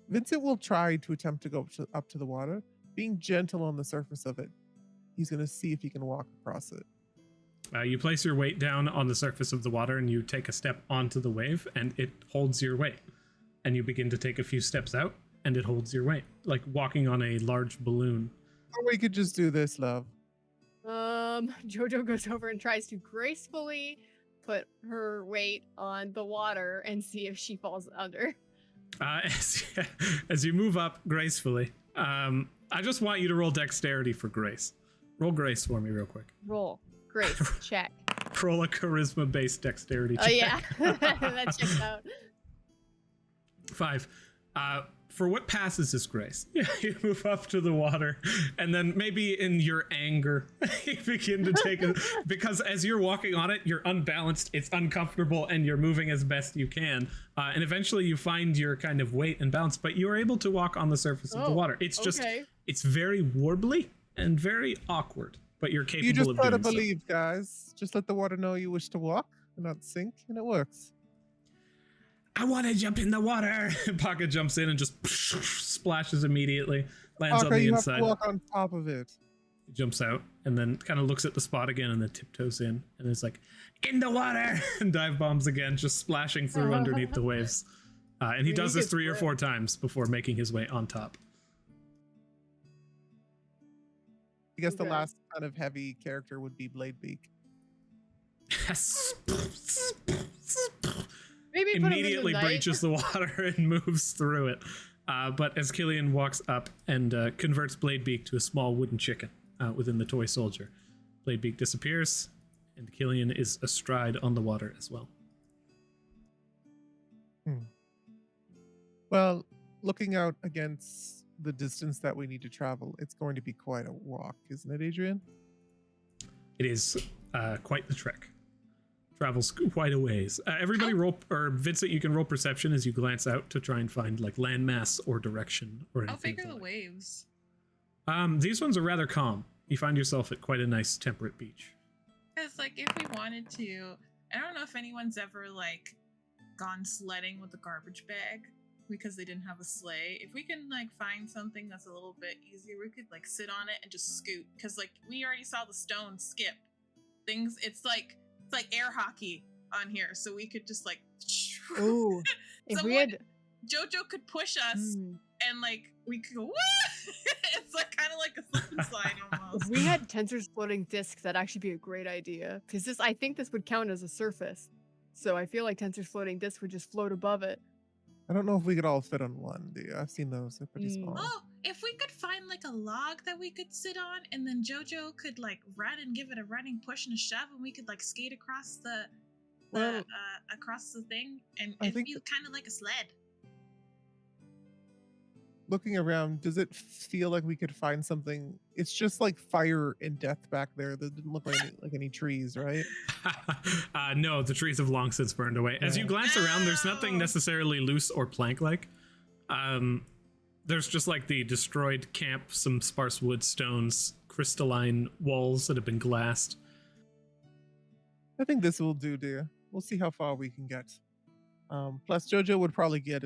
Vincent will try to attempt to go up to the water, being gentle on the surface of it. He's going to see if he can walk across it. You place your weight down on the surface of the water and you take a step onto the wave and it holds your weight. And you begin to take a few steps out and it holds your weight, like walking on a large balloon. Or we could just do this, love. Jojo goes over and tries to gracefully put her weight on the water and see if she falls under. As you move up gracefully, I just want you to roll dexterity for grace. Roll grace for me real quick. Roll. Grace. Check. roll a charisma-based dexterity check. Oh yeah, that checks out. 5. For what passes as grace, you move up to the water, and then maybe in your anger, you begin to take a, because as you're walking on it, you're unbalanced, it's uncomfortable, and you're moving as best you can. And eventually you find your kind of weight and balance, but you're able to walk on the surface of the water. It's just, it's very warbly and very awkward, but you're capable of doing so. You just gotta believe, guys. Just let the water know you wish to walk and not sink, and it works. I want to jump in the water. Paka jumps in and just splashes immediately, lands on the you inside. Have to walk on top of it. He jumps out and then kind of looks at the spot again and then tiptoes in and is like, in the water, and dive bombs again, just splashing through underneath the waves. And he does this 3 or 4 times before making his way on top. I guess the last kind of heavy character would be Bladebeak. Yes. Maybe immediately breaches the water and moves through it. But as Killian walks up and converts Bladebeak to a small wooden chicken within the toy soldier, Bladebeak disappears, and Killian is astride on the water as well. Well, looking out against the distance that we need to travel, it's going to be quite a walk, isn't it, Adrian? It is quite the trek. Travels quite a ways. Everybody roll, or Vincent, you can roll perception as you glance out to try and find like landmass or direction or anything. I'll figure the waves. These ones are rather calm. You find yourself at quite a nice temperate beach. Because like if we wanted to, I don't know if anyone's ever like gone sledding with a garbage bag because they didn't have a sleigh. If we can like find something that's a little bit easier, we could like sit on it and just scoot. Because like we already saw the stone skip things. It's like air hockey on here, so we could just like. Ooh, if we had JoJo could push us, and like we could go. It's like kind of like a slip and slide almost. If we had Tensor's floating discs, that'd actually be a great idea. Because this, I think, this would count as a surface. So I feel like Tensor's floating disc would just float above it. I don't know if we could all fit on one, do you? I've seen those; they're pretty small. Oh, if we could find like a log that we could sit on, and then JoJo could like run and give it a running push and a shove, and we could like skate across the across the thing, and it'd be kind of like a sled. Looking around, does it feel like we could find something? It's just like fire and death back there. That didn't look like any trees, right? No, the trees have long since burned away. As you glance around, there's nothing necessarily loose or plank-like. There's just like the destroyed camp, some sparse wood stones, crystalline walls that have been glassed. I think this will do, dear. We'll see how far we can get. Plus, JoJo would probably get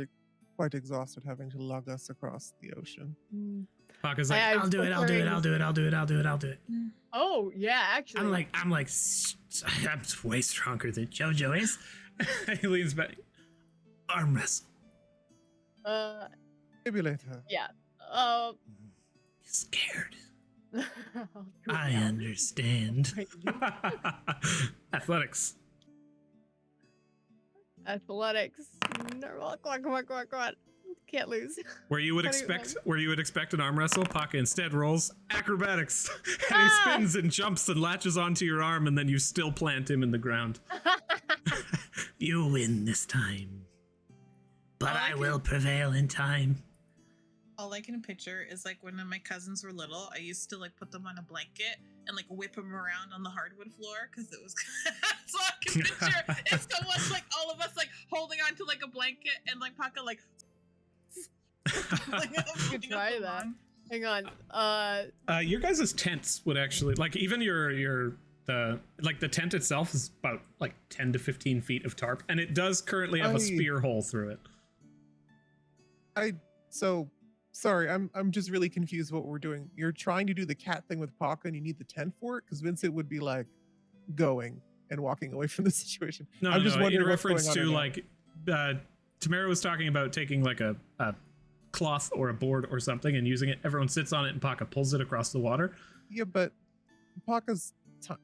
quite exhausted having to lug us across the ocean. Paka's like, I'll do it. Oh, yeah, actually. I'm way stronger than JoJo is. He leans back. Arm wrestle. Maybe later. Yeah. Scared. I understand. Athletics. No, come on. Can't lose. Where you would expect an arm wrestle, Paka instead rolls acrobatics. And he spins and jumps and latches onto your arm, and then you still plant him in the ground. You win this time. But I will prevail in time. All I can picture is like when my cousins were little, I used to like put them on a blanket and like whip them around on the hardwood floor because it was so I can picture it's someone like all of us like holding on to like a blanket and like Paka like you could try that. Hang on. Your guys' tents would actually like even the tent itself is about like 10 to 15 feet of tarp, and it does currently have a spear hole through it. Sorry, I'm just really confused what we're doing. You're trying to do the cat thing with Paka and you need the tent for it? Because Vincent would be like going and walking away from the situation. I'm just wondering in reference to like Tamara was talking about taking like a cloth or a board or something and using it. Everyone sits on it and Paka pulls it across the water. Yeah, but Paka's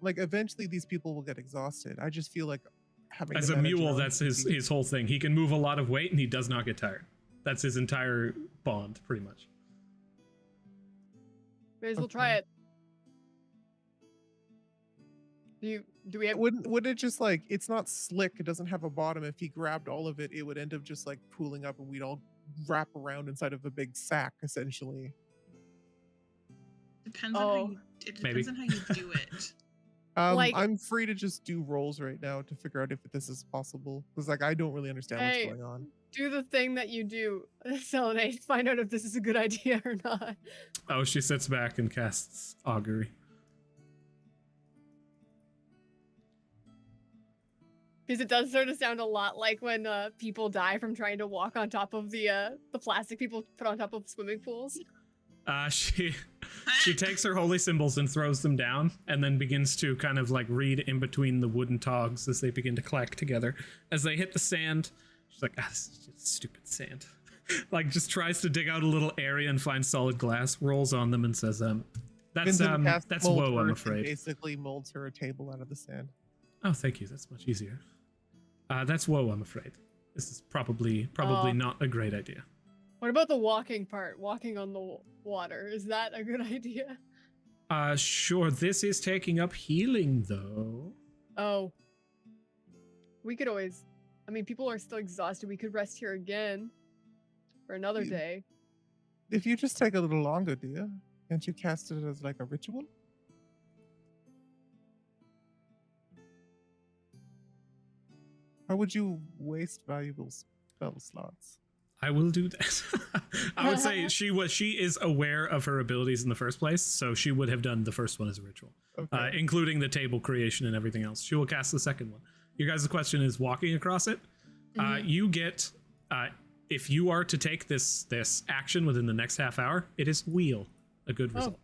like eventually these people will get exhausted. I just feel like having as a mule, that's his whole thing. He can move a lot of weight and he does not get tired. That's his entire bond, pretty much. May as well try it. Do we have? Wouldn't it just like, it's not slick, it doesn't have a bottom. If he grabbed all of it, it would end up just like pooling up and we'd all wrap around inside of a big sack, essentially. Depends on how you, it depends on how you do it. I'm free to just do rolls right now to figure out if this is possible. Because like I don't really understand what's going on. Do the thing that you do, Selenay, find out if this is a good idea or not. Oh, she sits back and casts augury. Because it does sort of sound a lot like when people die from trying to walk on top of the plastic people put on top of swimming pools. She takes her holy symbols and throws them down, and then begins to kind of like read in between the wooden togs as they begin to clack together. As they hit the sand, she's like, this is just stupid sand. Like just tries to dig out a little area and finds solid glass, rolls on them, and says, that's woe, I'm afraid. Basically molds her a table out of the sand. Oh, thank you. That's much easier. That's woe, I'm afraid. This is probably not a great idea. What about the walking part? Walking on the water. Is that a good idea? Sure. This is taking up healing, though. Oh. We could always... I mean, people are still exhausted. We could rest here again for another day. If you just take a little longer, dear, can't you cast it as like a ritual? How would you waste valuable spell slots? I will do that. I would say she is aware of her abilities in the first place, so she would have done the first one as a ritual, including the table creation and everything else. She will cast the second one. Your guys' question is walking across it. You get, if you are to take this action within the next half hour, it is wheel, a good result.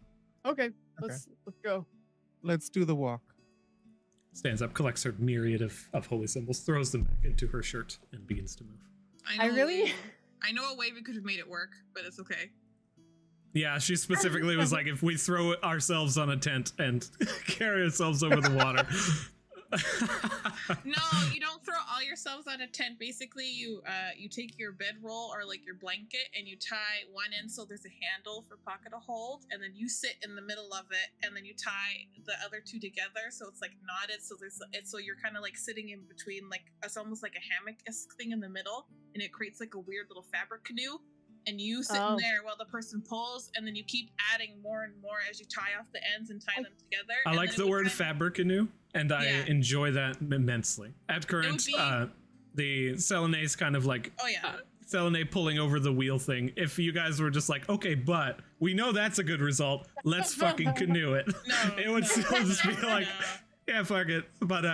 Okay, let's go. Let's do the walk. Stands up, collects her myriad of holy symbols, throws them back into her shirt, and begins to move. I know a way we could have made it work, but it's okay. Yeah, she specifically was like, if we throw ourselves on a tent and carry ourselves over the water. No, you don't throw all yourselves on a tent. Basically, you take your bedroll or like your blanket and you tie one end so there's a handle for pocket to hold, and then you sit in the middle of it, and then you tie the other two together so it's like knotted. So you're kind of like sitting in between, like it's almost like a hammock-esque thing in the middle, and it creates like a weird little fabric canoe. And you sit in there while the person pulls, and then you keep adding more and more as you tie off the ends and tie them together. I like the word fabric canoe, and I enjoy that immensely. At current, the Selenay's kind of like, Selenay pulling over the wheel thing. If you guys were just like, okay, but we know that's a good result, let's fucking canoe it. It would still just be like, yeah, fuck it. But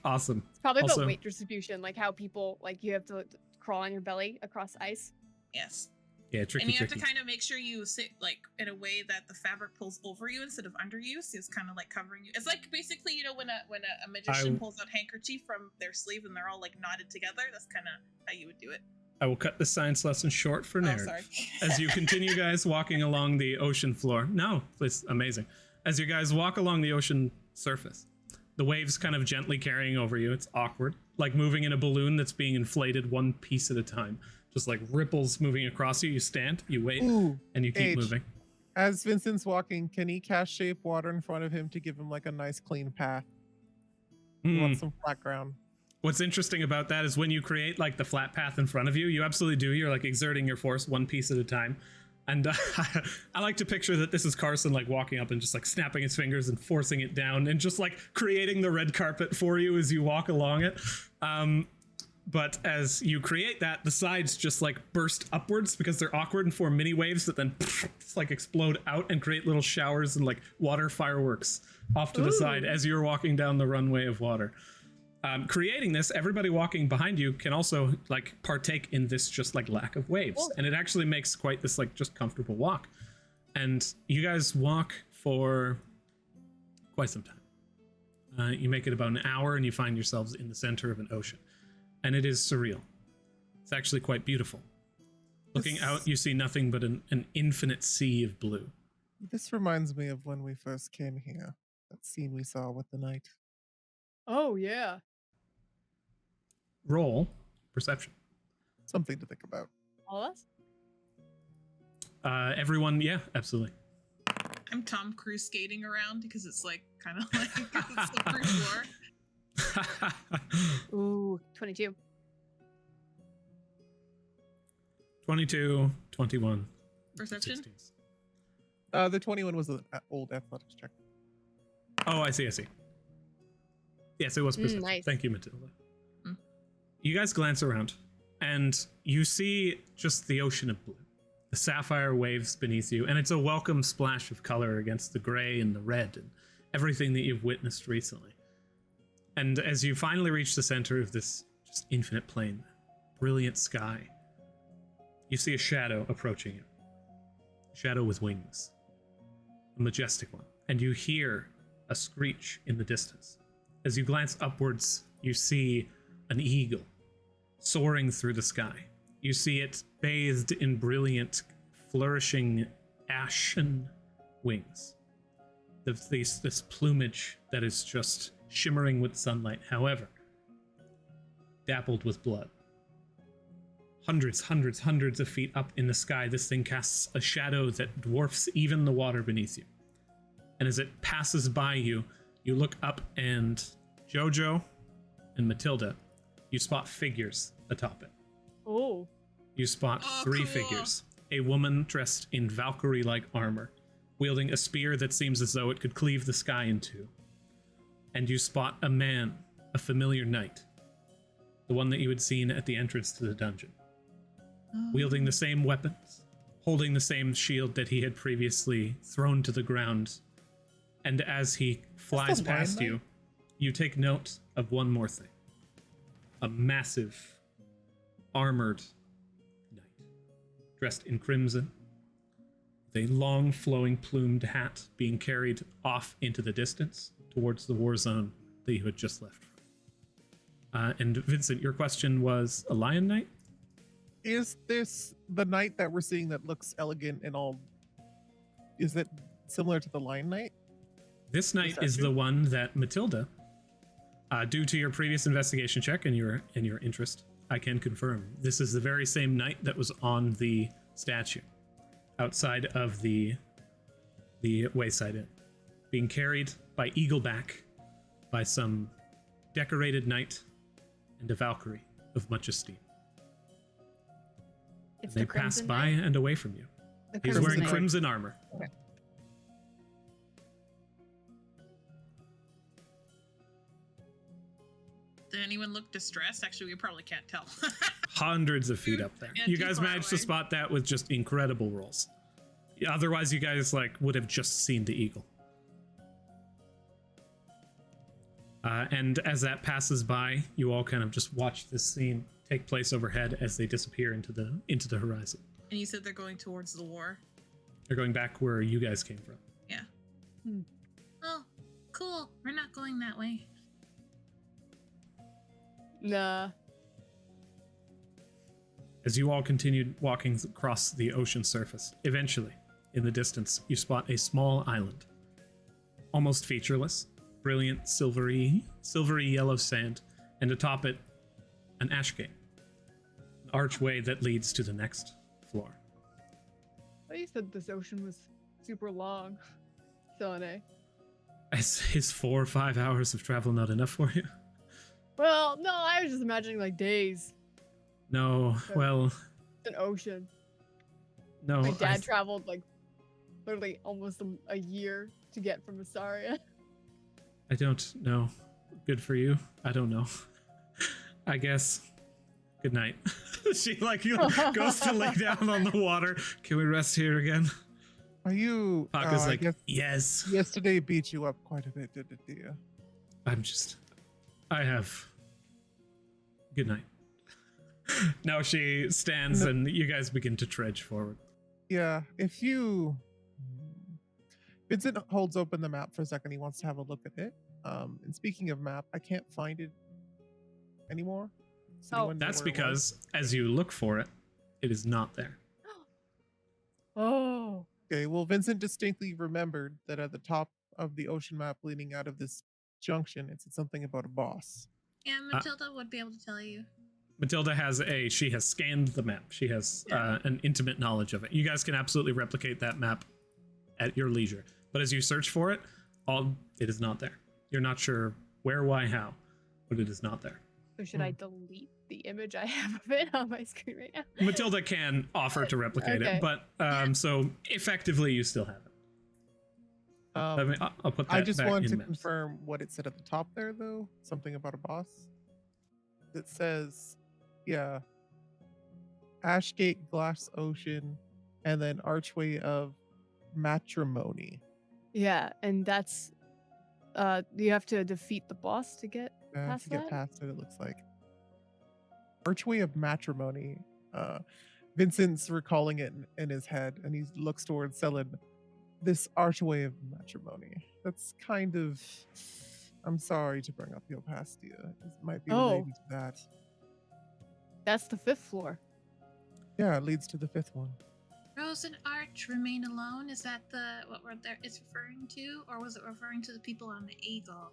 awesome. It's probably about weight distribution, like how people, like you have to crawl on your belly across ice. Yes. Yeah, tricky. And you have to kind of make sure you sit like in a way that the fabric pulls over you instead of under you, so it's kind of like covering you. It's like basically, you know, when a magician pulls out handkerchief from their sleeve and they're all like knotted together. That's kind of how you would do it. I will cut the science lesson short for narrative. As you continue guys walking along the ocean floor. No, it's amazing. As you guys walk along the ocean surface, the waves kind of gently carrying over you. It's awkward, like moving in a balloon that's being inflated one piece at a time. Just like ripples moving across you. You stand, you wait, and you keep moving. As Vincent's walking, can he cast shape water in front of him to give him like a nice clean path? He wants some flat ground. What's interesting about that is when you create like the flat path in front of you, you absolutely do. You're like exerting your force one piece at a time. And I like to picture that this is Carson like walking up and just like snapping his fingers and forcing it down and just like creating the red carpet for you as you walk along it. But as you create that, the sides just like burst upwards because they're awkward and form mini waves that then just like explode out and create little showers and like water fireworks off to the side as you're walking down the runway of water. Creating this, everybody walking behind you can also like partake in this just like lack of waves. And it actually makes quite this like just comfortable walk. And you guys walk for quite some time. You make it about an hour and you find yourselves in the center of an ocean. And it is surreal. It's actually quite beautiful. Looking out, you see nothing but an infinite sea of blue. This reminds me of when we first came here. That scene we saw with the knight. Oh, yeah. Roll perception. Something to think about. All of us? Everyone, yeah, absolutely. I'm Tom Cruise skating around because it's like kind of like a slippery floor. Ooh, 22. 22, 21. Perception? 16s. The 21 was an old athletics check. Oh, I see. Yes, it was perception. Nice. Thank you, Matilda. Mm. You guys glance around, and you see just the ocean of blue. The sapphire waves beneath you, and it's a welcome splash of color against the gray and the red and everything that you've witnessed recently. And as you finally reach the center of this just infinite plain, brilliant sky, you see a shadow approaching you. A shadow with wings. A majestic one. And you hear a screech in the distance. As you glance upwards, you see an eagle soaring through the sky. You see it bathed in brilliant, flourishing ashen wings. This plumage that is just shimmering with sunlight, however, dappled with blood. Hundreds of feet up in the sky, this thing casts a shadow that dwarfs even the water beneath you. And as it passes by you, you look up and Jojo and Matilda, you spot figures atop it. Oh. You spot three cool. figures. A woman dressed in Valkyrie-like armor, wielding a spear that seems as though it could cleave the sky in two. And you spot a man, a familiar knight, the one that you had seen at the entrance to the dungeon, wielding the same weapons, holding the same shield that he had previously thrown to the ground. And as he flies past you, you take note of one more thing. A massive, armored knight, dressed in crimson, with a long, flowing, plumed hat being carried off into the distance towards the war zone that you had just left from. And Vincent, your question was a lion knight? Is this the knight that we're seeing that looks elegant and all? Is it similar to the lion knight? This knight is the one that Matilda, due to your previous investigation check and your interest, I can confirm this is the very same knight that was on the statue outside of the Wayside Inn, being carried by Eagleback by some decorated knight and a Valkyrie of much esteem. It's They the pass Crimson by Knight? and away from you. The He's Crimson wearing Knight. crimson armor. Okay. Did anyone look distressed? Actually, we probably can't tell. Hundreds of feet up there. Yeah, You too guys far managed to away. spot that with just incredible rolls. Otherwise, you guys would have just seen the eagle. And as that passes by, you all kind of just watch this scene take place overhead as they disappear into the horizon. And you said they're going towards the war. They're going back where you guys came from. Yeah. Hmm. Oh, cool. We're not going that way. Nah. As you all continued walking across the ocean surface, eventually, in the distance, you spot a small island, almost featureless, brilliant silvery yellow sand, and atop it, an ash gate, an archway that leads to the next floor. You said this ocean was super long. Silene. Is 4 or 5 hours of travel not enough for you? Well, no, I was just imagining like days. No, well, It's an ocean. no. My dad traveled like literally almost a year to get from Asaria. I don't know. Good for you. I don't know. I guess. Good night. She goes to lay down on the water. Can we rest here again? Are you? Paka's I like, guess yes. yesterday beat you up quite a bit, did it, dear? I have. Good night. Now she stands and you guys begin to trudge forward. Yeah, if you... Vincent holds open the map for a second. He wants to have a look at it. And speaking of map, I can't find it anymore. Does anyone know That's where it was? because as you look for it, it is not there. Oh. Okay, well, Vincent distinctly remembered that at the top of the ocean map leading out of this junction, it said something about a boss. Yeah, Matilda would be able to tell you. Matilda she has scanned the map. She has an intimate knowledge of it. You guys can absolutely replicate that map at your leisure. But as you search for it, it is not there. You're not sure where, why, how, but it is not there. So should I delete the image I have of it on my screen right now? Matilda can offer to replicate it, but so effectively you still have it. I'll put that I just back wanted to maps. confirm what it said at the top there, though. Something about a boss. It says, yeah, Ashgate, Glass Ocean, and then Archway of Matrimony. Yeah, and that's you have to defeat the boss to get past To get that? past it, it looks like. Archway of Matrimony. Vincent's recalling it in his head, and he looks towards Selin. This Archway of Matrimony. That's kind of... I'm sorry to bring up your past, dear. It might be related to that. That's the 5th floor. Yeah, it leads to the 5th one. Rose and Arch remain alone. Is that what it's referring to, or was it referring to the people on the Eagle?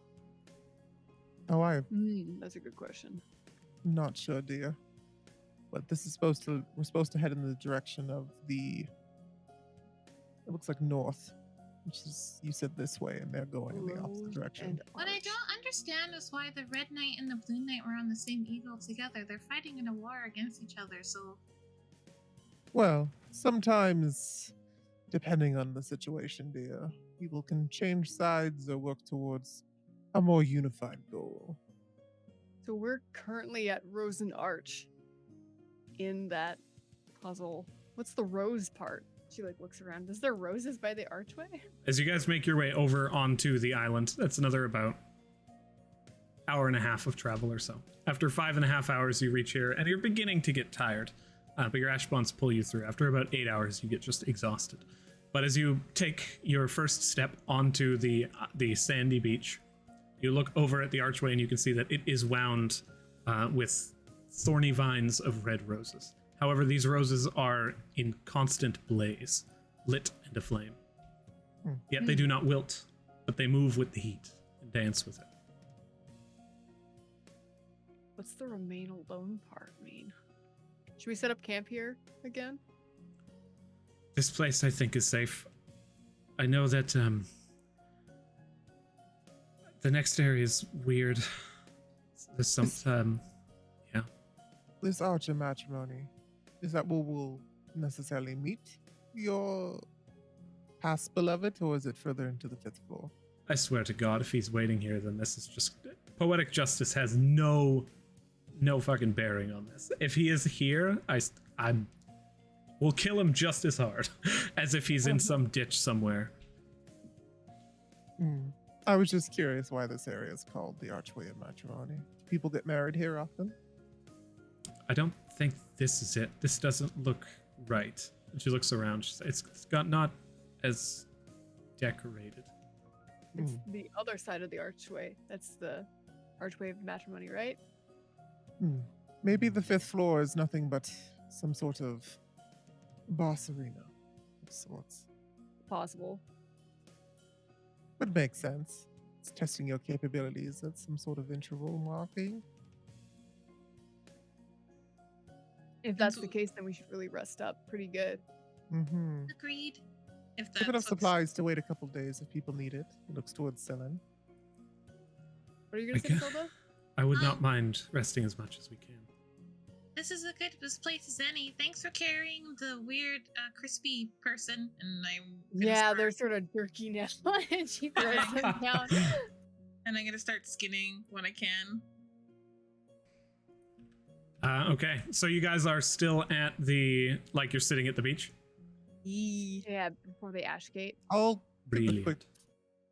Oh, I'm That's a good question. not sure, dear. But this is we're supposed to head in the direction of the... It looks like north, which is, you said this way, and they're going in the opposite Rose direction. and What I Arch. don't understand is why the Red Knight and the Blue Knight were on the same Eagle together. They're fighting in a war against each other, so... Well, sometimes, depending on the situation, dear, people can change sides or work towards a more unified goal. So we're currently at Rose and Arch in that puzzle. What's the rose part? She looks around. Is there roses by the archway? As you guys make your way over onto the island, that's another about hour and a half of travel or so. After 5.5 hours, you reach here, and you're beginning to get tired. But your ash bonds pull you through. After about 8 hours, you get just exhausted. But as you take your first step onto the sandy beach, you look over at the archway, and you can see that it is wound with thorny vines of red roses. However, these roses are in constant blaze, lit and aflame. Yet they do not wilt, but they move with the heat and dance with it. What's the remain alone part mean? Should we set up camp here again? This place, I think, is safe. I know that the next area is weird. There's some, yeah. This Arch of Matrimony, is that where we'll necessarily meet your past beloved, or is it further into the 5th floor? I swear to God, if he's waiting here, then this is just... Poetic justice has no fucking bearing on this. If he is here, we'll kill him just as hard as if he's in some ditch somewhere. I was just curious why this area is called the Archway of Matrimony. Do people get married here often? I don't think this is it. This doesn't look right. And she looks around. It's got not as decorated. It's the other side of the archway. That's the archway of matrimony, right? Maybe the 5th floor is nothing but some sort of boss arena of sorts. Possible. Would make sense. It's testing your capabilities at some sort of interval marking. If that's the case, then we should really rest up pretty good. Agreed. If Have enough supplies to wait a couple days if people need it. It looks towards Selin. What are you going to say, Tilda? I would not mind resting as much as we can. This is as good as place as any. Thanks for carrying the weird, crispy person. And they're sort of jerky now. And she throws them down. And I'm gonna start skinning when I can. Okay, so you guys are still at you're sitting at the beach? Yeah, before the ash gate. I'll give a Brilliant. quick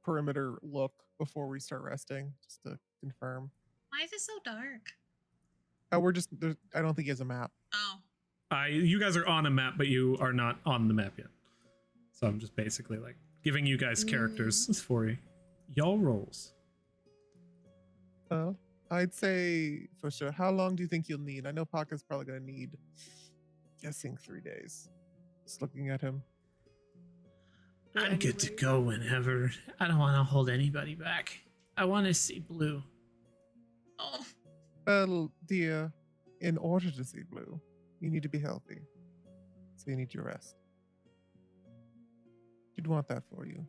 perimeter look before we start resting, just to confirm. Why is it so dark? I don't think he has a map. Oh. You guys are on a map, but you are not on the map yet. So I'm just basically giving you guys characters for y'all rolls. Well, I'd say for sure. How long do you think you'll need? I know Paka's probably going to need, guessing 3 days. Just looking at him. I'm good to go whenever. I don't want to hold anybody back. I want to see blue. Oh. Well, dear, in order to see blue, you need to be healthy. So you need your rest. You'd want that for you.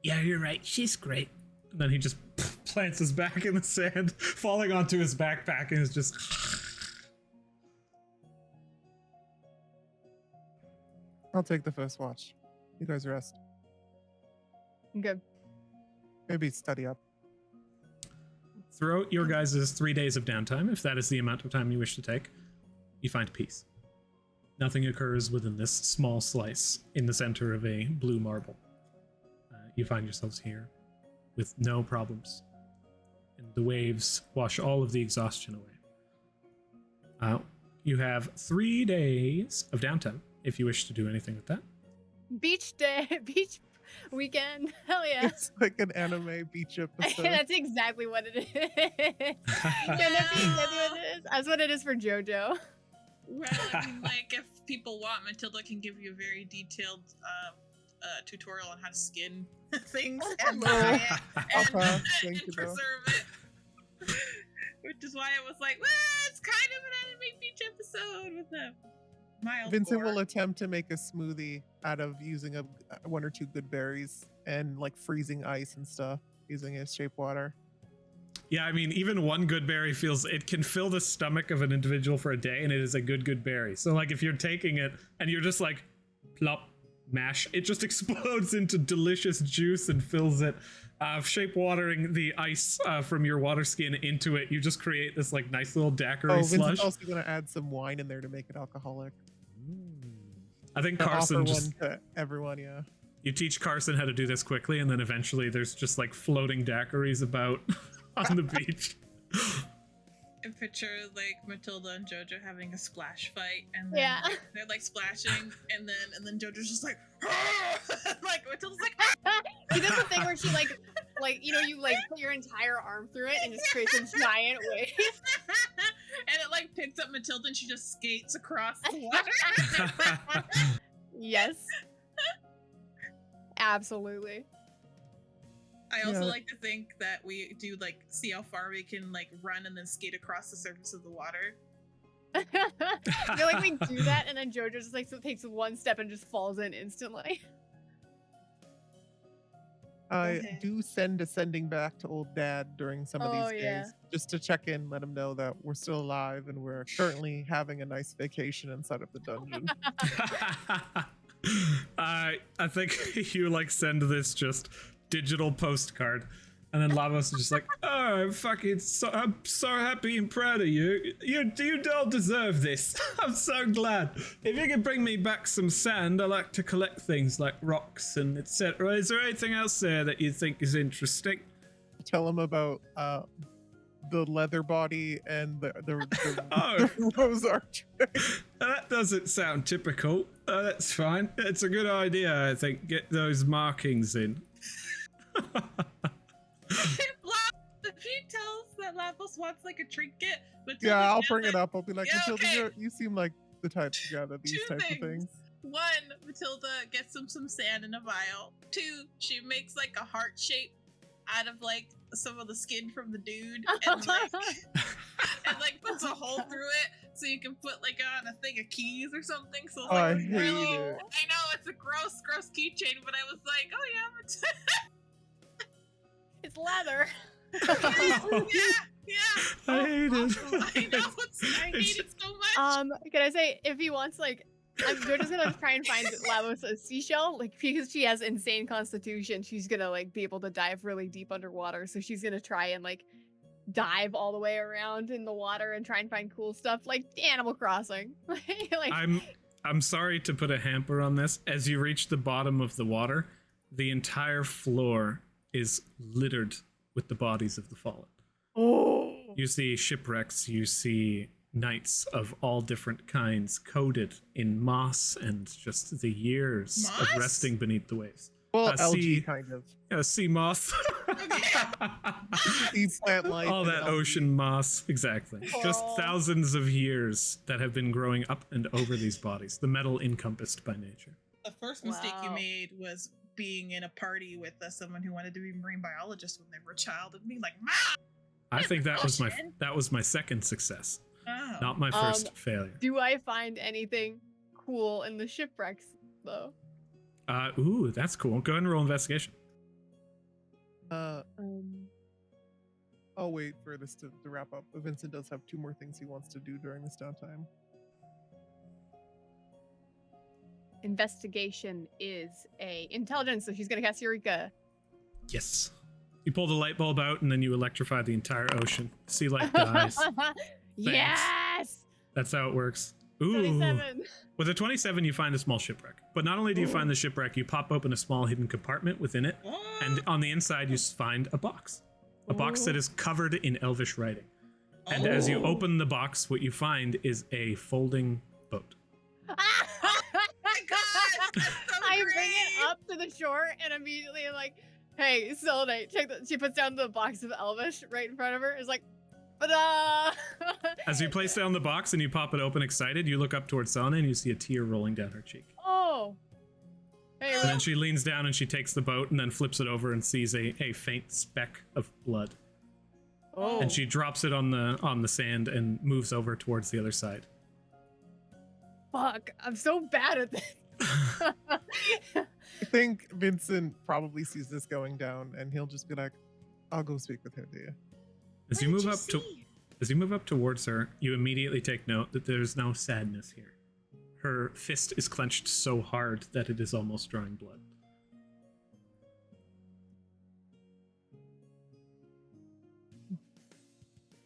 Yeah, you're right. She's great. And then he just plants his back in the sand, falling onto his backpack, and is just... I'll take the first watch. You guys rest. Good. Maybe study up. Throughout your guys' 3 days of downtime, if that is the amount of time you wish to take, you find peace. Nothing occurs within this small slice in the center of a blue marble. You find yourselves here with no problems. And the waves wash all of the exhaustion away. You have 3 days of downtime if you wish to do anything with that. Beach day, beach weekend. Hell yeah. It's like an anime beach episode. That's exactly what it is. Yeah, that's exactly what it is. That's what it is for JoJo. Well, I mean, like, if people want, Matilda can give you a very detailed tutorial on how to skin things and dye it and preserve it. Which is why I was like, well, it's kind of an anime beach episode with a mild Vincent gore. will attempt to make a smoothie out of using one or two good berries and like freezing ice and stuff using his shape water. Yeah, I mean, even one good berry it can fill the stomach of an individual for a day, and it is a good berry. So, like, if you're taking it and you're just like, plop, mash, it just explodes into delicious juice and fills it. Shape watering the ice from your water skin into it, you just create this, like, nice little daiquiri slush. Vincent's also going to add some wine in there to make it alcoholic. I think To Carson offer just... one to everyone, yeah. You teach Carson how to do this quickly, and then eventually there's just, like, floating daiquiris about... on the beach. I picture like Matilda and JoJo having a splash fight, and then they're like splashing, and then JoJo's just like, like Matilda's like, She does the thing where she like you know, you like put your entire arm through it and just creates a giant wave. and it like picks up Matilda and she just skates across the water. Yes. Absolutely. I also like to think that we do like see how far we can like run and then skate across the surface of the water. I feel like we do that and then JoJo just like takes one step and just falls in instantly. I do send a sending back to old dad during some of these days just to check in, let him know that we're still alive and we're currently having a nice vacation inside of the dungeon. I think you like send this just digital postcard, and then Lavos is just like, oh, I'm so happy and proud of you. You don't deserve this. I'm so glad. If you could bring me back some sand, I like to collect things like rocks and etc. Is there anything else there that you think is interesting? Tell him about the leather body and the rose arch. That doesn't sound typical. That's fine. It's a good idea, I think. Get those markings in. If he tells that Lavos wants like a trinket, but I'll bring it up. I'll be like, Yeah, Matilda, you seem like the type to gather these types of things. 1, Matilda gets him some sand in a vial. 2, she makes like a heart shape out of like some of the skin from the dude and like puts a hole through it so you can put like on a thing of keys or something. So it's like I hate it. I know it's a gross keychain, but I was like, oh yeah, It's leather. yeah. I hate it. I know. I hate it so much. Can I say if he wants like, we're just gonna try and find Lavos a seashell, like because she has insane constitution, she's gonna like be able to dive really deep underwater. So she's gonna try and like dive all the way around in the water and try and find cool stuff like Animal Crossing. Like, I'm sorry to put a hamper on this. As you reach the bottom of the water, the entire floor is littered with the bodies of the fallen. oh, You see shipwrecks, you see knights of all different kinds coated in moss and just the years of Moss? resting beneath the waves. Well, algae sea, kind of. sea moss. Sea plant life. All and that algae. ocean moss, exactly. Just Oh. thousands of years that have been growing up and over these bodies, the metal encompassed by nature. The first mistake you Wow. made was being in a party with someone who wanted to be a marine biologist when they were a child and being like, Ma! I think that was Ocean. my second success, Oh. not my first failure. do I find anything cool in the shipwrecks though? Ooh, that's cool. Go ahead and roll investigation. I'll wait for this to wrap up. Vincent does have 2 more things he wants to do during this downtime. Investigation is a intelligence, so she's gonna cast Eureka. Yes. You pull the light bulb out and then you electrify the entire ocean. Sea life dies. Yes! That's how it works. Ooh. 27. With a 27, you find a small shipwreck. But not only do you find the shipwreck, you pop open a small hidden compartment within it, and on the inside you find a box. A box that is covered in Elvish writing. And as you open the box, what you find is a folding boat. Oh my gosh, that's so I great. bring it up to the shore and immediately am like, hey, Selenite, check that. She puts down the box of Elvish right in front of her. It's like, ta-da! As you place down the box and you pop it open excited, you look up towards Selenite and you see a tear rolling down her cheek. Oh. Hey, And then she leans down and she takes the boat and then flips it over and sees a faint speck of blood. oh. And she drops it on the sand and moves over towards the other side. Fuck, I'm so bad at this. I think Vincent probably sees this going down, and he'll just be like, "I'll go speak with her, dear." As you move up towards her, you immediately take note that there's no sadness here. Her fist is clenched so hard that it is almost drawing blood.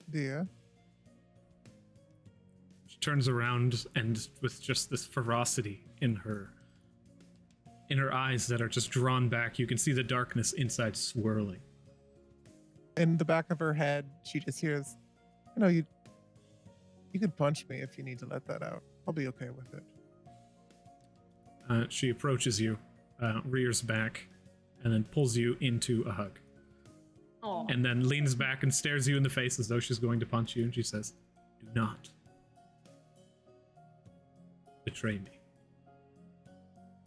Dear. She turns around and with just this ferocity in her eyes that are just drawn back, you can see the darkness inside swirling. In the back of her head, she just hears, you could punch me if you need to let that out. I'll be okay with it. She approaches you, rears back, and then pulls you into a hug. Oh. And then leans back and stares you in the face as though she's going to punch you, and she says, "Do not betray me.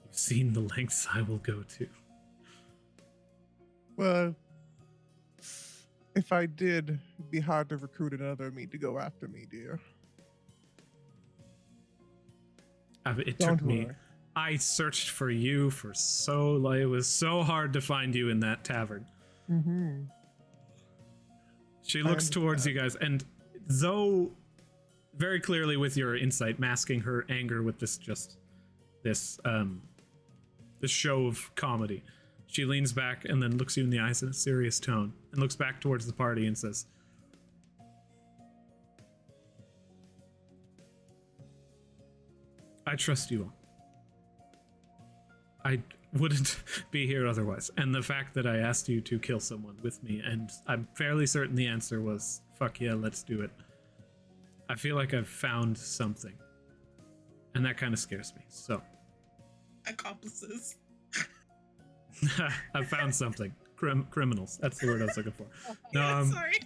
You've seen the lengths I will go to." Well, if I did, it'd be hard to recruit another me to go after me, dear. It Don't took me. worry. I searched for you for so long. It was so hard to find you in that tavern. Mm-hmm. She looks towards you guys, and though very clearly with your insight masking her anger with this show of comedy, she leans back and then looks you in the eyes in a serious tone and looks back towards the party and says, "I trust you all. I wouldn't be here otherwise. And the fact that I asked you to kill someone with me, and I'm fairly certain the answer was, fuck yeah, let's do it. I feel like I've found something. And that kind of scares me. So, Accomplices. I've found something. Criminals. That's the word I was looking for. Yeah, sorry.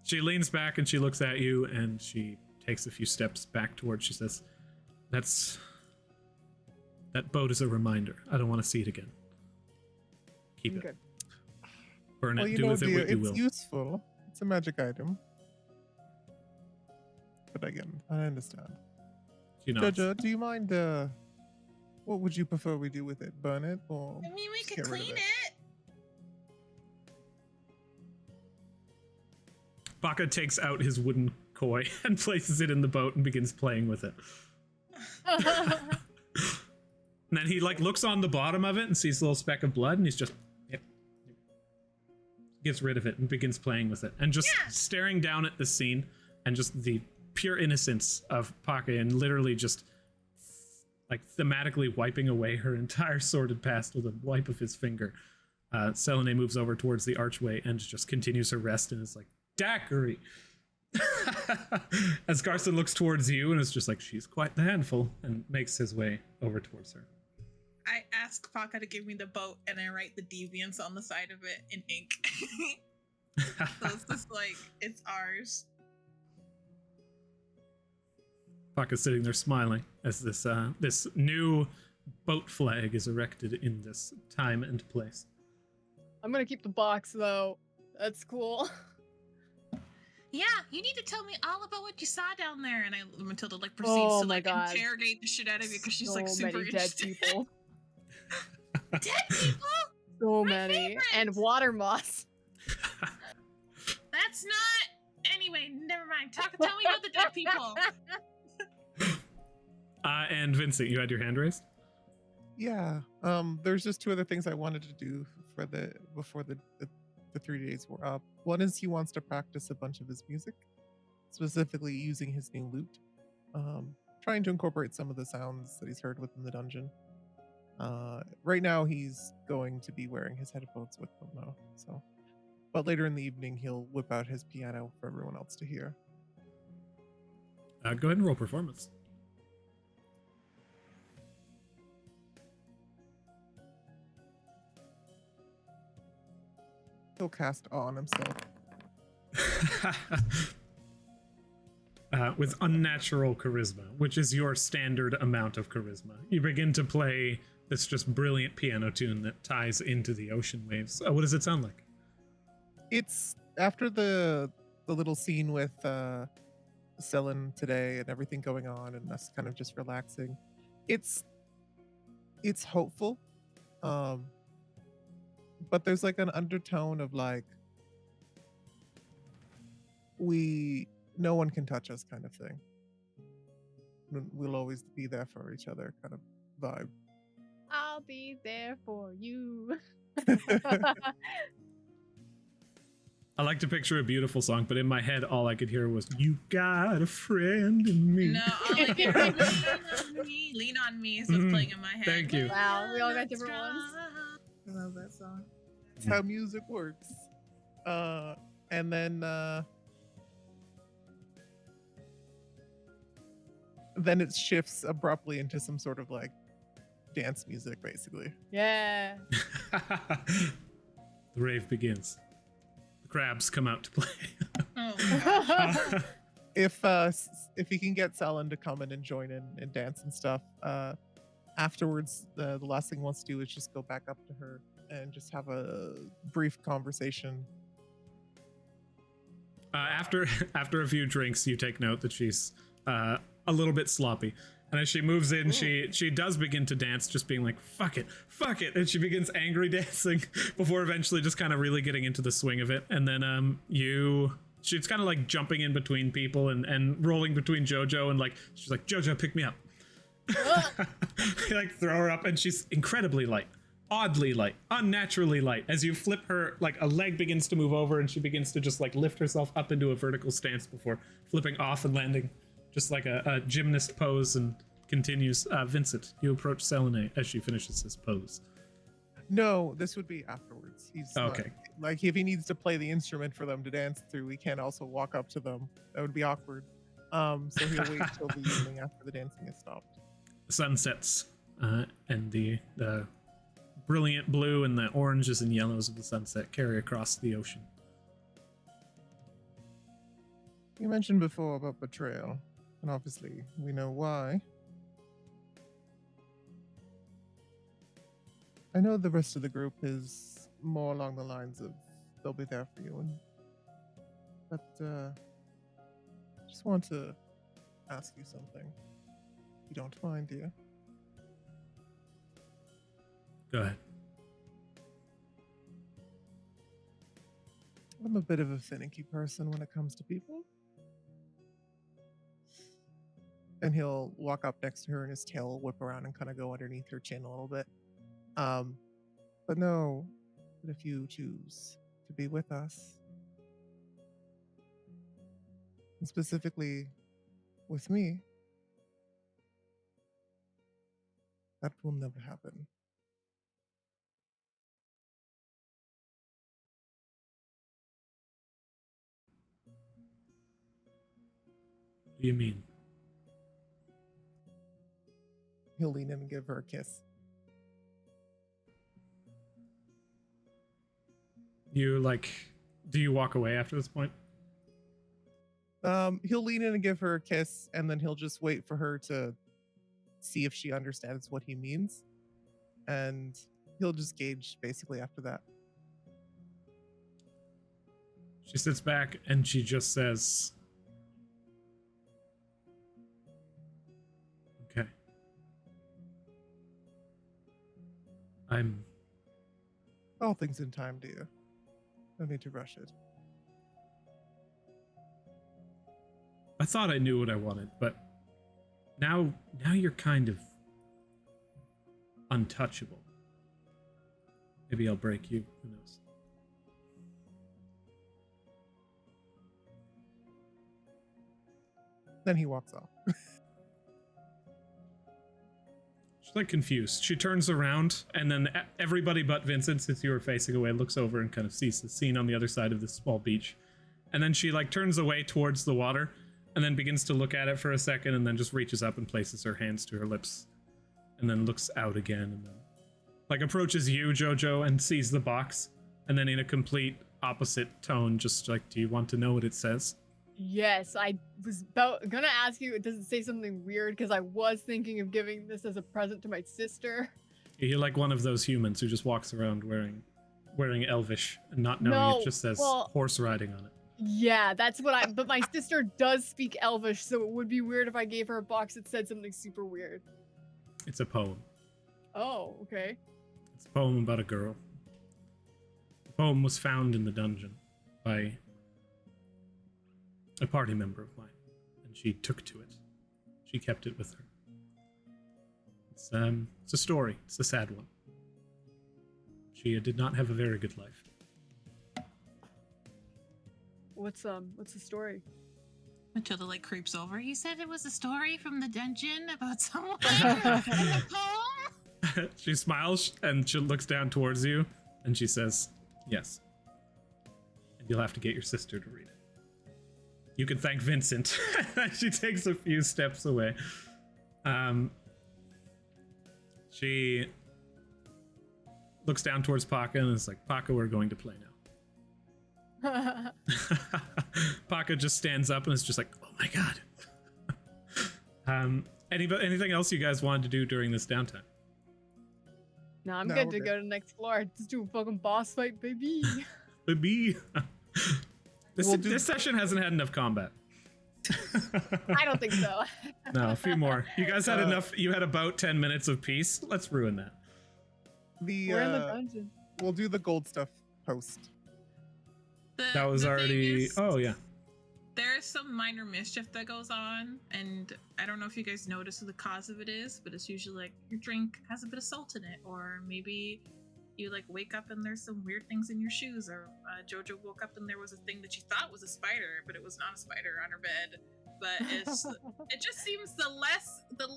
She leans back and she looks at you and she takes a few steps back towards. She says, That boat is a reminder. I don't want to see it again. Keep Okay. it. Burn it. Well, Do with it dear, what you it's will. useful. It's a magic item. But again, I understand. She nods. Jojo, do you mind, what would you prefer we do with it? Burn it or I mean, we just could get rid of clean it? it. Baka takes out his wooden koi and places it in the boat and begins playing with it. And then he looks on the bottom of it and sees a little speck of blood and he's just gets rid of it and begins playing with it and just staring down at the scene and just the pure innocence of Paka and literally just thematically wiping away her entire sordid past with a wipe of his finger. Selenite moves over towards the archway and just continues her rest and is like, "Daiquiri." As Garson looks towards you and is just like, "She's quite the handful," and makes his way over towards her. I ask Paka to give me the boat and I write the Deviants on the side of it in ink. So it's just like, it's ours. Paka's sitting there smiling as this new boat flag is erected in this time and place. I'm gonna keep the box though. That's cool. Yeah, you need to tell me all about what you saw down there. And Matilda proceeds to my God. interrogate the shit out of you because she's So super many dead interested. people. people? So My many. favorite. And water moss. That's not. Anyway, never mind. Tell me about the dead people. And Vincent, you had your hand raised? Yeah. There's just two other things I wanted to do before the 3 days were up. One is he wants to practice a bunch of his music, specifically using his new lute. Trying to incorporate some of the sounds that he's heard within the dungeon. Right now he's going to be wearing his headphones with him now. But later in the evening he'll whip out his piano for everyone else to hear. Go ahead and roll performance. He'll cast awe on himself. With unnatural charisma, which is your standard amount of charisma. You begin to play this just brilliant piano tune that ties into the ocean waves. What does it sound like? It's after the little scene with Selin today and everything going on and us kind of just relaxing. It's hopeful. But there's like an undertone of like no one can touch us kind of thing. We'll always be there for each other kind of vibe. I'll be there for you. I like to picture a beautiful song, but in my head, all I could hear was, "You got a friend in me." No, all I get is Lean on Me is what's playing in my head. Thank you. Wow, we all got different ones. I love that song. That's how music works. And then it shifts abruptly into some sort of like dance music, basically. Yeah. The rave begins. The crabs come out to play. Oh my gosh. If he can get Selin to come in and join in and dance and stuff, afterwards the last thing he wants to do is just go back up to her and just have a brief conversation. After a few drinks, you take note that she's a little bit sloppy. And as she moves in, she does begin to dance, just being like, fuck it. And she begins angry dancing before eventually just kind of really getting into the swing of it. And then she's kind of like jumping in between people and rolling between JoJo and like, she's like, "JoJo, pick me up." You like throw her up and she's incredibly light. Oddly light, unnaturally light. As you flip her, like a leg begins to move over and she begins to just like lift herself up into a vertical stance before flipping off and landing just like a gymnast pose and continues. Vincent, you approach Selene as she finishes this pose. No, this would be afterwards. He's okay. Like if he needs to play the instrument for them to dance through, he can't also walk up to them. That would be awkward. So he'll wait till the evening after the dancing is stopped. The sun sets and the brilliant blue and the oranges and yellows of the sunset carry across the ocean. You mentioned before about betrayal, and obviously we know why. I know the rest of the group is more along the lines of they'll be there for you, but just want to ask you something. You don't mind, do you? Go ahead. I'm a bit of a finicky person when it comes to people. And he'll walk up next to her and his tail will whip around and kind of go underneath her chin a little bit. But no, but if you choose to be with us, and specifically with me, that will never happen. What do you mean? He'll lean in and give her a kiss. Do you walk away after this point? He'll lean in and give her a kiss, and then he'll just wait for her to see if she understands what he means. And he'll just gauge basically after that. She sits back and she just says, "Okay. I'm All things in time, dear. No need to rush it. I thought I knew what I wanted, but now you're kind of untouchable. Maybe I'll break you. Who knows? Then he walks off. She's like confused. She turns around, and then everybody but Vincent, since you were facing away, looks over and kind of sees the scene on the other side of this small beach. And then she like turns away towards the water, and then begins to look at it for a second, and then just reaches up and places her hands to her lips, and then looks out again, and then like approaches you, Jojo, and sees the box, and then in a complete opposite tone, just like, do you want to know what it says? Yes, I was gonna ask you, does it say something weird? Because I was thinking of giving this as a present to my sister. You're like one of those humans who just walks around wearing Elvish and not knowing it just says horse riding on it. Yeah, that's what but my sister does speak Elvish, so it would be weird if I gave her a box that said something super weird. It's a poem. Oh, okay. It's a poem about a girl. The poem was found in the dungeon by a party member of mine, and she took to it. She kept it with her. It's a story. It's a sad one. She did not have a very good life. What's the story? Matilda like creeps over. You said it was a story from the dungeon about someone in a poem? She smiles and she looks down towards you and she says, yes. And you'll have to get your sister to read it. You can thank Vincent. She takes a few steps away. She looks down towards Paka and is like, Paka, we're going to play now. Paka just stands up and is just like, oh my god. Anything else you guys wanted to do during this downtime? No, I'm good to go to the next floor. Just do a fucking boss fight, baby. Baby. This session hasn't had enough combat. I don't think so. No, a few more. You guys had enough. You had about 10 minutes of peace. Let's ruin that. We're in the dungeon. We'll do the gold stuff post. That was already. Oh yeah. There's some minor mischief that goes on, and I don't know if you guys notice who the cause of it is, but it's usually like your drink has a bit of salt in it, or maybe you like wake up and there's some weird things in your shoes, or Jojo woke up and there was a thing that she thought was a spider, but it was not a spider on her bed. But it just seems the less that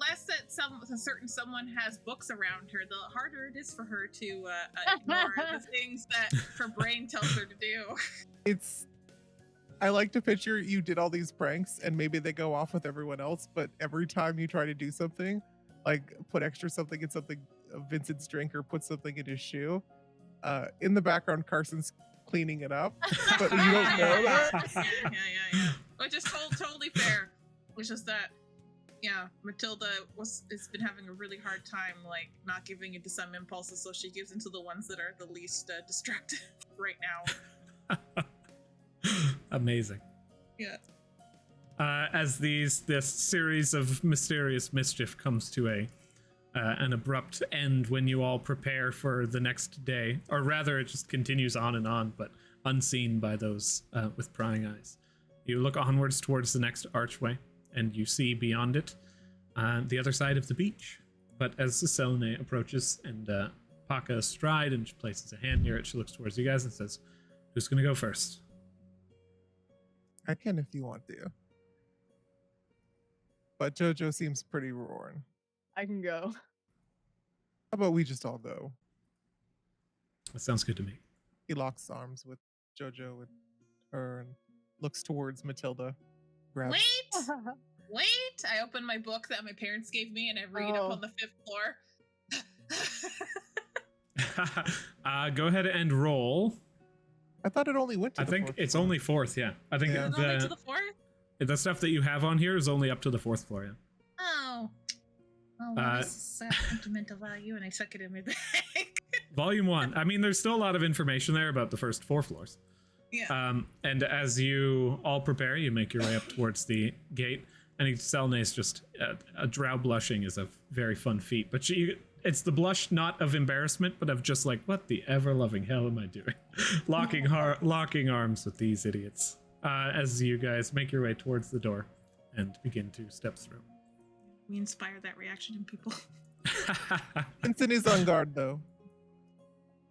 a certain someone has books around her, the harder it is for her to ignore the things that her brain tells her to do. I like to picture you did all these pranks and maybe they go off with everyone else, but every time you try to do something, like put extra something in something Vincent's drink or put something in his shoe, in the background Carson's cleaning it up, but you don't know that. Yeah. Which is totally fair. It's just that, Matilda has been having a really hard time, like, not giving into some impulses, so she gives into the ones that are the least destructive right now. Amazing. Yeah. As this series of mysterious mischief comes to an abrupt end when you all prepare for the next day, or rather it just continues on and on, but unseen by those with prying eyes. You look onwards towards the next archway, and you see beyond it the other side of the beach. But as Desaulniers approaches and Paka astride and she places a hand near it, she looks towards you guys and says, who's going to go first? I can if you want to. But Jojo seems pretty roaring. I can go. How about we just all go? That sounds good to me. He locks arms with Jojo, with her, and looks towards Matilda. Wait! I open my book that my parents gave me and I read up on the 5th floor. Go ahead and roll. I thought it only went to the 4th. I think it's only 4th, yeah. I think only to the 4th? The stuff that you have on here is only up to the 4th floor, yeah. Oh. Oh, well, this is sentimental value, and I suck it in my bag. Volume 1. I mean, there's still a lot of information there about the first 4 floors. Yeah. And as you all prepare, you make your way up towards the gate, and Desaulniers just a drow blushing is a very fun feat. But it's the blush not of embarrassment, but of just like, what the ever-loving hell am I doing? locking arms with these idiots as you guys make your way towards the door and begin to step through. We inspire that reaction in people. Vincent is on guard, though.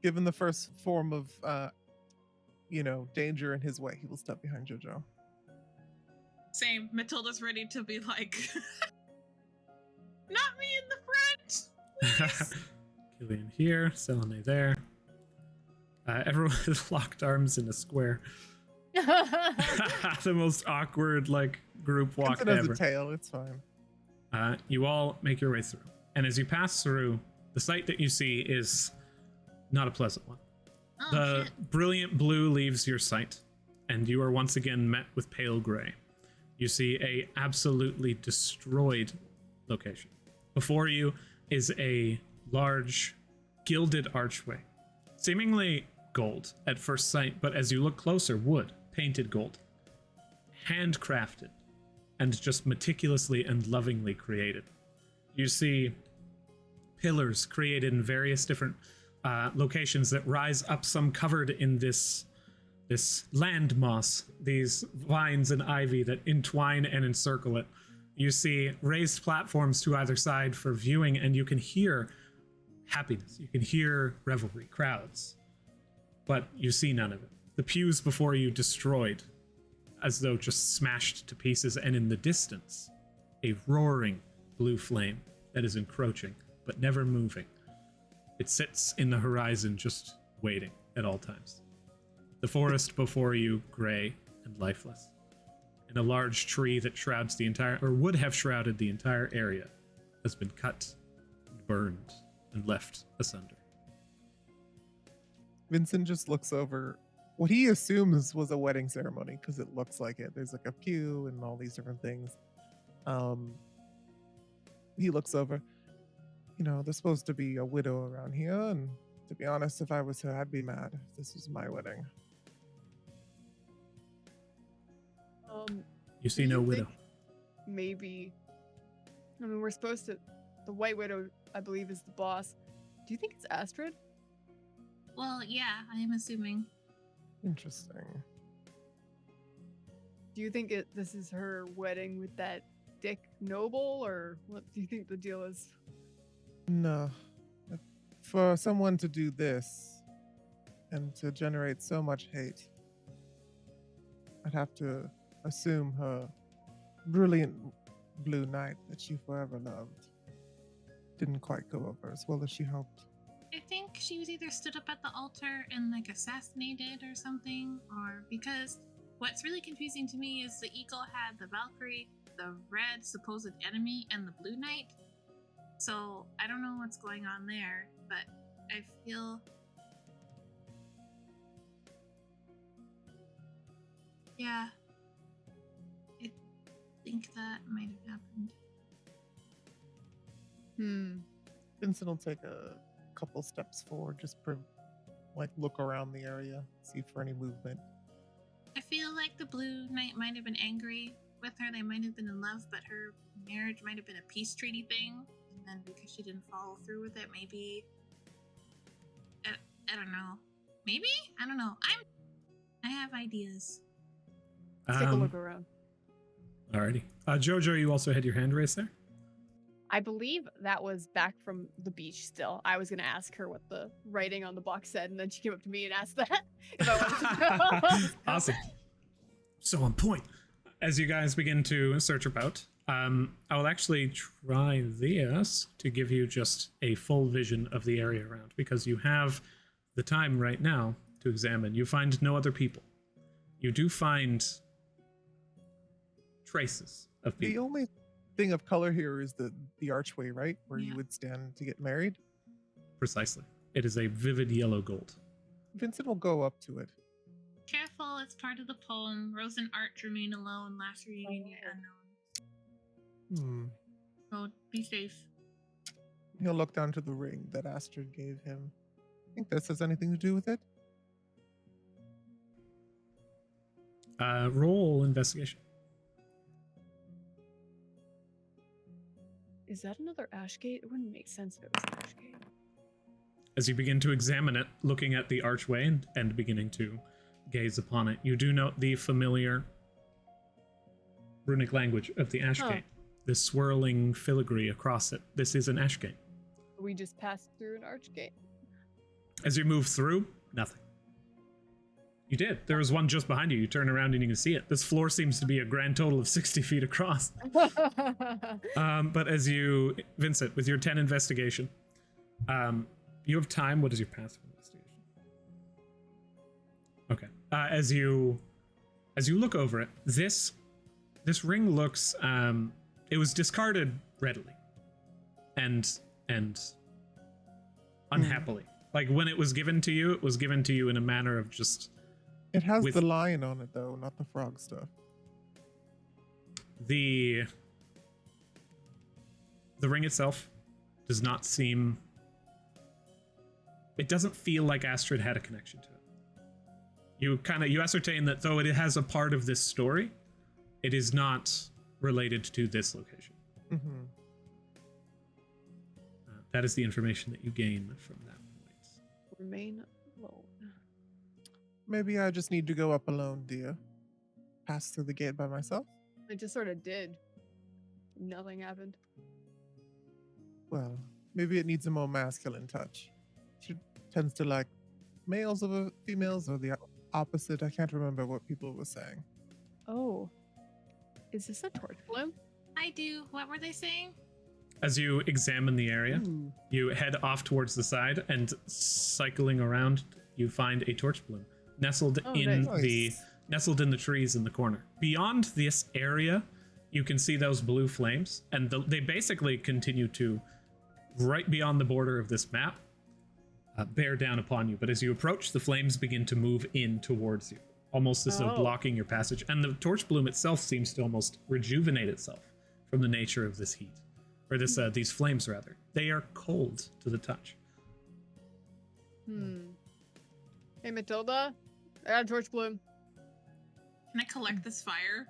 Given the first form of, danger in his way, he will step behind Jojo. Same. Matilda's ready to be like, not me in the front, please. Killian here, Selene there. Everyone has locked arms in a square. The most awkward, group walk Vincent has ever. a tail, it's fine. You all make your way through. And as you pass through, the sight that you see is not a pleasant one. Oh, The shit. brilliant blue leaves your sight, and you are once again met with pale gray. You see a absolutely destroyed location. Before you is a large gilded archway, seemingly gold at first sight, but as you look closer, wood, painted gold, handcrafted, and just meticulously and lovingly created. You see pillars created in various different locations that rise up, some covered in this land moss, these vines and ivy that entwine and encircle it. You see raised platforms to either side for viewing, and you can hear happiness. You can hear revelry, crowds, but you see none of it. The pews before you destroyed, as though just smashed to pieces, and in the distance, a roaring blue flame that is encroaching, but never moving. It sits in the horizon, just waiting at all times. The forest before you, gray and lifeless. And a large tree that shrouds the entire, or would have shrouded the entire area, has been cut and burned and left asunder. Vincent just looks over what he assumes was a wedding ceremony, because it looks like it. There's a pew and all these different things. He looks over. There's supposed to be a widow around here, and to be honest, if I was her, I'd be mad if this was my wedding. You see Do no you widow. think Maybe. We're supposed to. The White Widow, I believe, is the boss. Do you think it's Astrid? Well, yeah, I am assuming. Interesting. Do you think this is her wedding with that Dick Noble, or what do you think the deal is? No. For someone to do this and to generate so much hate, I'd have to assume her brilliant blue knight that she forever loved didn't quite go over as well as she hoped. I think she was either stood up at the altar and assassinated or something, or because what's really confusing to me is the eagle had the Valkyrie, the red supposed enemy, and the blue knight. So I don't know what's going on there, but I feel... Yeah. I think that might have happened. Vincent will take a couple steps forward, just look around the area, see for any movement. I feel like the blue knight might have been angry with her. They might have been in love, but her marriage might have been a peace treaty thing. And then because she didn't follow through with it, maybe... I don't know. Maybe? I don't know. I have ideas. Let's take a look around. Alrighty. Jojo, you also had your hand raised there? I believe that was back from the beach still. I was going to ask her what the writing on the box said, and then she came up to me and asked that if I wanted to know. Awesome. So on point. As you guys begin to search about, I will actually try this to give you just a full vision of the area around, because you have the time right now to examine. You find no other people. You do find traces of The people. only thing of color here is the archway, right? Where Yeah. you would stand to get married. Precisely. It is a vivid yellow gold. Vincent will go up to it. Careful, it's part of the poem. Rose and Art remain alone. Last reunion yet unknown. So be safe. He'll look down to the ring that Astrid gave him. Think this has anything to do with it? Roll investigation. Is that another ash gate? It wouldn't make sense if it was an ash gate. As you begin to examine it, looking at the archway and beginning to gaze upon it, you do note the familiar runic language of the ash gate. The swirling filigree across it. This is an ash gate. We just passed through an arch gate. As you move through, nothing. You did. There was one just behind you. You turn around and you can see it. This floor seems to be a grand total of 60 feet across. But as you, Vincent, with your 10 investigation, you have time. What is your passive investigation? Okay. As you look over it, this ring looks, it was discarded readily and unhappily. Like when it was given to you, it was given to you in a manner of just. It has the lion on it though, not the frog stuff. The ring itself does not seem. It doesn't feel like Astrid had a connection to it. You ascertain that though it has a part of this story, it is not related to this location. Mm-hmm. That is the information that you gain from that point. Remain alone. Maybe I just need to go up alone, dear. Pass through the gate by myself? I just sort of did. Nothing happened. Well, maybe it needs a more masculine touch. She tends to like males over females or the opposite. I can't remember what people were saying. Oh. Is this a torch bloom? I do. What were they saying? As you examine the area, you head off towards the side, and cycling around, you find a torch bloom nestled nestled in the trees in the corner. Beyond this area, you can see those blue flames, and they basically continue to, right beyond the border of this map, bear down upon you. But as you approach, the flames begin to move in towards you, almost as though blocking your passage. And the torch bloom itself seems to almost rejuvenate itself from the nature of this heat. Or these flames, rather. They are cold to the touch. Hey, Matilda. I got a torch bloom. Can I collect this fire?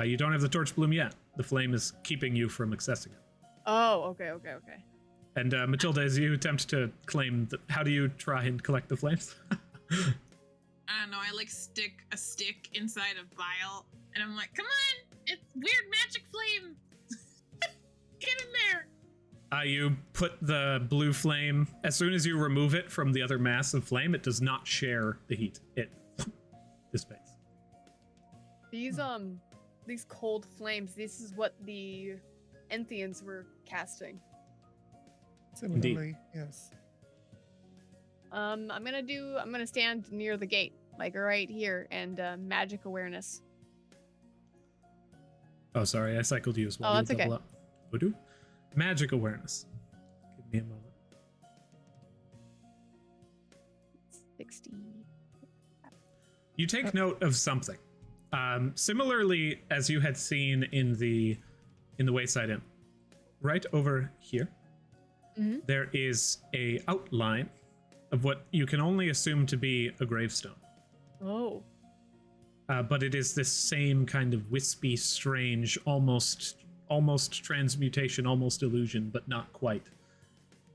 You don't have the torch bloom yet. The flame is keeping you from accessing it. Oh, okay. And Matilda, as you attempt to claim, how do you try and collect the flames? I don't know. I like stick a stick inside a vial, and I'm like, "Come on, it's weird magic flame. Get in there." You put the blue flame. As soon as you remove it from the other mass of flame, it does not share the heat. It dissipates. These cold flames. This is what the Enthians were casting. Similarly, Indeed. Yes. I'm gonna stand near the gate, like right here, and magic awareness. Oh, sorry, I cycled you as well. Oh, that's okay. Up. Voodoo? Magic awareness. Give me a moment. 60. You take note of something. Similarly, as you had seen in the Wayside Inn, right over here, there is a outline of what you can only assume to be a gravestone. Oh. But it is this same kind of wispy, strange, almost transmutation, almost illusion, but not quite.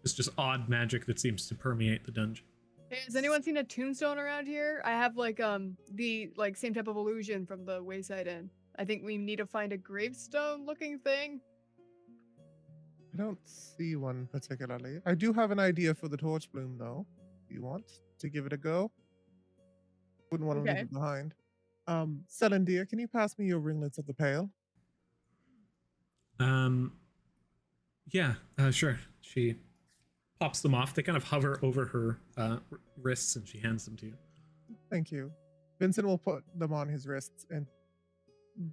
It's just odd magic that seems to permeate the dungeon. Hey, has anyone seen a tombstone around here? I have the same type of illusion from the Wayside Inn. I think we need to find a gravestone looking thing. I don't see one particularly. I do have an idea for the torch bloom though. Do you want to give it a go? Wouldn't want to leave it behind. Celindia, can you pass me your ringlets of the pale? Yeah, sure. She pops them off. They kind of hover over her wrists, and she hands them to you. Thank you. Vincent will put them on his wrists and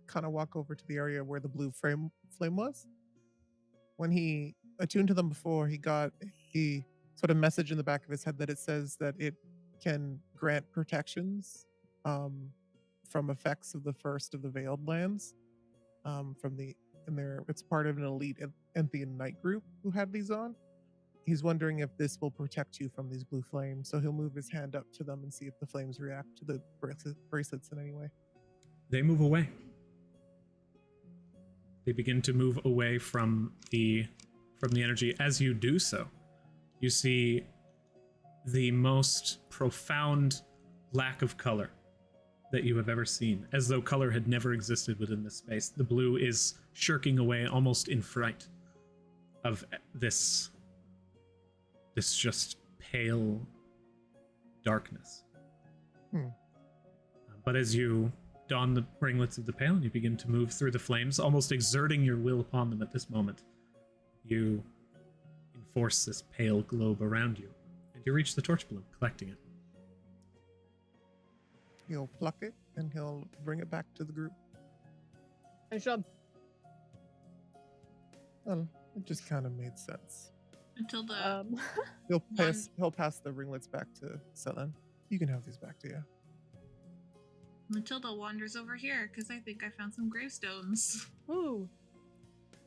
kind of walk over to the area where the blue flame was. When he attuned to them before, he got a sort of message in the back of his head that it says that it can grant protections from effects of the first of the Veiled Lands. It's part of an elite Enthian knight group who had these on. He's wondering if this will protect you from these blue flames, so he'll move his hand up to them and see if the flames react to the bracelets in any way. They move away. They begin to move away from the energy. As you do so, you see the most profound lack of color that you have ever seen, as though color had never existed within this space. The blue is shirking away almost in fright of this just pale darkness. But as you don the ringlets of the pale and you begin to move through the flames, almost exerting your will upon them at this moment, you enforce this pale globe around you, and you reach the torch balloon, collecting it. He'll pluck it and he'll bring it back to the group. Nice job. Well, it just kind of made sense. Until the He'll pass the ringlets back to Selen. You can have these back to you. Matilda wanders over here because I think I found some gravestones. Ooh.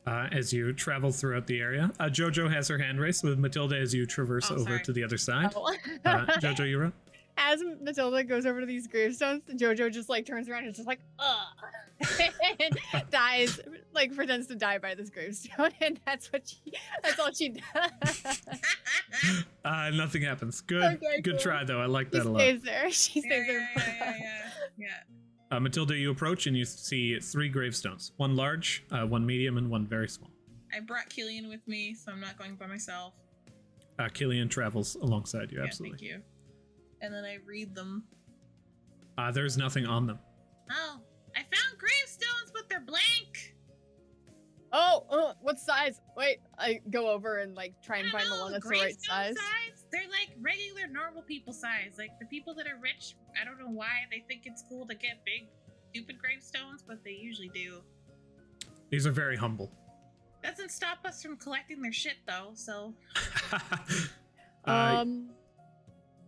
As you travel throughout the area, Jojo has her hand raised with Matilda as you traverse over sorry. to the other side. Oh. Jojo, you're up. As Matilda goes over to these gravestones, Jojo just like turns around and is just like, ugh, and dies, like pretends to die by this gravestone, and that's all she does. Nothing happens. Good, Okay, good cool. try though. I like that a lot. Stays there. She stays there. Yeah. Matilda, you approach and you see 3 gravestones. One large, one medium, and one very small. I brought Killian with me, so I'm not going by myself. Killian travels alongside you, absolutely. Thank you. And then I read them. There's nothing on them. Oh, I found gravestones, but they're blank. Oh, what size? Wait, I go over and like try and find the one that's the right gravestone size. They're like regular normal people size. Like the people that are rich, I don't know why they think it's cool to get big, stupid gravestones, but they usually do. These are very humble. Doesn't stop us from collecting their shit though, so.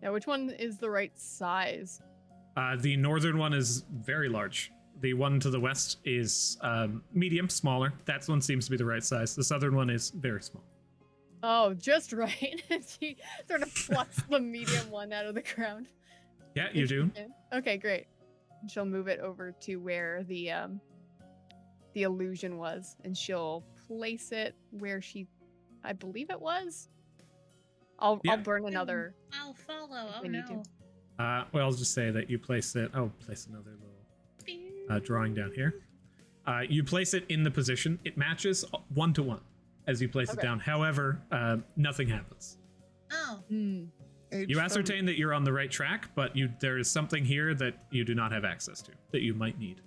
Yeah, which one is the right size? The northern one is very large. The one to the west is medium, smaller. That one seems to be the right size. The southern one is very small. Oh, just right. She sort of plucks the medium one out of the ground. Yeah, you do. Okay, great. She'll move it over to where the illusion was, and she'll place it where I believe it was. I'll burn another. I'll follow. if Oh we need no. Well, I'll just say that you place it. I'll place another little drawing down here. You place it in the position. It matches 1 to 1 as you place it down. However, nothing happens. Oh. You ascertain that you're on the right track, but there is something here that you do not have access to that you might need.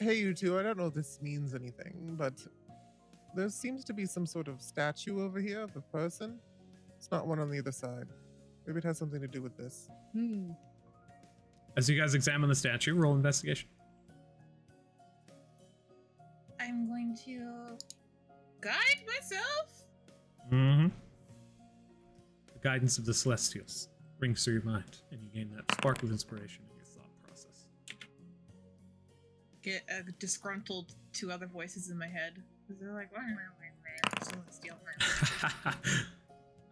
Hey, you two, I don't know if this means anything, but there seems to be some sort of statue over here of a person. It's not one on the other side. Maybe it has something to do with this. As you guys examine the statue, roll investigation. I'm going to guide myself. Mm-hmm. The guidance of the Celestials rings through your mind, and you gain that spark of inspiration in your thought process. Get a disgruntled 2 other voices in my head. Because they're like, Celestial.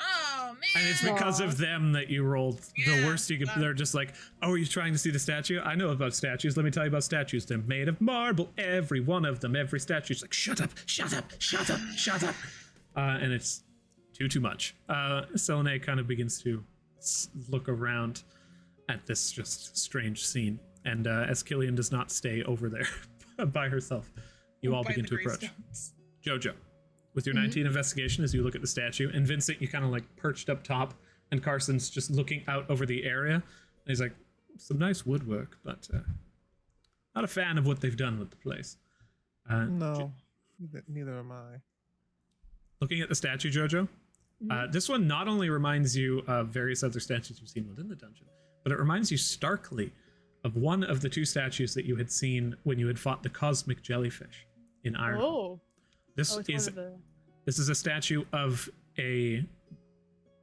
Oh, man. And it's because of them that you rolled the worst you could. They're just like, oh, are you trying to see the statue? I know about statues. Let me tell you about statues. They're made of marble. Every one of them. Every statue's like, shut up, shut up, shut up, shut up. And it's too much. Selene kind of begins to look around at this just strange scene. And as Killian does not stay over there by herself, you all begin to approach. Jojo. With your 19 investigation, as you look at the statue, and Vincent, you kind of like perched up top, and Carson's just looking out over the area. And he's like, some nice woodwork, but not a fan of what they've done with the place. No, neither am I. Looking at the statue, Jojo, this one not only reminds you of various other statues you've seen within the dungeon, but it reminds you starkly of one of the 2 statues that you had seen when you had fought the cosmic jellyfish in Iron. Oh. This is a statue of a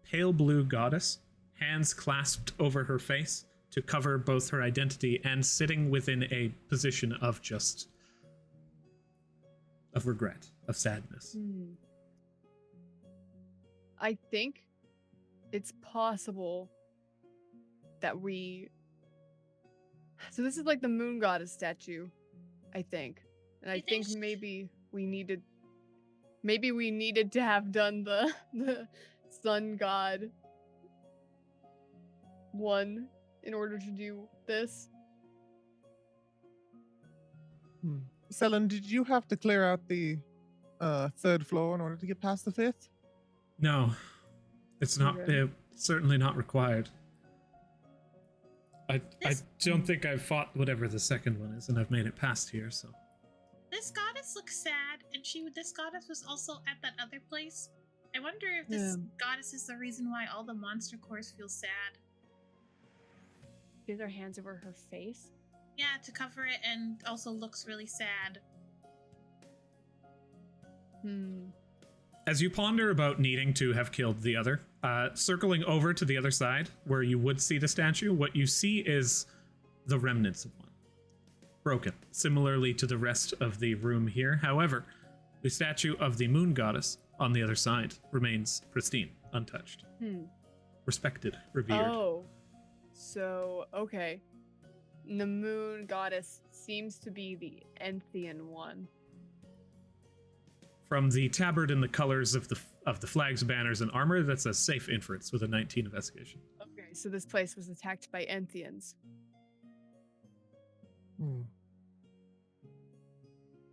pale blue goddess, hands clasped over her face to cover both her identity and sitting within a position of regret, of sadness. I think it's possible that so this is like the moon goddess statue, I think. And I think maybe maybe we needed to have done the sun god one in order to do this. Selin, did you have to clear out the third floor in order to get past the fifth? No, it's not. Okay. Certainly not required. I don't think I've fought whatever the second one is, and I've made it past here. So This goddess looks sad, and this goddess was also at that other place. I wonder if this goddess is the reason why all the monster cores feel sad. She has her hands over her face. Yeah, to cover it, and also looks really sad. as you ponder about needing to have killed the other, circling over to the other side where you would see the statue, what you see is the remnants of one. Broken, similarly to the rest of the room here. However, the statue of the moon goddess on the other side remains pristine, untouched. Respected, revered. Oh, so, okay. The moon goddess seems to be the Enthean one. From the tabard and the colors of the flags, banners, and armor, that's a safe inference with a 19 investigation. Okay, so this place was attacked by Entheans.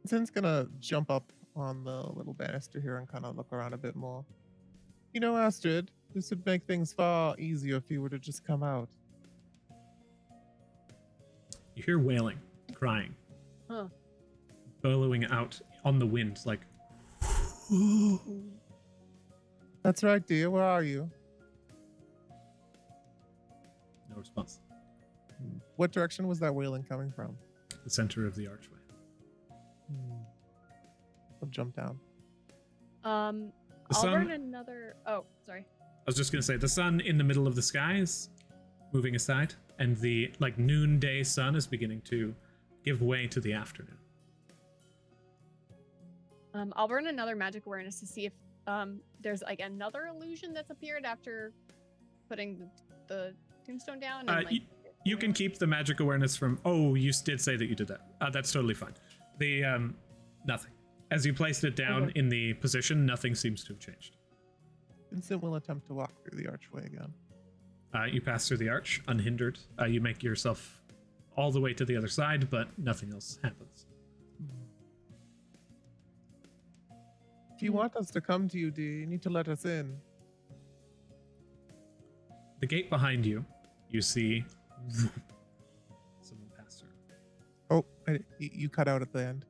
Zin's gonna jump up on the little banister here and kind of look around a bit more. You know, Astrid, this would make things far easier if you were to just come out. You hear wailing, crying, bellowing out on the wind, like. That's right, dear. Where are you? No response. What direction was that wailing coming from? The center of the archway. I'll jump down. I'll burn another. Oh, sorry. I was just gonna say the sun in the middle of the sky is moving aside, and the noonday sun is beginning to give way to the afternoon. I'll burn another magic awareness to see if there's another illusion that's appeared after putting the tombstone down. And, you can keep the magic awareness from. Oh, you did say that you did that. That's totally fine. The nothing. As you placed it down in the position, nothing seems to have changed. Vincent will attempt to walk through the archway again. You pass through the arch unhindered. You make yourself all the way to the other side, but nothing else happens. If you want us to come to you, D, you need to let us in. The gate behind you, you see someone pass through. Oh, you cut out at the end.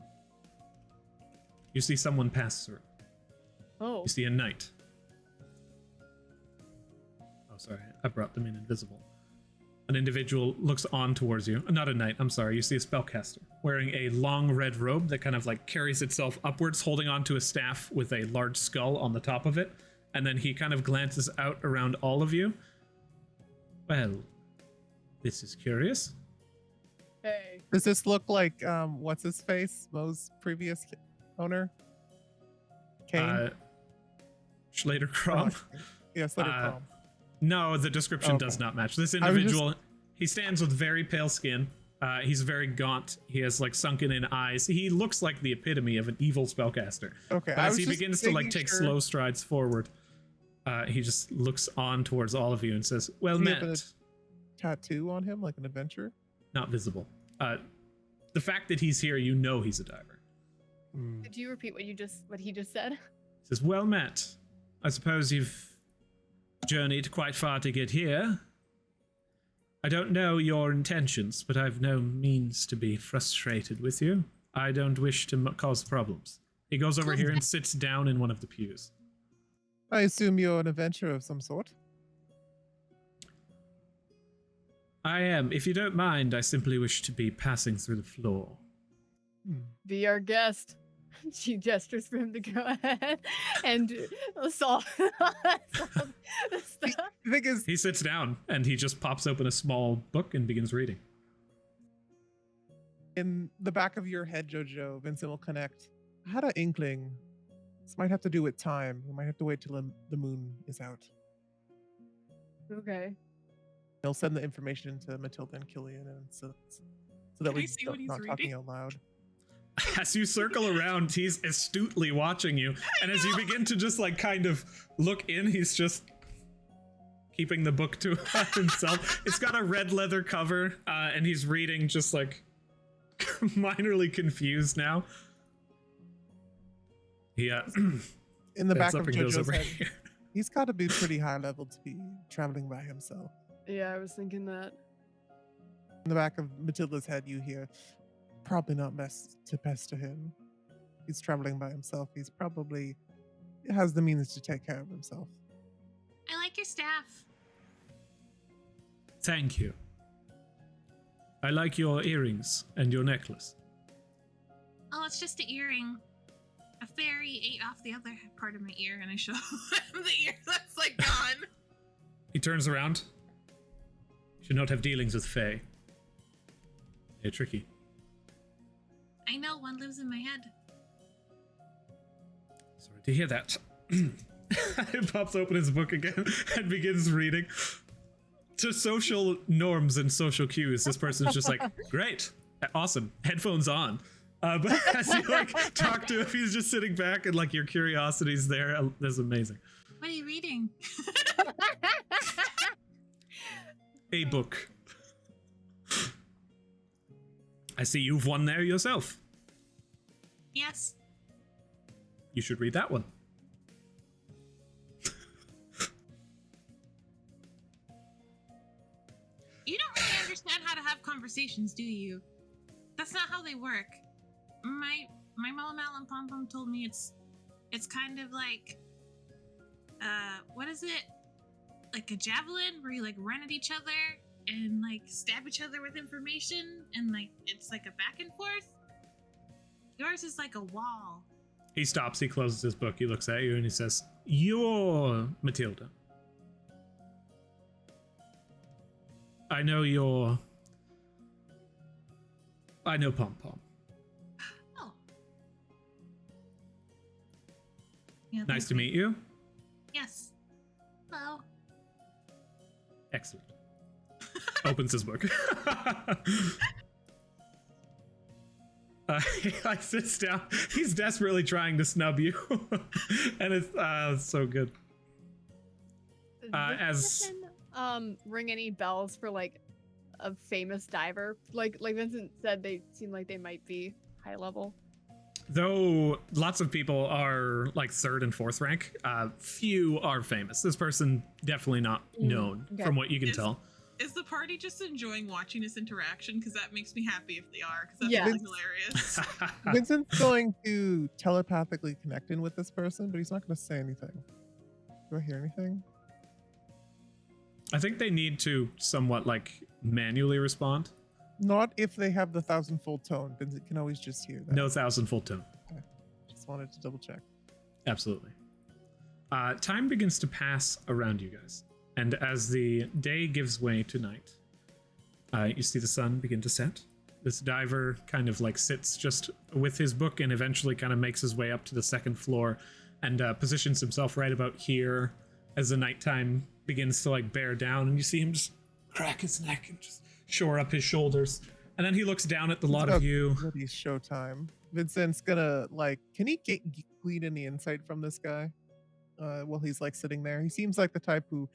You see someone pass through. Oh. You see a knight. Oh, sorry. I brought them in invisible. An individual looks on towards you. Not a knight, I'm sorry. You see a spellcaster wearing a long red robe that kind of carries itself upwards, holding onto a staff with a large skull on the top of it. And then he kind of glances out around all of you. Well, this is curious. Hey. Does this look like, what's his face? Mo's previous owner? Kane? Schlader-Crom. Yeah, Schlader-Crom. No, the description does not match. This individual, he stands with very pale skin. He's very gaunt. He has sunken in eyes. He looks like the epitome of an evil spellcaster. Okay. But as he begins to take slow strides forward, he just looks on towards all of you and says, "Well met." Have a tattoo on him, like an adventure? Not visible. The fact that he's here, you know he's a diver. Could you repeat what he just said? He says, "Well met. I suppose you've journeyed quite far to get here. I don't know your intentions, but I've no means to be frustrated with you. I don't wish to cause problems." He goes over here and sits down in one of the pews. I assume you're an adventurer of some sort. I am. If you don't mind, I simply wish to be passing through the floor. Be our guest. She gestures for him to go ahead and solve the stuff. The thing is, he sits down and he just pops open a small book and begins reading. In the back of your head, Jojo, Vincent will connect. I had an inkling. This might have to do with time. We might have to wait till the moon is out. Okay. He'll send the information to Matilda and Killian, and so that Can I we see don't what he's not talking reading? out loud. As you circle around, he's astutely watching you, and as you begin to just like kind of look in, he's just keeping the book to himself. It's got a red leather cover, and he's reading just like minorly confused now. Yeah. In the back of goes JoJo's over head, here. he's got to be pretty high level to be traveling by himself. Yeah, I was thinking that. In the back of Matilda's head, you hear, probably not best to pester him. He's traveling by himself. He's probably has the means to take care of himself. I like your staff. Thank you. I like your earrings and your necklace. Oh, it's just an earring. A fairy ate off the other part of my ear, and I show him the ear that's like gone. He turns around. Should not have dealings with Fae. They're tricky. I know, one lives in my head. Sorry to hear that. He pops open his book again and begins reading. To social norms and social cues, this person's just like, great, awesome, headphones on. But as you like talk to him, he's just sitting back and like your curiosity's there. That's amazing. What are you reading? A book. I see you've one there yourself. Yes. You should read that one. You don't really understand how to have conversations, do you? That's not how they work. My Mama Mal and Pom Pom told me it's kind of like what is it? Like a javelin where you like run at each other and like stab each other with information, and like it's like a back and forth. Yours is like a wall. He stops, he closes his book, he looks at you and he says, "You're Matilda. I know Pom Pom. Oh. Yeah, Nice to meet you." Yes. Hello. Excellent. Opens his book. He like sits down. He's desperately trying to snub you. And it's so good. Does Vincent, ring any bells for like a famous diver? Like Vincent said, they seem like they might be high level. Though lots of people are like 3rd and 4th rank, few are famous. This person definitely not known from what you can tell. Is the party just enjoying watching this interaction? Because that makes me happy if they are, because that's really hilarious. Vincent's going to telepathically connect in with this person, but he's not going to say anything. Do I hear anything? I think they need to somewhat like manually respond. Not if they have the 1,000-fold tone. Vincent can always just hear that. No 1,000-fold tone. Okay. Just wanted to double check. Absolutely. Time begins to pass around you guys. And as the day gives way to night, you see the sun begin to set. This diver kind of like sits just with his book and eventually kind of makes his way up to the 2nd floor and positions himself right about here as the nighttime begins to like bear down. And you see him just crack his neck and just shore up his shoulders. And then he looks down at the lot of you. It's showtime. Vincent's gonna like, can he glean any insight from this guy? While he's like sitting there. He seems like the type who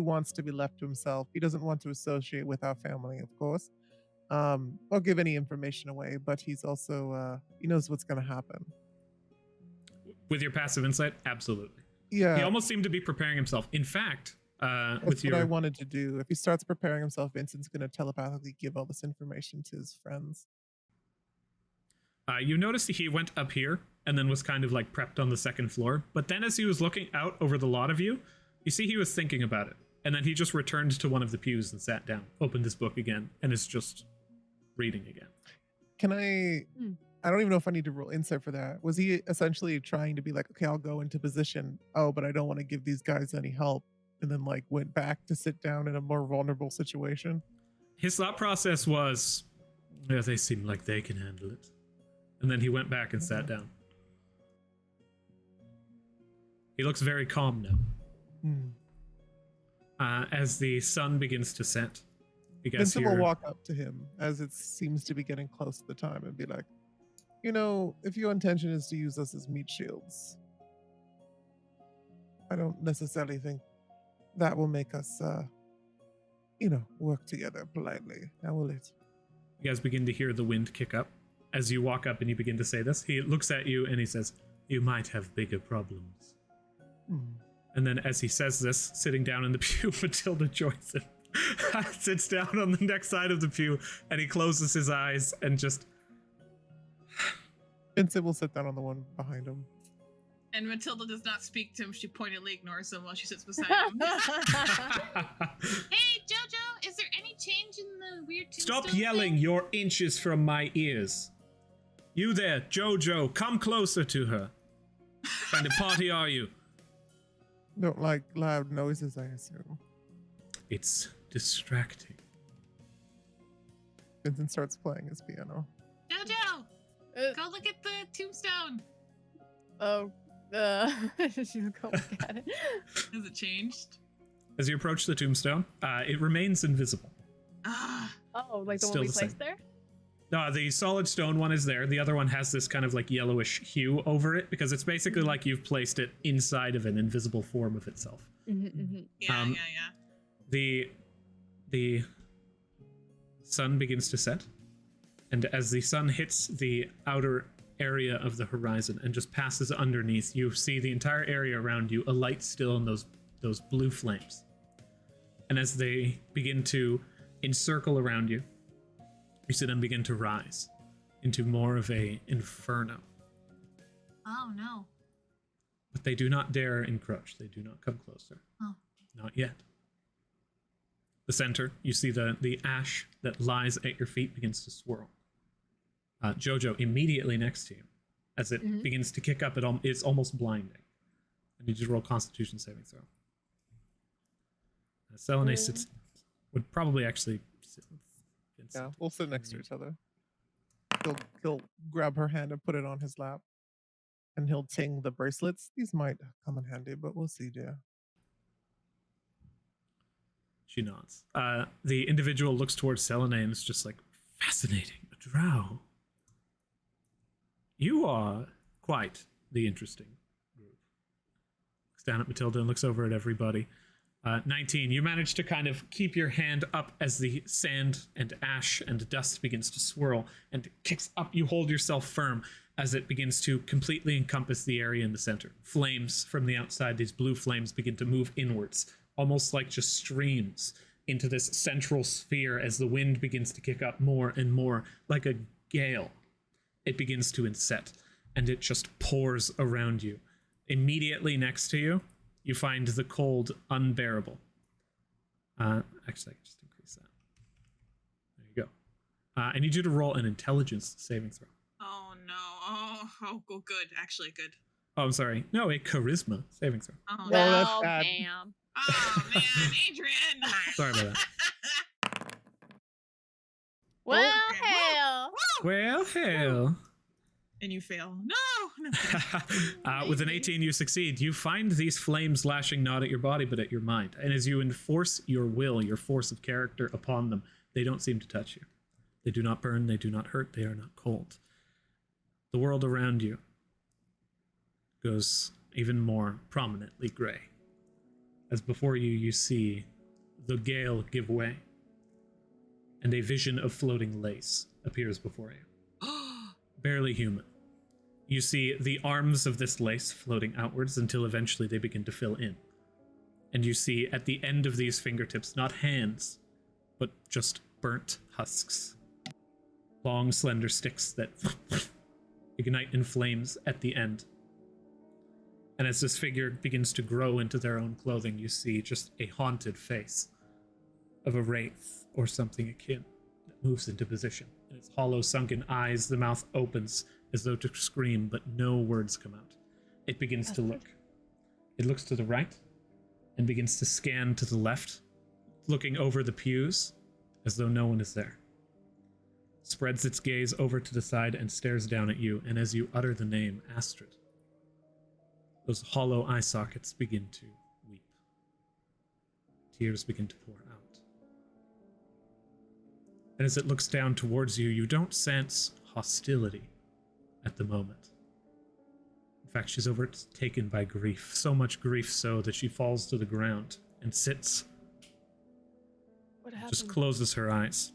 wants to be left to himself. He doesn't want to associate with our family, of course, or give any information away, but he's also he knows what's going to happen. With your passive insight, absolutely. Yeah, he almost seemed to be preparing himself. In fact, that's what I wanted to do. If he starts preparing himself, Vincent's going to telepathically give all this information to his friends. You noticed he went up here and then was kind of like prepped on the 2nd floor. But then as he was looking out over the lot of you, you see he was thinking about it. And then he just returned to one of the pews and sat down, opened his book again, and is just reading again. Can I don't even know if I need to roll insight for that. Was he essentially trying to be like, okay, I'll go into position. Oh, but I don't want to give these guys any help. And then like went back to sit down in a more vulnerable situation? His thought process was, yeah, they seem like they can handle it. And then he went back and sat down. He looks very calm now. As the sun begins to set, you guys Vincent will walk up to him as it seems to be getting close to the time and be like, You know, if your intention is to use us as meat shields, I don't necessarily think that will make us, work together politely. Now will it? You guys begin to hear the wind kick up. As you walk up and you begin to say this, he looks at you and he says, "You might have bigger problems." And then as he says this, sitting down in the pew, Matilda joins him. Sits down on the next side of the pew and he closes his eyes and just... Vincent will sit down on the one behind him. And Matilda does not speak to him. She pointedly ignores him while she sits beside him. Hey, Jojo, is there any change in the weird tombstone Stop yelling, thing? you're inches from my ears. You there, Jojo, come closer to her. What kind of party are you? Don't like loud noises, I assume. It's distracting. Vincent starts playing his piano. Jojo, go look at the tombstone. She'll go look at it. Has it changed? As you approach the tombstone, it remains invisible. Oh, like the Still one we the same. placed there? No, the solid stone one is there. The other one has this kind of like yellowish hue over it because it's basically like you've placed it inside of an invisible form of itself. Yeah. The sun begins to set, and as the sun hits the outer area of the horizon and just passes underneath, you see the entire area around you alight still in those blue flames. And as they begin to encircle around you, you see them begin to rise into more of a inferno. Oh no. But they do not dare encroach. They do not come closer. Oh. Not yet. The center, you see the ash that lies at your feet begins to swirl. Jojo, immediately next to you, as it begins to kick up, it's almost blinding. I need you to roll Constitution saving throw. Selenay would probably actually sit with Vincent. Yeah, we'll sit next to each other. He'll grab her hand and put it on his lap. And he'll ting the bracelets. These might come in handy, but we'll see, dear. She nods. The individual looks towards Selenay and is just like, fascinating, a drow. You are quite the interesting group. Looks down at Matilda and looks over at everybody. 19, you manage to kind of keep your hand up as the sand and ash and dust begins to swirl and kicks up. You hold yourself firm as it begins to completely encompass the area in the center. Flames from the outside, these blue flames begin to move inwards, almost like just streams into this central sphere as the wind begins to kick up more and more, like a gale. It begins to inset, and it just pours around you. Immediately next to you, you find the cold unbearable. Actually, I can just increase that. There you go. I need you to roll an intelligence saving throw. Oh no. Oh, good. Actually, good. Oh, I'm sorry. No, a charisma saving throw. Oh, No, no. that's bad. Damn. Oh, man. Adrian. Sorry about that. Well, Okay. hell. Well, hell. And you fail. No. With an 18, you succeed. You find these flames lashing not at your body, but at your mind. And as you enforce your will, your force of character upon them, they don't seem to touch you. They do not burn, they do not hurt, they are not cold. The world around you goes even more prominently gray. As before you, you see the gale give way, and a vision of floating lace appears before you. Barely human. You see the arms of this lace floating outwards until eventually they begin to fill in. And you see at the end of these fingertips, not hands, but just burnt husks. Long, slender sticks that ignite in flames at the end. And as this figure begins to grow into their own clothing, you see just a haunted face of a wraith or something akin that moves into position. In its hollow, sunken eyes, the mouth opens as though to scream, but no words come out. It begins to look. It looks to the right and begins to scan to the left, looking over the pews as though no one is there. Spreads its gaze over to the side and stares down at you, and as you utter the name Astrid, those hollow eye sockets begin to weep. Tears begin to pour out. And as it looks down towards you, you don't sense hostility at the moment. In fact, she's overtaken by grief. So much grief so that she falls to the ground and sits. What happened? Just closes her eyes.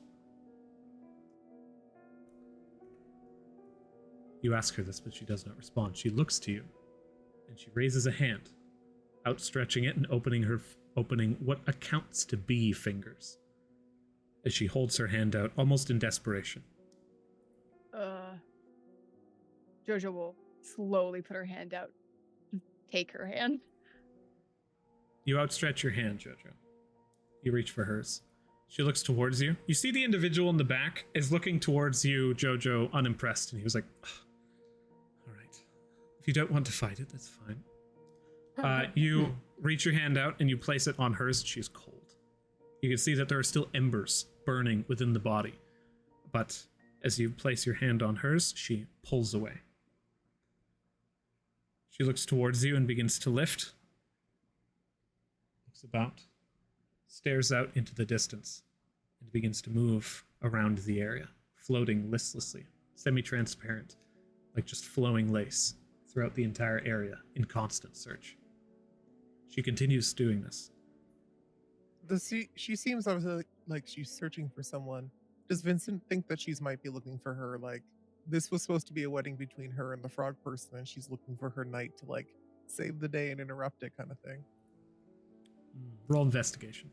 You ask her this, but she does not respond. She looks to you, and she raises a hand, outstretching it and opening what accounts to be fingers, as she holds her hand out, almost in desperation. Jojo will slowly put her hand out, take her hand. You outstretch your hand, Jojo. You reach for hers. She looks towards you. You see the individual in the back is looking towards you, Jojo, unimpressed, and he was like, all right. If you don't want to fight it, that's fine. You reach your hand out and you place it on hers. She's cold. You can see that there are still embers burning within the body. But as you place your hand on hers, she pulls away. She looks towards you and begins to lift. Looks about. Stares out into the distance and begins to move around the area, floating listlessly, semi-transparent, like just flowing lace throughout the entire area in constant search. She continues doing this. She seems obviously like she's searching for someone. Does Vincent think that she might be looking for her? Like, this was supposed to be a wedding between her and the frog person, and she's looking for her knight to, like, save the day and interrupt it kind of thing. Roll investigation.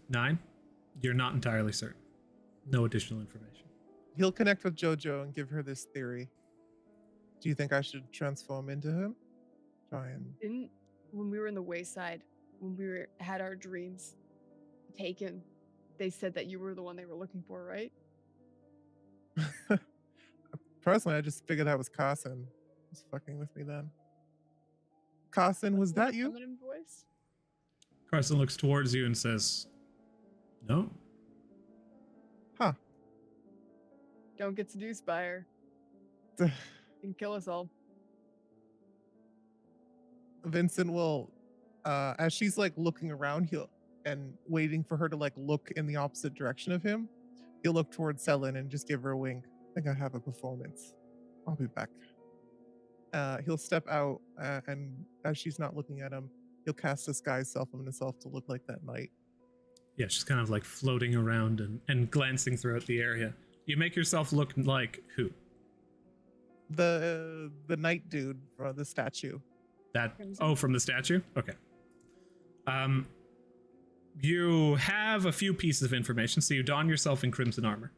Nine? You're not entirely certain. No additional information. He'll connect with Jojo and give her this theory. Do you think I should transform into him? When we were in the wayside, when we had our dreams taken, they said that you were the one they were looking for, right? Personally, I just figured that was Carson. He's fucking with me then. Carson, was that you? Feminine voice? Carson looks towards you and says, no. Huh. Don't get seduced by her. Can kill us all. Vincent will, as she's like looking around, and waiting for her to like look in the opposite direction of him, he'll look towards Selin and just give her a wink. I think I have a performance. I'll be back. He'll step out, and as she's not looking at him, he'll cast disguise self on himself to look like that knight. Yeah, she's kind of like floating around and glancing throughout the area. You make yourself look like who? The knight dude from the statue. From the statue? Okay. You have a few pieces of information. So you don yourself in crimson armor.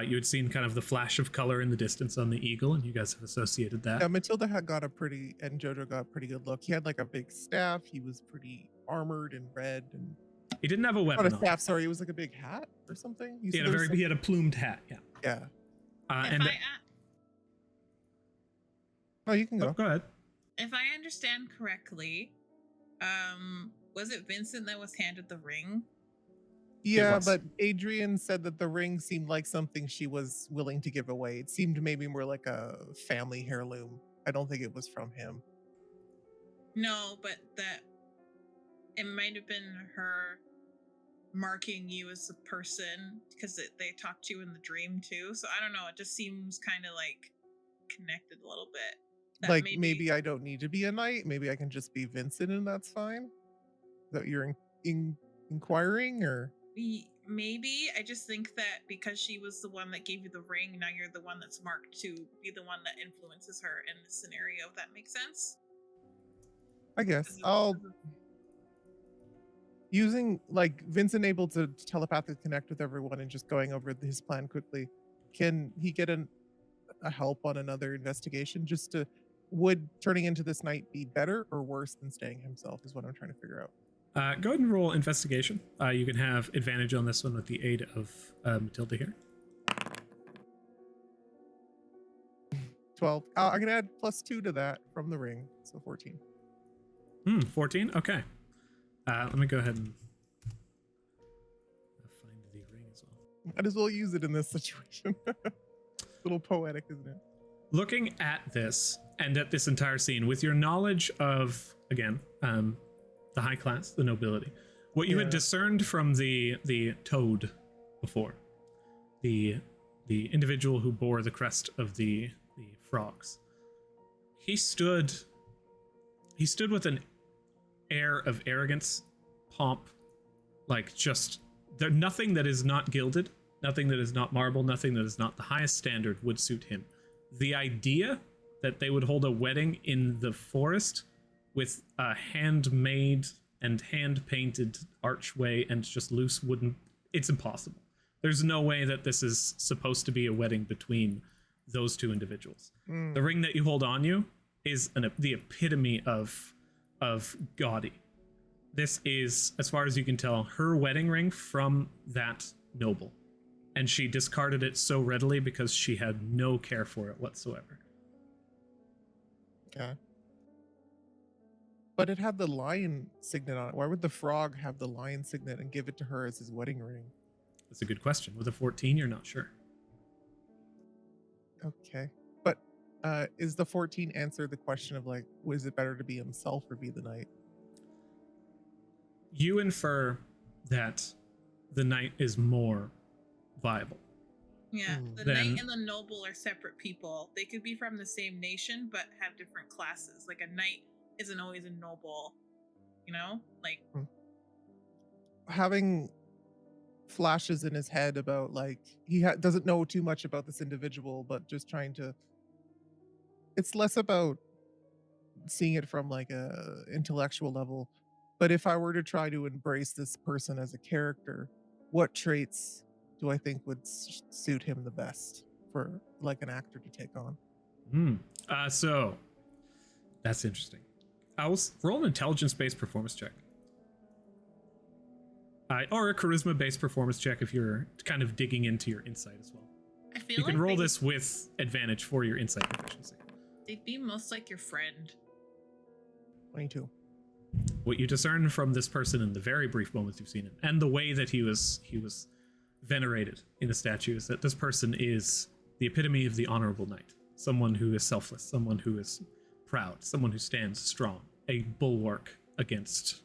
You had seen kind of the flash of color in the distance on the eagle, and you guys have associated that. Yeah, Matilda and Jojo got a pretty good look. He had like a big staff. He was pretty armored and red, and he didn't have a weapon. Not a staff, sorry. It was like a big hat or something. He had a plumed hat. Yeah. Yeah. Oh, you can go. Go ahead. If I understand correctly, was it Vincent that was handed the ring? Yeah, but Adrian said that the ring seemed like something she was willing to give away. It seemed maybe more like a family heirloom. I don't think it was from him. No, but that it might have been her marking you as a person because they talked to you in the dream too. So I don't know. It just seems kind of like connected a little bit. That like maybe I don't need to be a knight. Maybe I can just be Vincent and that's fine. Is that you're inquiring or? Maybe. I just think that because she was the one that gave you the ring, now you're the one that's marked to be the one that influences her in the scenario, if that makes sense. I guess. Using like Vincent able to telepathically connect with everyone and just going over his plan quickly, can he get a help on another investigation? Would turning into this knight be better or worse than staying himself is what I'm trying to figure out. Go ahead and roll investigation. You can have advantage on this one with the aid of Matilda here. 12. I'm going to add +2 to that from the ring, so 14. 14? Okay. Let me go ahead and find the ring as well. Might as well use it in this situation. A little poetic, isn't it? Looking at this and at this entire scene, with your knowledge of, again, the high class, the nobility, what you had discerned from the toad before, the individual who bore the crest of the frogs, he stood with an air of arrogance, pomp, like just there, nothing that is not gilded, nothing that is not marble, nothing that is not the highest standard would suit him. The idea that they would hold a wedding in the forest with a handmade and hand-painted archway and just loose wooden, it's impossible. There's no way that this is supposed to be a wedding between those two individuals. The ring that you hold on you is the epitome of gaudy. This is, as far as you can tell, her wedding ring from that noble. And she discarded it so readily because she had no care for it whatsoever. Okay. But it had the lion signet on it. Why would the frog have the lion signet and give it to her as his wedding ring? That's a good question. With a 14, you're not sure. Okay. But is the 14 answer the question of like, was it better to be himself or be the knight? You infer that the knight is more viable. Yeah, the Then- knight and the noble are separate people. They could be from the same nation, but have different classes. Like a knight isn't always a noble, you know? Like, Having flashes in his head about like, he doesn't know too much about this individual, but just trying to, it's less about seeing it from like a intellectual level. But if I were to try to embrace this person as a character, what traits do I think would suit him the best for like an actor to take on? So that's interesting. I will roll an intelligence-based performance check. Or a charisma-based performance check if you're kind of digging into your insight as well. I feel You like can roll this with advantage for your insight proficiency. they'd be most like your friend. 22. What you discern from this person in the very brief moments you've seen him, and the way that he was venerated in the statue, is that this person is the epitome of the honorable knight. Someone who is selfless, someone who is proud, someone who stands strong, a bulwark against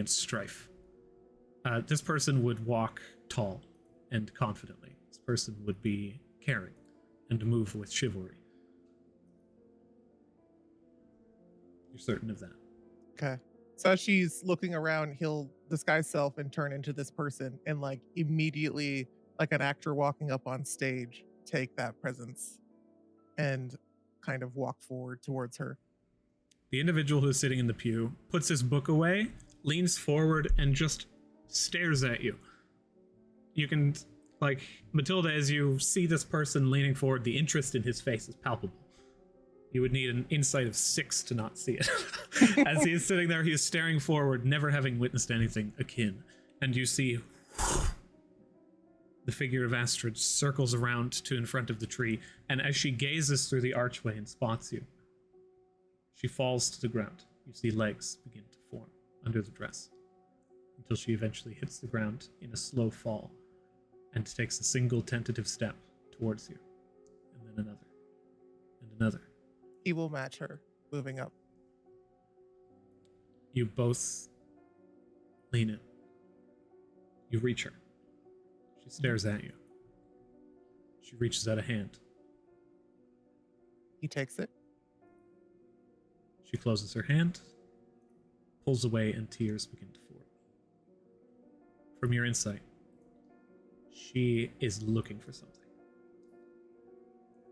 strife. This person would walk tall and confidently. This person would be caring and move with chivalry. You're certain of that. Okay. So as she's looking around, he'll disguise self and turn into this person and like immediately, like an actor walking up on stage, take that presence and kind of walk forward towards her. The individual who is sitting in the pew puts his book away, leans forward, and just stares at you. You can, like, Matilda, as you see this person leaning forward, the interest in his face is palpable. You would need an insight of 6 to not see it. As he is sitting there, he is staring forward, never having witnessed anything akin. And you see the figure of Astrid circles around to in front of the tree, and as she gazes through the archway and spots you, she falls to the ground. You see legs begin to form under the dress, until she eventually hits the ground in a slow fall and takes a single tentative step towards you, and then another, and another. He will match her, moving up. You both lean in. You reach her. She stares at you. She reaches out a hand. He takes it. She closes her hand, pulls away, and tears begin to form. From your insight, she is looking for something.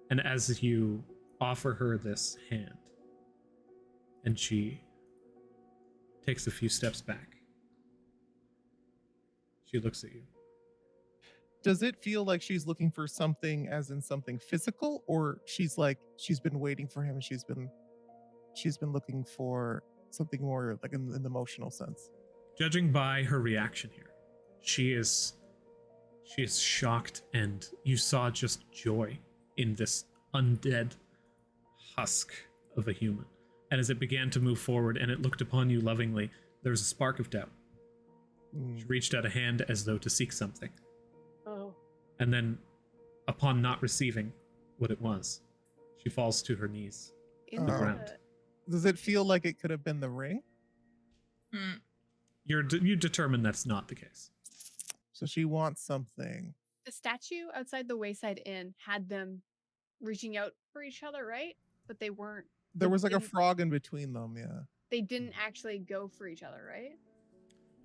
And as you offer her this hand, and she takes a few steps back, she looks at you. Does it feel like she's looking for something as in something physical, or she's been waiting for him and she's been looking for something more like in the emotional sense? Judging by her reaction here, she is shocked, and you saw just joy in this undead husk of a human. And as it began to move forward and it looked upon you lovingly, there was a spark of doubt. She reached out a hand as though to seek something. Oh. And then, upon not receiving what it was, She falls to her knees. In the ground. Does it feel like it could have been the ring? Hmm. You determine that's not the case. So she wants something. The statue outside the Wayside Inn had them reaching out for each other, right? But they weren't. There was like a didn't- frog in between them, yeah. They didn't actually go for each other, right?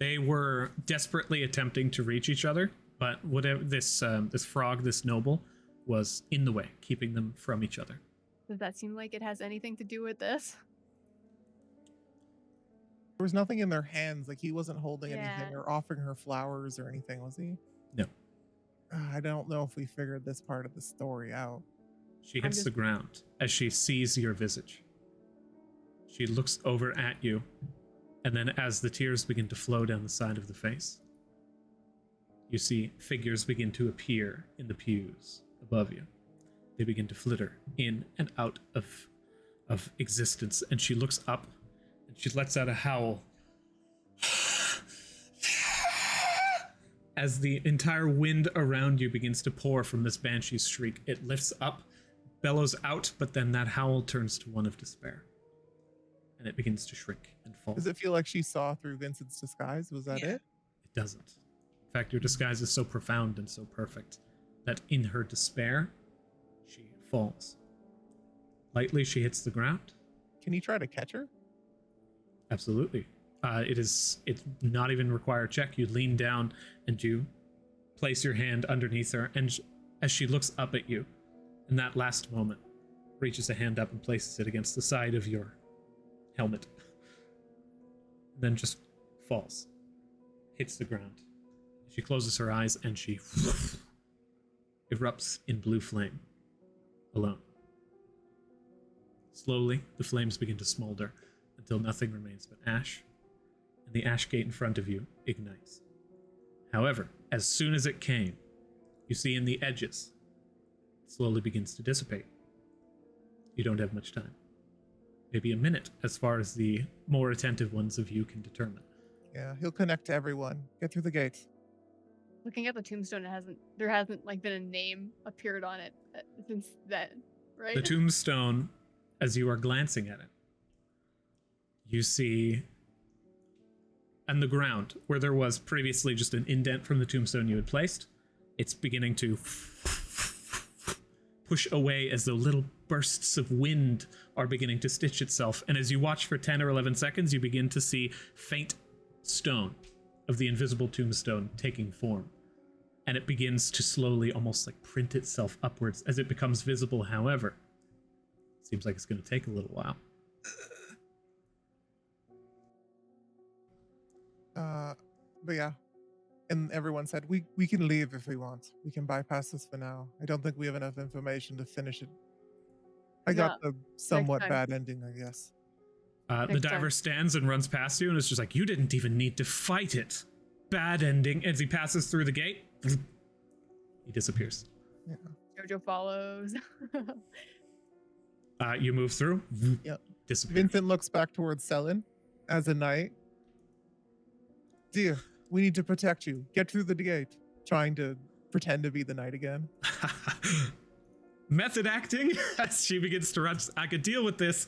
They were desperately attempting to reach each other, but whatever this frog, this noble, was in the way, keeping them from each other. Does that seem like it has anything to do with this? There was nothing in their hands. Like he wasn't holding Yeah. anything or offering her flowers or anything, was he? No. I don't know if we figured this part of the story out. She hits the ground as she sees your visage. She looks over at you, and then as the tears begin to flow down the side of the face, you see figures begin to appear in the pews above you. They begin to flitter in and out of existence, and she looks up and she lets out a howl as the entire wind around you begins to pour from this banshee's shriek. It lifts up, bellows out, but then that howl turns to one of despair, and it begins to shrink and fall. Does it feel like she saw through Vincent's disguise? Was that Yeah. it? It doesn't. In fact, your disguise is so profound and so perfect that in her despair, she falls. Lightly, she hits the ground. Can you try to catch her? Absolutely. It's not even require a check. You lean down and you place your hand underneath her, and as she looks up at you, in that last moment, reaches a hand up and places it against the side of your helmet. And then just falls. Hits the ground. She closes her eyes and she erupts in blue flame. Alone. Slowly, the flames begin to smolder until nothing remains but ash, and the ash gate in front of you ignites. However, as soon as it came, you see in the edges, it slowly begins to dissipate. You don't have much time. Maybe a minute, as far as the more attentive ones of you can determine. Yeah, he'll connect to everyone. Get through the gate. Looking at the tombstone, there hasn't like been a name appeared on it since then, right? The tombstone, as you are glancing at it, you see on the ground, where there was previously just an indent from the tombstone you had placed, it's beginning to push away as though little bursts of wind are beginning to stitch itself. And as you watch for 10 or 11 seconds, you begin to see faint stone of the invisible tombstone taking form. And it begins to slowly almost like print itself upwards as it becomes visible. However, it seems like it's going to take a little while. But yeah. And everyone said, we can leave if we want. We can bypass this for now. I don't think we have enough information to finish it. I got the somewhat time. bad ending, I guess. The Next diver time. stands and runs past you and is just like, you didn't even need to fight it. Bad ending. As he passes through the gate, he disappears. Yeah. Jojo follows. You move through, Yep. disappear. Vincent looks back towards Selin as a knight. Dear, we need to protect you. Get through the gate. Trying to pretend to be the knight again. Method acting as she begins to run. I could deal with this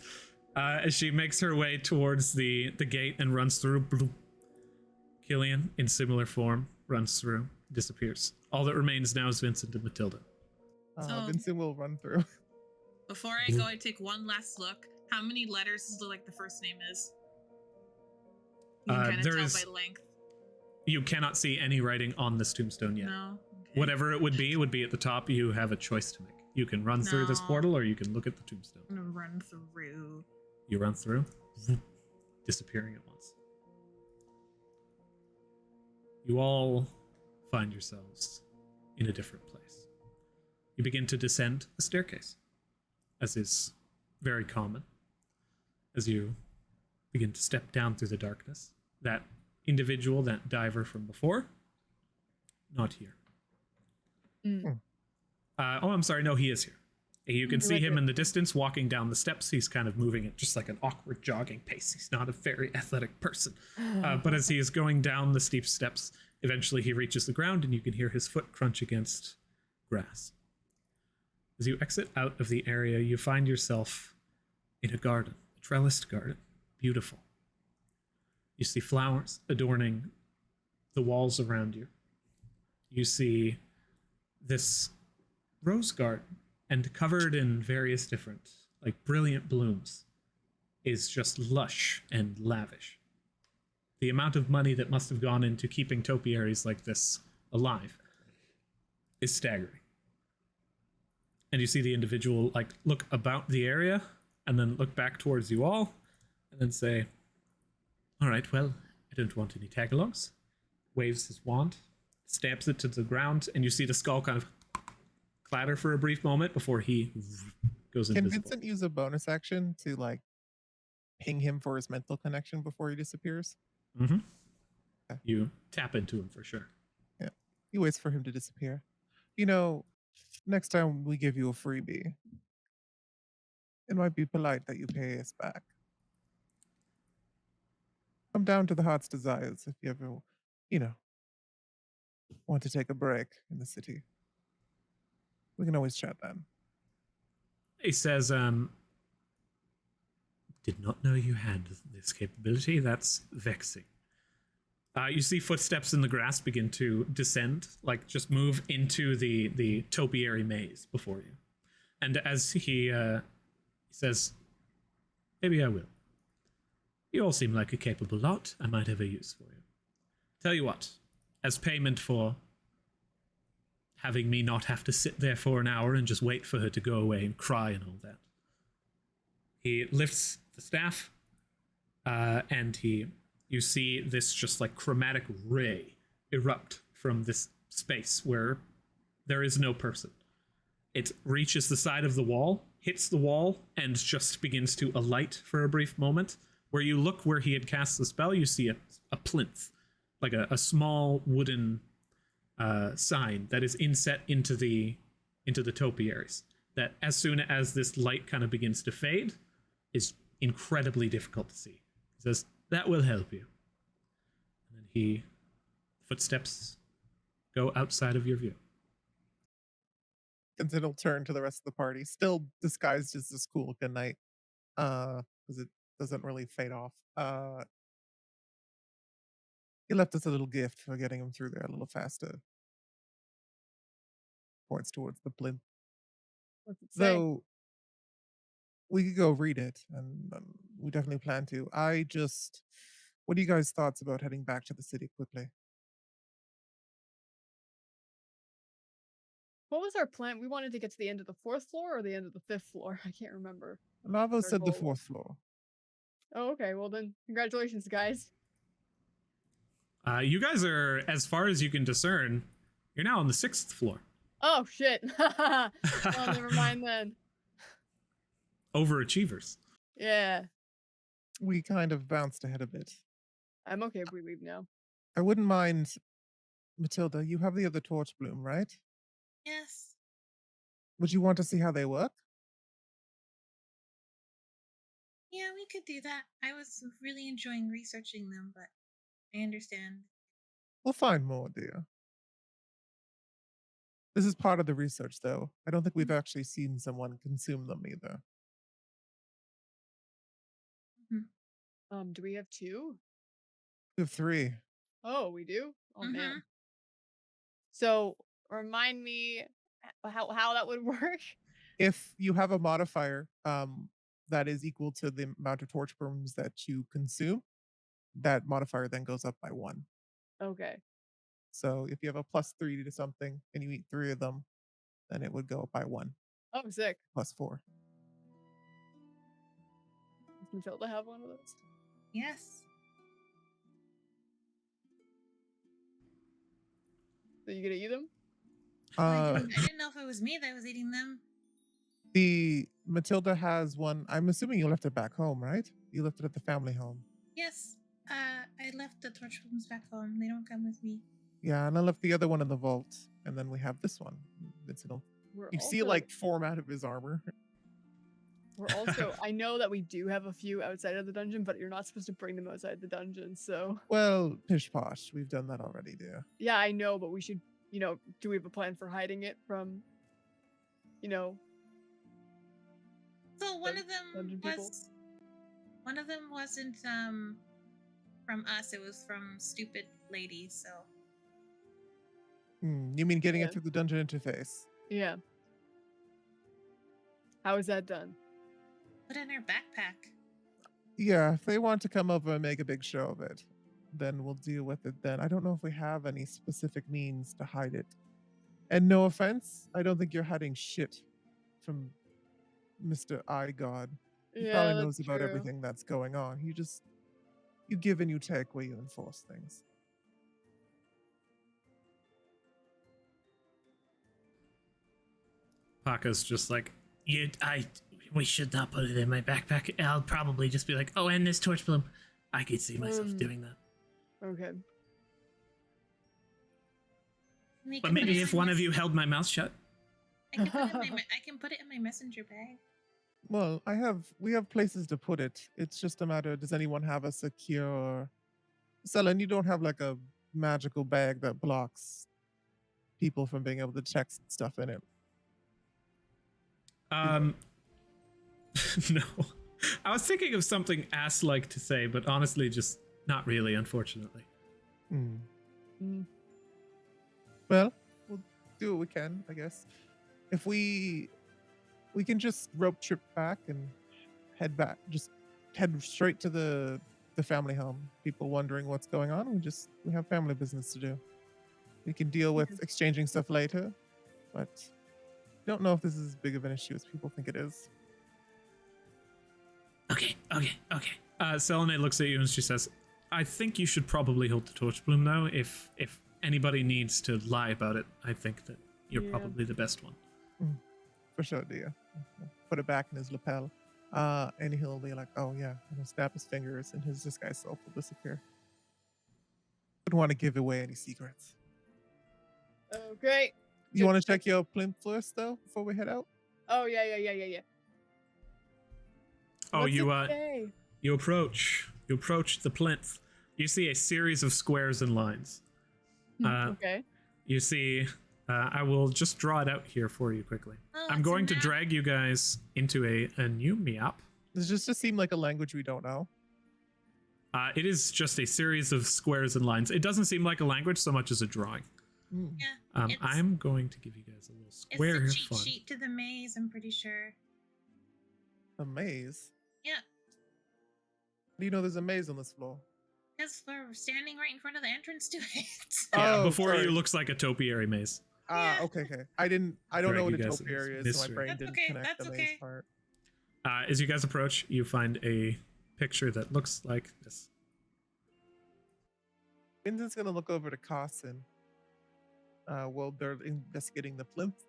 as she makes her way towards the gate and runs through. Killian, in similar form, runs through, disappears. All that remains now is Vincent and Matilda. So- Vincent will run through. Before I go, I take one last look. How many letters does like the first name is? You can kind of there tell is- by length. You cannot see any writing on this tombstone yet. No. Okay. Whatever it would be at the top. You have a choice to make. You can run through this No. portal, or you can look at the tombstone. I'm gonna run through. You run through, disappearing at once. You all find yourselves in a different place. You begin to descend a staircase, as is very common. As you begin to step down through the darkness, that individual, that diver from before, not here. I'm sorry, no, he is here. You can see him in the distance walking down the steps. He's kind of moving at just like an awkward jogging pace. He's not a very athletic person. But as he is going down the steep steps, eventually he reaches the ground and you can hear his foot crunch against grass. As you exit out of the area, you find yourself in a garden, a trellised garden, beautiful. You see flowers adorning the walls around you. You see this rose garden, and covered in various different, like, brilliant blooms, is just lush and lavish. The amount of money that must have gone into keeping topiaries like this alive is staggering. And you see the individual, like, look about the area and then look back towards you all and then say, all right, well, I don't want any tagalongs. Waves his wand, stamps it to the ground, and you see the skull kind of clatter for a brief moment before he goes Can invisible. Vincent use a bonus action to, like, ping him for his mental connection before he disappears? Mm-hmm. Okay. You tap into him for sure. Yeah. He waits for him to disappear. You know, next time we give you a freebie, it might be polite that you pay us back. Come down to the Heart's Desires if you ever, want to take a break in the city. We can always chat then. He says, did not know you had this capability. That's vexing. You see footsteps in the grass begin to descend, like just move into the topiary maze before you. And as he says, maybe I will. You all seem like a capable lot. I might have a use for you. Tell you what, as payment for having me not have to sit there for an hour and just wait for her to go away and cry and all that, he lifts the staff, and you see this just like chromatic ray erupt from this space where there is no person. It reaches the side of the wall, hits the wall, and just begins to alight for a brief moment. Where you look where he had cast the spell, you see a plinth, like a small wooden sign that is inset into the topiaries. That as soon as this light kind of begins to fade, is incredibly difficult to see. He says, that will help you. And then footsteps go outside of your view. And then he'll turn to the rest of the party, still disguised as this cool good night, because it doesn't really fade off. He left us a little gift for getting him through there a little faster. Points towards the plinth. What's it say? So we could go read it, and we definitely plan to. What are you guys' thoughts about heading back to the city quickly? What was our plan? We wanted to get to the end of the 4th floor or the end of the 5th floor? I can't remember. Lava said the goal was. 4th floor. Oh, okay. Well then, congratulations, guys. You guys are, as far as you can discern, you're now on the 6th floor. Oh shit. Oh, never mind then. Overachievers. Yeah, We kind of bounced ahead a bit. I'm okay if we leave now. I wouldn't mind, Matilda, you have the other torch bloom, right? Yes. Would you want to see how they work? Yeah, we could do that. I was really enjoying researching them, but I understand. We'll find more, dear. This is part of the research, though. I don't think we've actually seen someone consume them either. Do we have 2? We have 3. Oh, we do? Oh Mhm. man. So remind me how that would work. If you have a modifier that is equal to the amount of torch blooms that you consume, that modifier then goes up by 1. Okay. So if you have a +3 to something and you eat 3 of them, then it would go up by 1, Oh, sick. +4. Does Matilda have one of those? Yes. So you gonna eat them? I didn't know if it was me that was eating them. The Matilda has one. I'm assuming you left it back home, right? You left it at the family home. Yes. I left the torch blooms back home. They don't come with me. Yeah, and I left the other one in the vault, and then we have this one. You see, like, form out of his armor. We're also, I know that we do have a few outside of the dungeon, but you're not supposed to bring them outside the dungeon, so. Well, pish posh. We've done that already, dear. Yeah, I know, but we should, do we have a plan for hiding it from, one of them dungeon people? was. One of them wasn't from us. It was from stupid lady. So You mean getting Yeah. it through the dungeon interface? Yeah. How is that done? put it in her backpack. Yeah, if they want to come over and make a big show of it, then we'll deal with it then. I don't know if we have any specific means to hide it. And no offense, I don't think you're hiding shit from Mr. I God. He probably knows that's about true. everything that's going on. You give and you take where you enforce things. Paca's just like, we should not put it in my backpack. I'll probably just be like, oh, and this torch bloom. I could see myself doing that. Okay. You But can put maybe it if in one my of you held my mouth shut. I can put it in my messenger bag. Well, we have places to put it. It's just a matter, does anyone have a secure Selene, you don't have like a magical bag that blocks people from being able to check stuff in it. No. I was thinking of something ass-like to say, but honestly, just not really, unfortunately. Well, we'll do what we can, I guess. If we can just rope trip back and head back, just head straight to the family home. People wondering what's going on, we have family business to do. We can deal with exchanging stuff later, but don't know if this is as big of an issue as people think it is. Okay. Selene looks at you and she says, I think you should probably hold the torch bloom now. If anybody needs to lie about it, I think that you're probably the best one. For sure, dear. Put it back in his lapel. And he'll be like, oh yeah, and he'll snap his fingers and his disguise self will disappear. Wouldn't want to give away any secrets. Okay. You want to check your plinth first though, before we head out? Oh yeah. Oh, What's you it say? you approach the plinth. You see a series of squares and lines. Okay. You see, I will just draw it out here for you quickly. Oh, I'm it's a going to map. drag you guys into a new map. Does this just seem like a language we don't know? It is just a series of squares and lines. It doesn't seem like a language so much as a drawing. Yeah. It's- I'm going to give you guys a little square It's here the cheat fun. sheet to the maze, I'm pretty sure. A maze? Yeah. Do you know there's a maze on this floor? Because we're standing right in front of the entrance to it. Yeah, Oh, before sorry. you looks like a topiary maze. Yeah. Okay. I don't know Drag what a you guys topiary into is, so my mystery. brain That's didn't okay, connect that's the maze okay. part. As you guys approach, you find a picture that looks like this. Vincent's gonna look over to Carson. While they're investigating the plinth.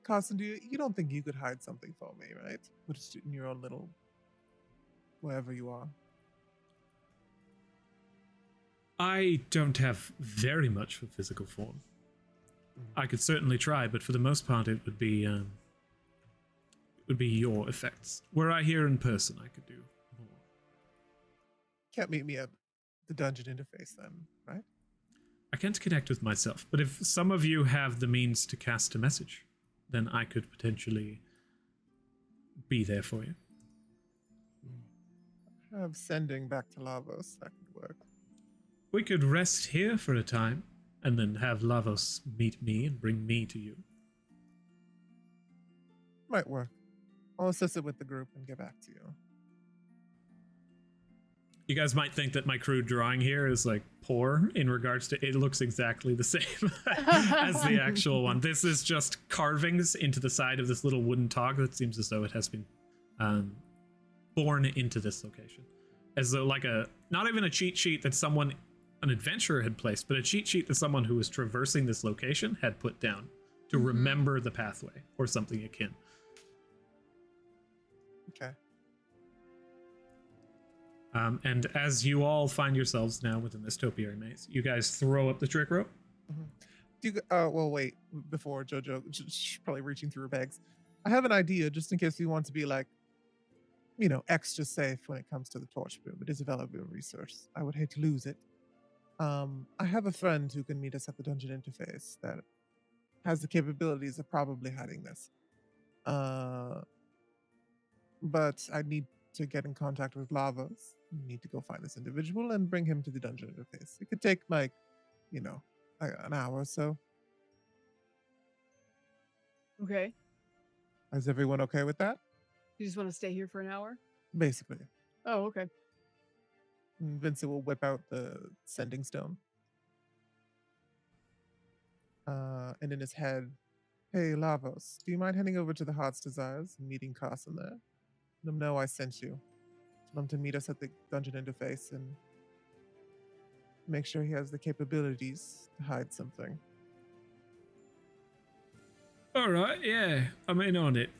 Carson, you don't think you could hide something from me, right? Just in your own little wherever you are. I don't have very much for physical form. I could certainly try, but for the most part, it would be your effects. Were I here in person, I could do more. Can't meet me at the dungeon interface then, right? I can't connect with myself, but if some of you have the means to cast a message, then I could potentially be there for you. Have sending back to Lavos, that could work. We could rest here for a time, and then have Lavos meet me and bring me to you. Might work. I'll assess it with the group and get back to you. You guys might think that my crude drawing here is like poor in regards to it looks exactly the same as the actual one. This is just carvings into the side of this little wooden tog that seems as though it has been born into this location. As though like not even a cheat sheet that an adventurer had placed, but a cheat sheet that someone who was traversing this location had put down to remember the pathway or something akin. Okay. And as you all find yourselves now within this topiary maze, you guys throw up the trick rope. Do you, well, wait, before Jojo, she's probably reaching through her bags. I have an idea just in case we want to be like, extra safe when it comes to the torch boom. It is a valuable resource. I would hate to lose it. I have a friend who can meet us at the dungeon interface that has the capabilities of probably hiding this. but I need to get in contact with Lavos. Need to go find this individual and bring him to the dungeon interface. It could take like, an hour or so. Okay. Is everyone okay with that? You just want to stay here for an hour? Basically. Oh, okay. And Vincent will whip out the sending stone. And in his head, hey, Lavos, do you mind heading over to the Heart's Desires and meeting Carson there? Let him know I sent you. Tell him to meet us at the dungeon interface and make sure he has the capabilities to hide something. All right, yeah, I'm in on it.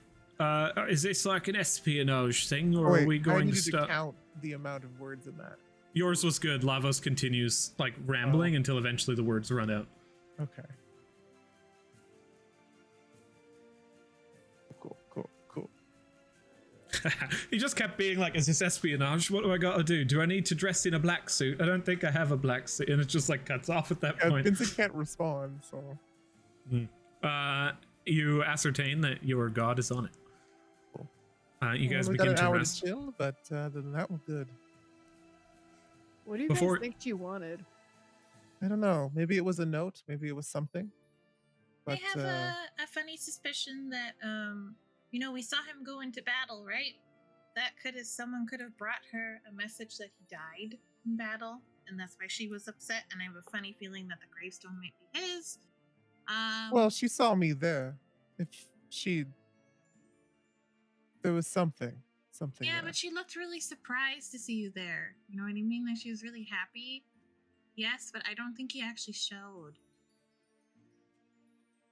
Is this like an espionage thing, or Wait, are we I going needed to start? count the amount of words in that. Yours was good. Lavos continues like rambling until eventually the words run out. Okay. Cool. He just kept being like, is this espionage? What do I gotta do? Do I need to dress in a black suit? I don't think I have a black suit. And it just like cuts off at that point. Vincent can't respond, so. You ascertain that your god is on it. Cool. You guys we got begin an to hour rest. to chill, but other than that, we're good. What do you Before- guys think you wanted? I don't know. Maybe it was a note. Maybe it was something. But I have a funny suspicion that we saw him go into battle, right? That someone could have brought her a message that he died in battle, and that's why she was upset. And I have a funny feeling that the gravestone might be his. well, she saw me there. There was something. Yeah, there. but she looked really surprised to see you there. You know what I mean? Like she was really happy. Yes, but I don't think he actually showed.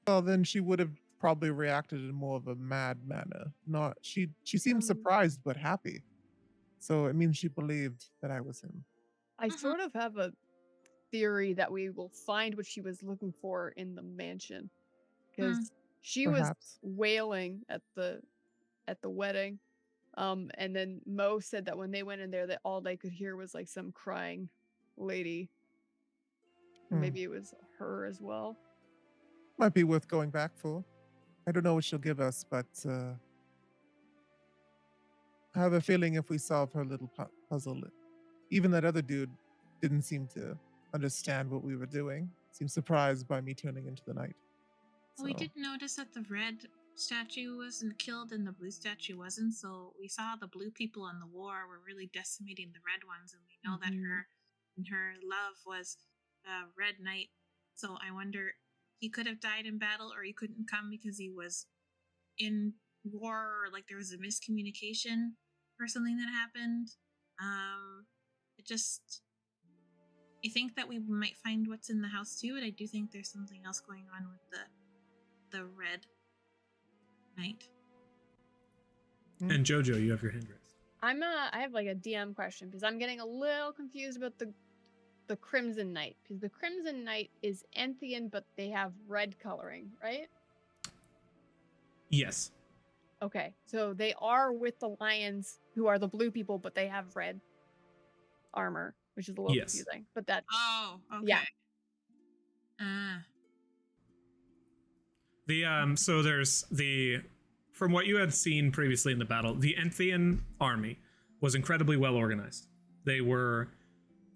Well, then she would have probably reacted in more of a mad manner. Not she seemed surprised but happy. So it means she believed that I was him. I sort of have a theory that we will find what she was looking for in the mansion, because she was Perhaps. wailing at the wedding, and then Mo said that when they went in there, that all they could hear was like some crying lady. Maybe it was her as well. Might be worth going back for. I don't know what she'll give us, but I have a feeling if we solve her little puzzle, even that other dude didn't seem to understand what we were doing. Seemed surprised by me turning into the night. Well, we So- did notice that the red statue wasn't killed and the blue statue wasn't, so we saw the blue people in the war were really decimating the red ones, and we know that her love was a red knight. So I wonder, he could have died in battle, or he couldn't come because he was in war, or like there was a miscommunication or something that happened. I think that we might find what's in the house too, and I do think there's something else going on with the red knight. And Jojo, you have your hand raised. I have like a DM question, because I'm getting a little confused about the Crimson Knight, because the Crimson Knight is Enthian, but they have red coloring, right? Yes. Okay, so they are with the lions, who are the blue people, but they have red armor, which is a little Yes. confusing. But that, Oh, okay. Yeah. So there's from what you had seen previously in the battle, the Enthian army was incredibly well organized. They were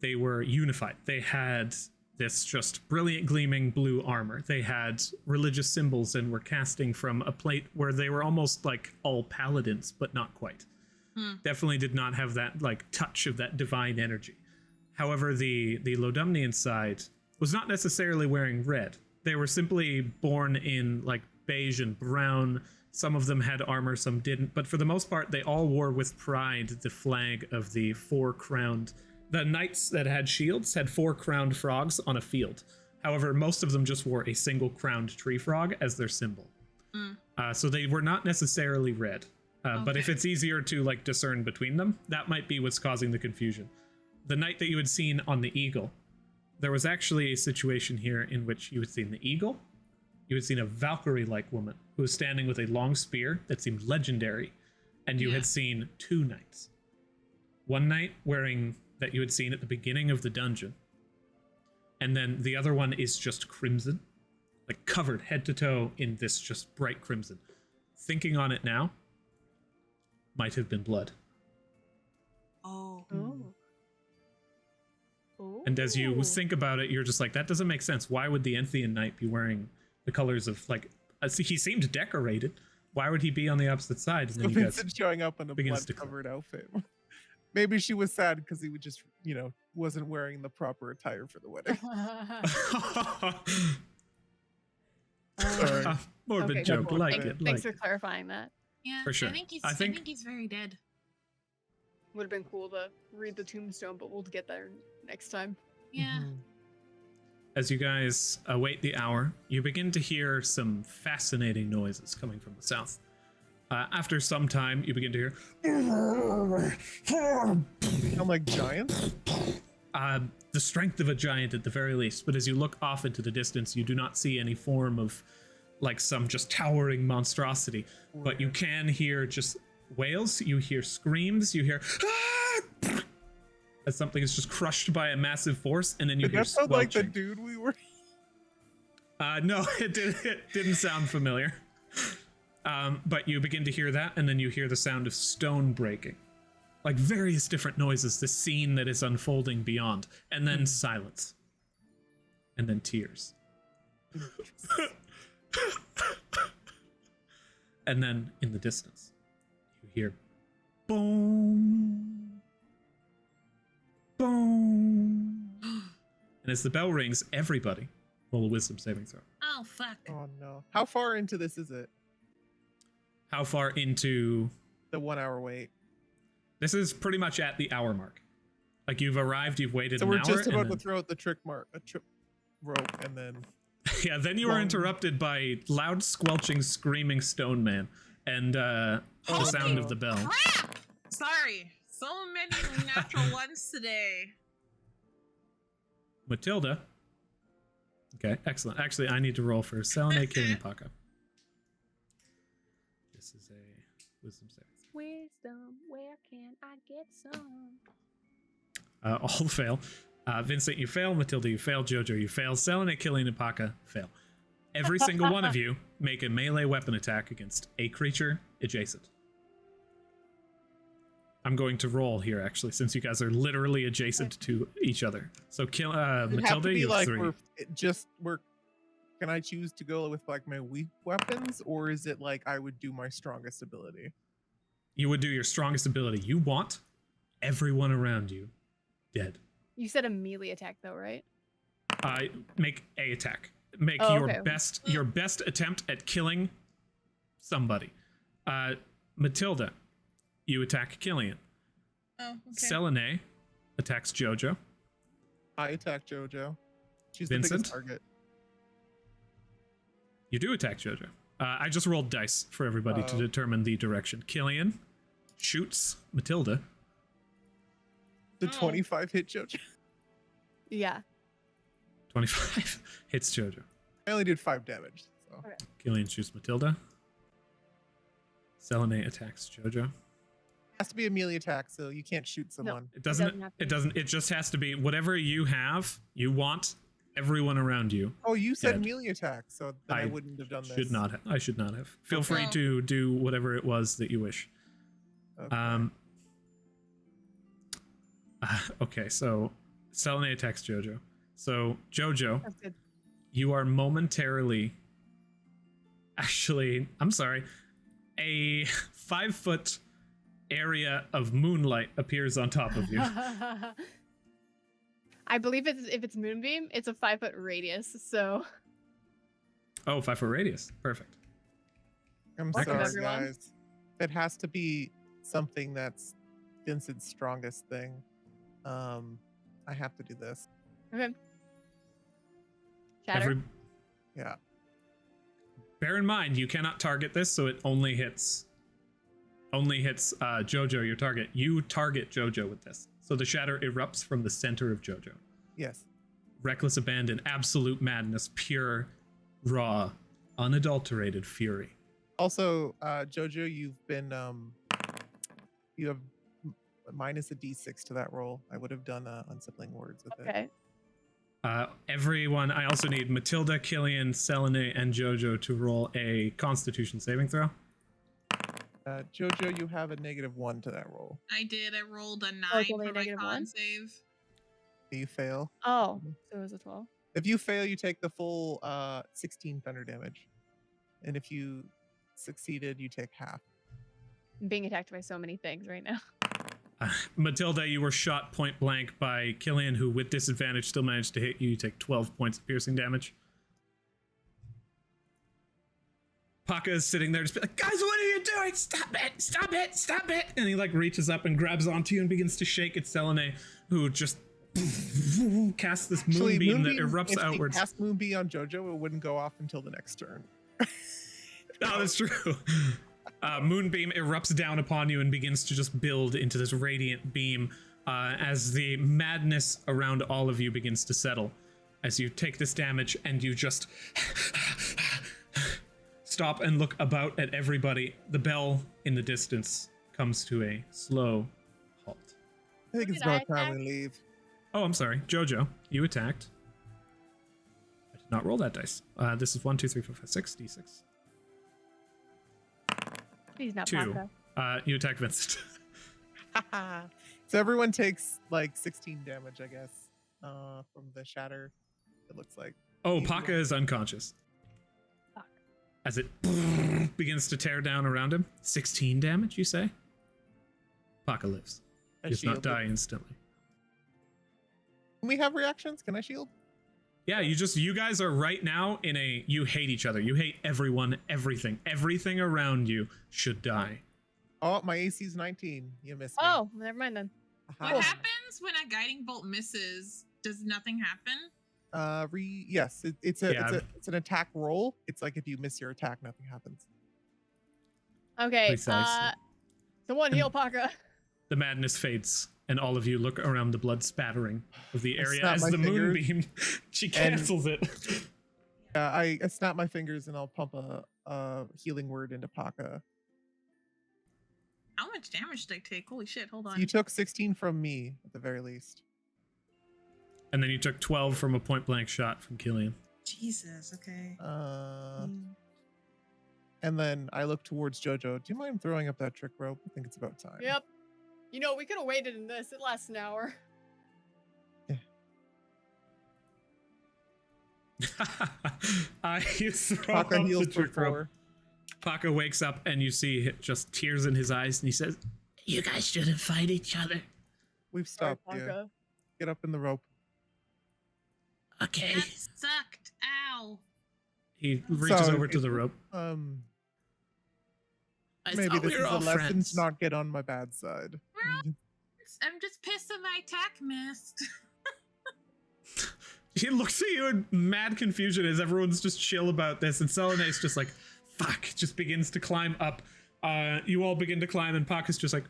unified. They had this just brilliant gleaming blue armor. They had religious symbols and were casting from a plate where they were almost like all paladins, but not quite. Definitely did not have that like touch of that divine energy. However, the Lodumnian side was not necessarily wearing red. They were simply born in like beige and brown. Some of them had armor, some didn't. But for the most part, they all wore with pride the flag of the four crowned. The knights that had shields had four crowned frogs on a field. However, most of them just wore a single crowned tree frog as their symbol. So they were not necessarily red. But if it's easier to like discern between them, that might be what's causing the confusion. The knight that you had seen on the eagle, there was actually a situation here in which you had seen the eagle, you had seen a Valkyrie-like woman who was standing with a long spear that seemed legendary, and you had seen two knights. One knight that you had seen at the beginning of the dungeon, and then the other one is just crimson, like covered head to toe in this just bright crimson. Thinking on it now, might have been blood. Oh. And as you think about it, you're just like, that doesn't make sense. Why would the Enthian Knight be wearing the colors of, like, he seemed decorated. Why would he be on the opposite side? And So then you Vincent guys showing up in a begins to cry. blood-covered outfit. Maybe she was sad because he would just, wasn't wearing the proper attire for the wedding. Sorry. Morbid Okay, joke. cool. Like Thanks, it. thanks like for clarifying that. Yeah, For sure. I think I think- he's very dead. Would have been cool to read the tombstone, but we'll get there next time. Yeah. Mhm. As you guys await the hour, you begin to hear some fascinating noises coming from the south. After some time, you begin to hear Sound like giants? the strength of a giant at the very least. But as you look off into the distance, you do not see any form of like some just towering monstrosity. But you can hear just wails, you hear screams, you hear as something is just crushed by a massive force, and then you Did hear that sound like the squelching. dude we were? No, it didn't sound familiar. But you begin to hear that, and then you hear the sound of stone breaking. Like various different noises, the scene that is unfolding beyond. And then silence. And then tears. And then in the distance, you hear boom, boom. And as the bell rings, everybody roll a wisdom saving throw. Oh fuck. Oh no. How far into this is it? How far into... The 1 hour wait. This is pretty much at the hour mark. Like you've arrived, you've waited So an we're hour. just about and to then, throw out the trick rope and then yeah, then you are Long- interrupted by loud squelching, screaming stone man and the sound of the bell. Crap! Sorry. So many natural ones today. Matilda. Okay, excellent. Actually, I need to roll for Selene, Killing, and Paka. This is a wisdom saving. Wisdom, where can I get some? All fail. Vincent, you fail. Matilda, you fail. Jojo, you fail. Selene, Killing, and Paka fail. Every single one of you make a melee weapon attack against a creature adjacent. I'm going to roll here, actually, since you guys are literally adjacent to each other. So, It'd have to Matilda, be you have like 3. we're can I choose to go with like my weak weapons, or is it like I would do my strongest ability? You would do your strongest ability. You want everyone around you dead. You said a melee attack though, right? Make a attack. Make Oh, your okay. best attempt at killing somebody. Matilda, you attack Killian. Oh, okay. Selene attacks Jojo. I attack Jojo. She's Vincent? the biggest target. You do attack Jojo. I just rolled dice for everybody to Oh. determine the direction. Killian shoots Matilda. The Oh. 25 hit Jojo. Yeah. 25 hits Jojo. I only did 5 damage. So. Okay. Killian shoots Matilda. Selene attacks Jojo. Has to be a melee attack, so you can't shoot someone. It doesn't. doesn't have to It be. doesn't. It just has to be whatever you have. You want everyone around you. Oh, you said Dead. melee attack, so then I, I wouldn't have done this. Should not. I should not have. Feel free Okay. to do whatever it was that you wish. Okay. Okay. So Selene attacks Jojo. So Jojo, That's good. you are momentarily. Actually, I'm sorry. A 5-foot area of moonlight appears on top of you. I believe if it's moonbeam, it's a 5-foot radius. So Oh, 5-foot radius. Perfect. I'm Welcome, sorry, everyone. guys. It has to be something that's Vincent's strongest thing. I have to do this. okay. Shatter. Yeah. Bear in mind, you cannot target this, so it only hits Jojo, your target. You target Jojo with this. So the shatter erupts from the center of Jojo. Yes. Reckless abandon, absolute madness, pure, raw, unadulterated fury. Also, Jojo, you've been you have minus a d6 to that roll. I would have done unsibling words with it. Okay. Everyone, I also need Matilda, Killian, Selene, and Jojo to roll a Constitution saving throw. Jojo, you have a -1 to that roll. I did. I rolled a 9 it's only for a my -1? con save. You fail. Oh, so it was a 12. If you fail, you take the full 16 thunder damage. And if you succeeded, you take half. I'm being attacked by so many things right now. Matilda, you were shot point blank by Killian, who with disadvantage still managed to hit you. You take 12 points of piercing damage. Paka is sitting there just be like, guys, what are you doing? Stop it, stop it, stop it. And he like reaches up and grabs onto you and begins to shake. It's Selene, who just casts this moonbeam that erupts outwards. If he cast moonbeam on Jojo, it wouldn't go off until the next turn. Oh, that's true. Moonbeam erupts down upon you and begins to just build into this radiant beam as the madness around all of you begins to settle. As you take this damage and you just stop and look about at everybody, the bell in the distance comes to a slow halt. I think it's about time we leave. Oh, I'm sorry. Jojo, you attacked. I did not roll that dice. This is 1, 2, 3, 4, 5, 6, d6. He's not 2. Paka. You attack Vincent. So everyone takes like 16 damage, I guess, from the shatter. It looks like. Oh, Paka is unconscious. Fuck. As it begins to tear down around him. 16 damage, you say? Paka lives. He does not die instantly. Can we have reactions? Can I shield? Yeah, you guys are right now in a, you hate each other. You hate everyone, everything. Everything around you should die. Oh, my AC's 19. You missed me. Oh, never mind then. What happens when a guiding bolt misses? Does nothing happen? Yes, it's an attack roll. It's like if you miss your attack, nothing happens. Okay, Precisely. someone heal Paka. The madness fades, and all of you look around the blood spattering of the area snap as my the fingers. moonbeam, she cancels it. I snap my fingers and I'll pump a healing word into Paka. How much damage did I take? Holy shit, hold on. So you took 16 from me, at the very least. And then you took 12 from a point blank shot from Killian. Jesus, okay. And then I look towards Jojo. Do you mind throwing up that trick rope? I think it's about time. Yep. You know, we could have waited in this. It lasts an hour. You throw Paka up heals the for trick rope. 4. Paka wakes up and you see just tears in his eyes and he says, you guys shouldn't fight each other. We've Sorry, stopped you. Paka. Get up in the rope. Okay. That sucked. Ow. He reaches Sorry, over to the rope. Maybe this is a lesson to not get on my bad side. I'm just pissed that my attack missed. He looks at you in mad confusion as everyone's just chill about this, and Selene's just like, fuck, just begins to climb up. You all begin to climb, and Paka's just like,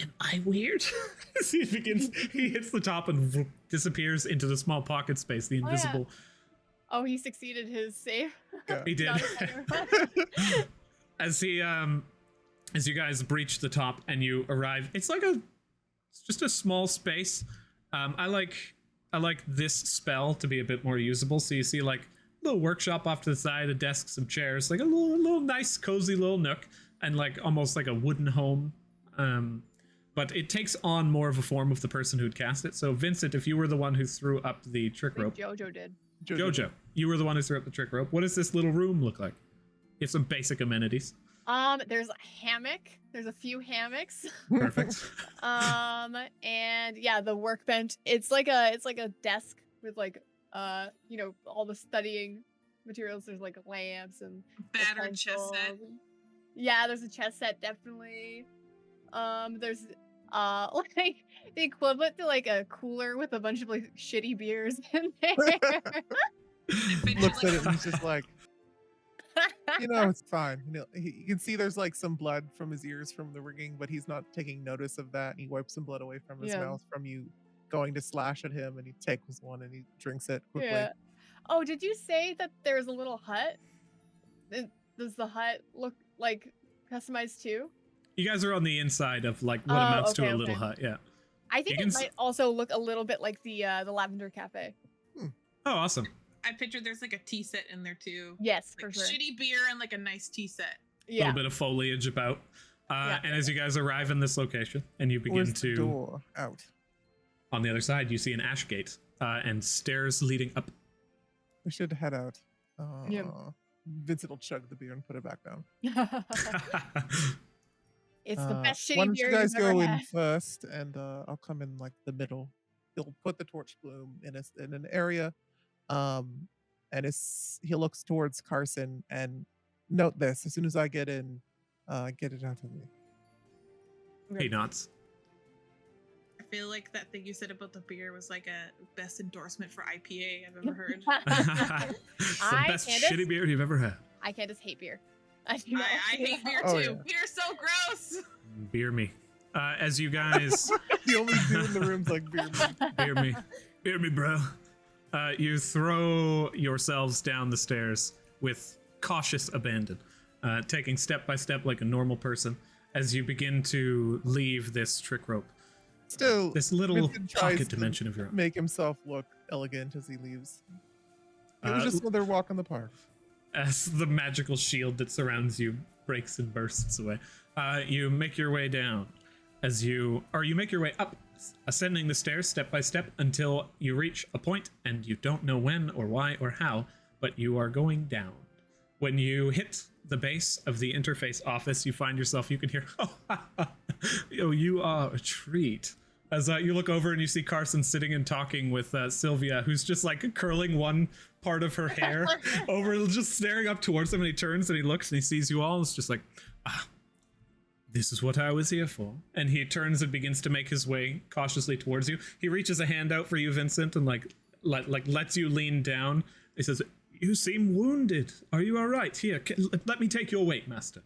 am I weird? As he hits the top and disappears into the small pocket space, the invisible. Oh, he succeeded his save. Yeah. He did. Not a better- As you guys breach the top and you arrive, it's just a small space. I like this spell to be a bit more usable. So you see like a little workshop off to the side, a desk, some chairs, like a little nice cozy little nook, and like almost like a wooden home. But it takes on more of a form of the person who'd cast it. So Vincent, if you were the one who threw up the trick I rope, think Jojo did. Jojo, you were the one who threw up the trick rope. What does this little room look like? You have some basic amenities. There's a hammock. There's a few hammocks. Perfect. And yeah, the workbench. It's like a desk with like all the studying materials. There's like lamps and Battered chess pencils. set. Yeah, there's a chess set definitely. There's like the equivalent to like a cooler with a bunch of like shitty beers in there. Looks at it and he's just like, it's fine. You can see there's like some blood from his ears from the rigging, but he's not taking notice of that. And he wipes some blood away from his mouth from you going to slash at him, and he takes one and he drinks it quickly. Yeah. Oh, did you say that there's a little hut? Does the hut look like customized too? You guys are on the inside of like what amounts to a little hut, yeah. I think it might also look a little bit like the Lavender Cafe. Oh, awesome. I pictured there's like a tea set in there too. Yes, Like for sure. shitty beer and like a nice tea set. Yeah. little bit of foliage about. And as you guys arrive in this location and you begin Where's to... the door out? On the other side, you see an ash gate and stairs leading up. We should head out. Yeah. Vincent will chug the beer and put it back down. It's the best Why shitty don't you beer guys you've ever go in had. first, and I'll come in like the middle. He'll put the torch bloom in an area, and he looks towards Carson and note this: as soon as I get in, get it out of me. He nods. I feel like that thing you said about the beer was like a best endorsement for IPA I've ever heard. It's the best Candace? shitty beer you've ever had. I can't just hate beer. I do not I hate beer too. Oh, yeah. Beer's so gross. Beer me. As you guys... The only dude in the room's like beer. Beer me, bro. You throw yourselves down the stairs with cautious abandon, taking step by step like a normal person as you begin to leave this trick rope. Still, This little Vincent tries pocket to dimension of your own. make himself look elegant as he leaves. It was Uh, just another walk in the park. As the magical shield that surrounds you breaks and bursts away. You make your way down. You make your way up, ascending the stairs step by step until you reach a point, and you don't know when or why or how, but you are going down. When you hit the base of the interface office, you find yourself, you can hear, oh, you are a treat. As you look over and you see Carson sitting and talking with Sylvia, who's just like curling one part of her hair over, just staring up towards him, and he turns and he looks and he sees you all, and it's just like, this is what I was here for. And he turns and begins to make his way cautiously towards you. He reaches a hand out for you, Vincent, and lets you lean down. He says, you seem wounded. Are you all right? Here, let me take your weight, master.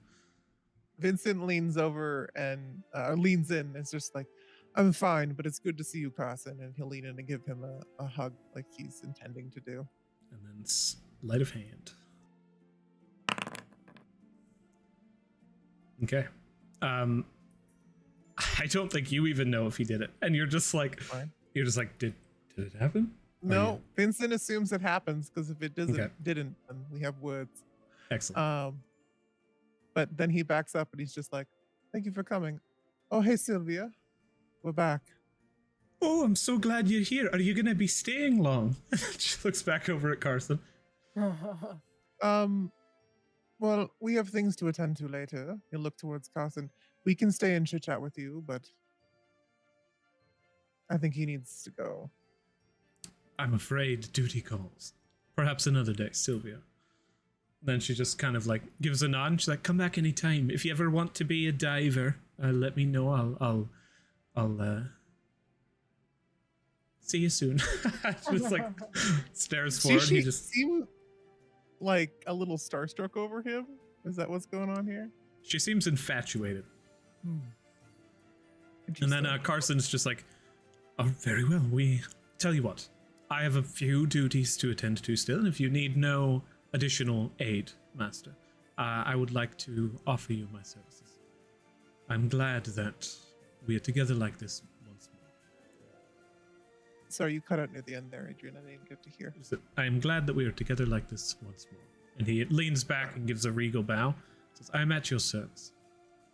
Vincent leans over and leans in. It's just like, I'm fine, but it's good to see you, Carson. And he'll lean in and give him a hug like he's intending to do. And then sleight of hand. Okay. I don't think you even know if he did it. And you're just like, Fine. did it happen? No, Vincent assumes it happens because if it Okay. didn't, then we have words. Excellent. But then he backs up and he's just like, thank you for coming. Oh, hey, Sylvia. We're back. Oh, I'm so glad you're here. Are you going to be staying long? She looks back over at Carson. Well, we have things to attend to later. He'll look towards Carson. We can stay and chit chat with you, but I think he needs to go. I'm afraid duty calls. Perhaps another day, Sylvia. Then she just kind of like gives a nod and she's like, come back anytime. If you ever want to be a diver, let me know. I'll see you soon. Just like stares forward. She He just seem like a little starstruck over him. Is that what's going on here? She seems infatuated. And then Interesting. Carson's just like, oh, very well. We tell you what, I have a few duties to attend to still, and if you need no additional aid, Master, I would like to offer you my services. I'm glad that we are together like this once more. Sorry, you cut out near the end there, Adrian. I didn't get to hear. I am glad that we are together like this once more. And he leans back and gives a regal bow. Says, I am at your service.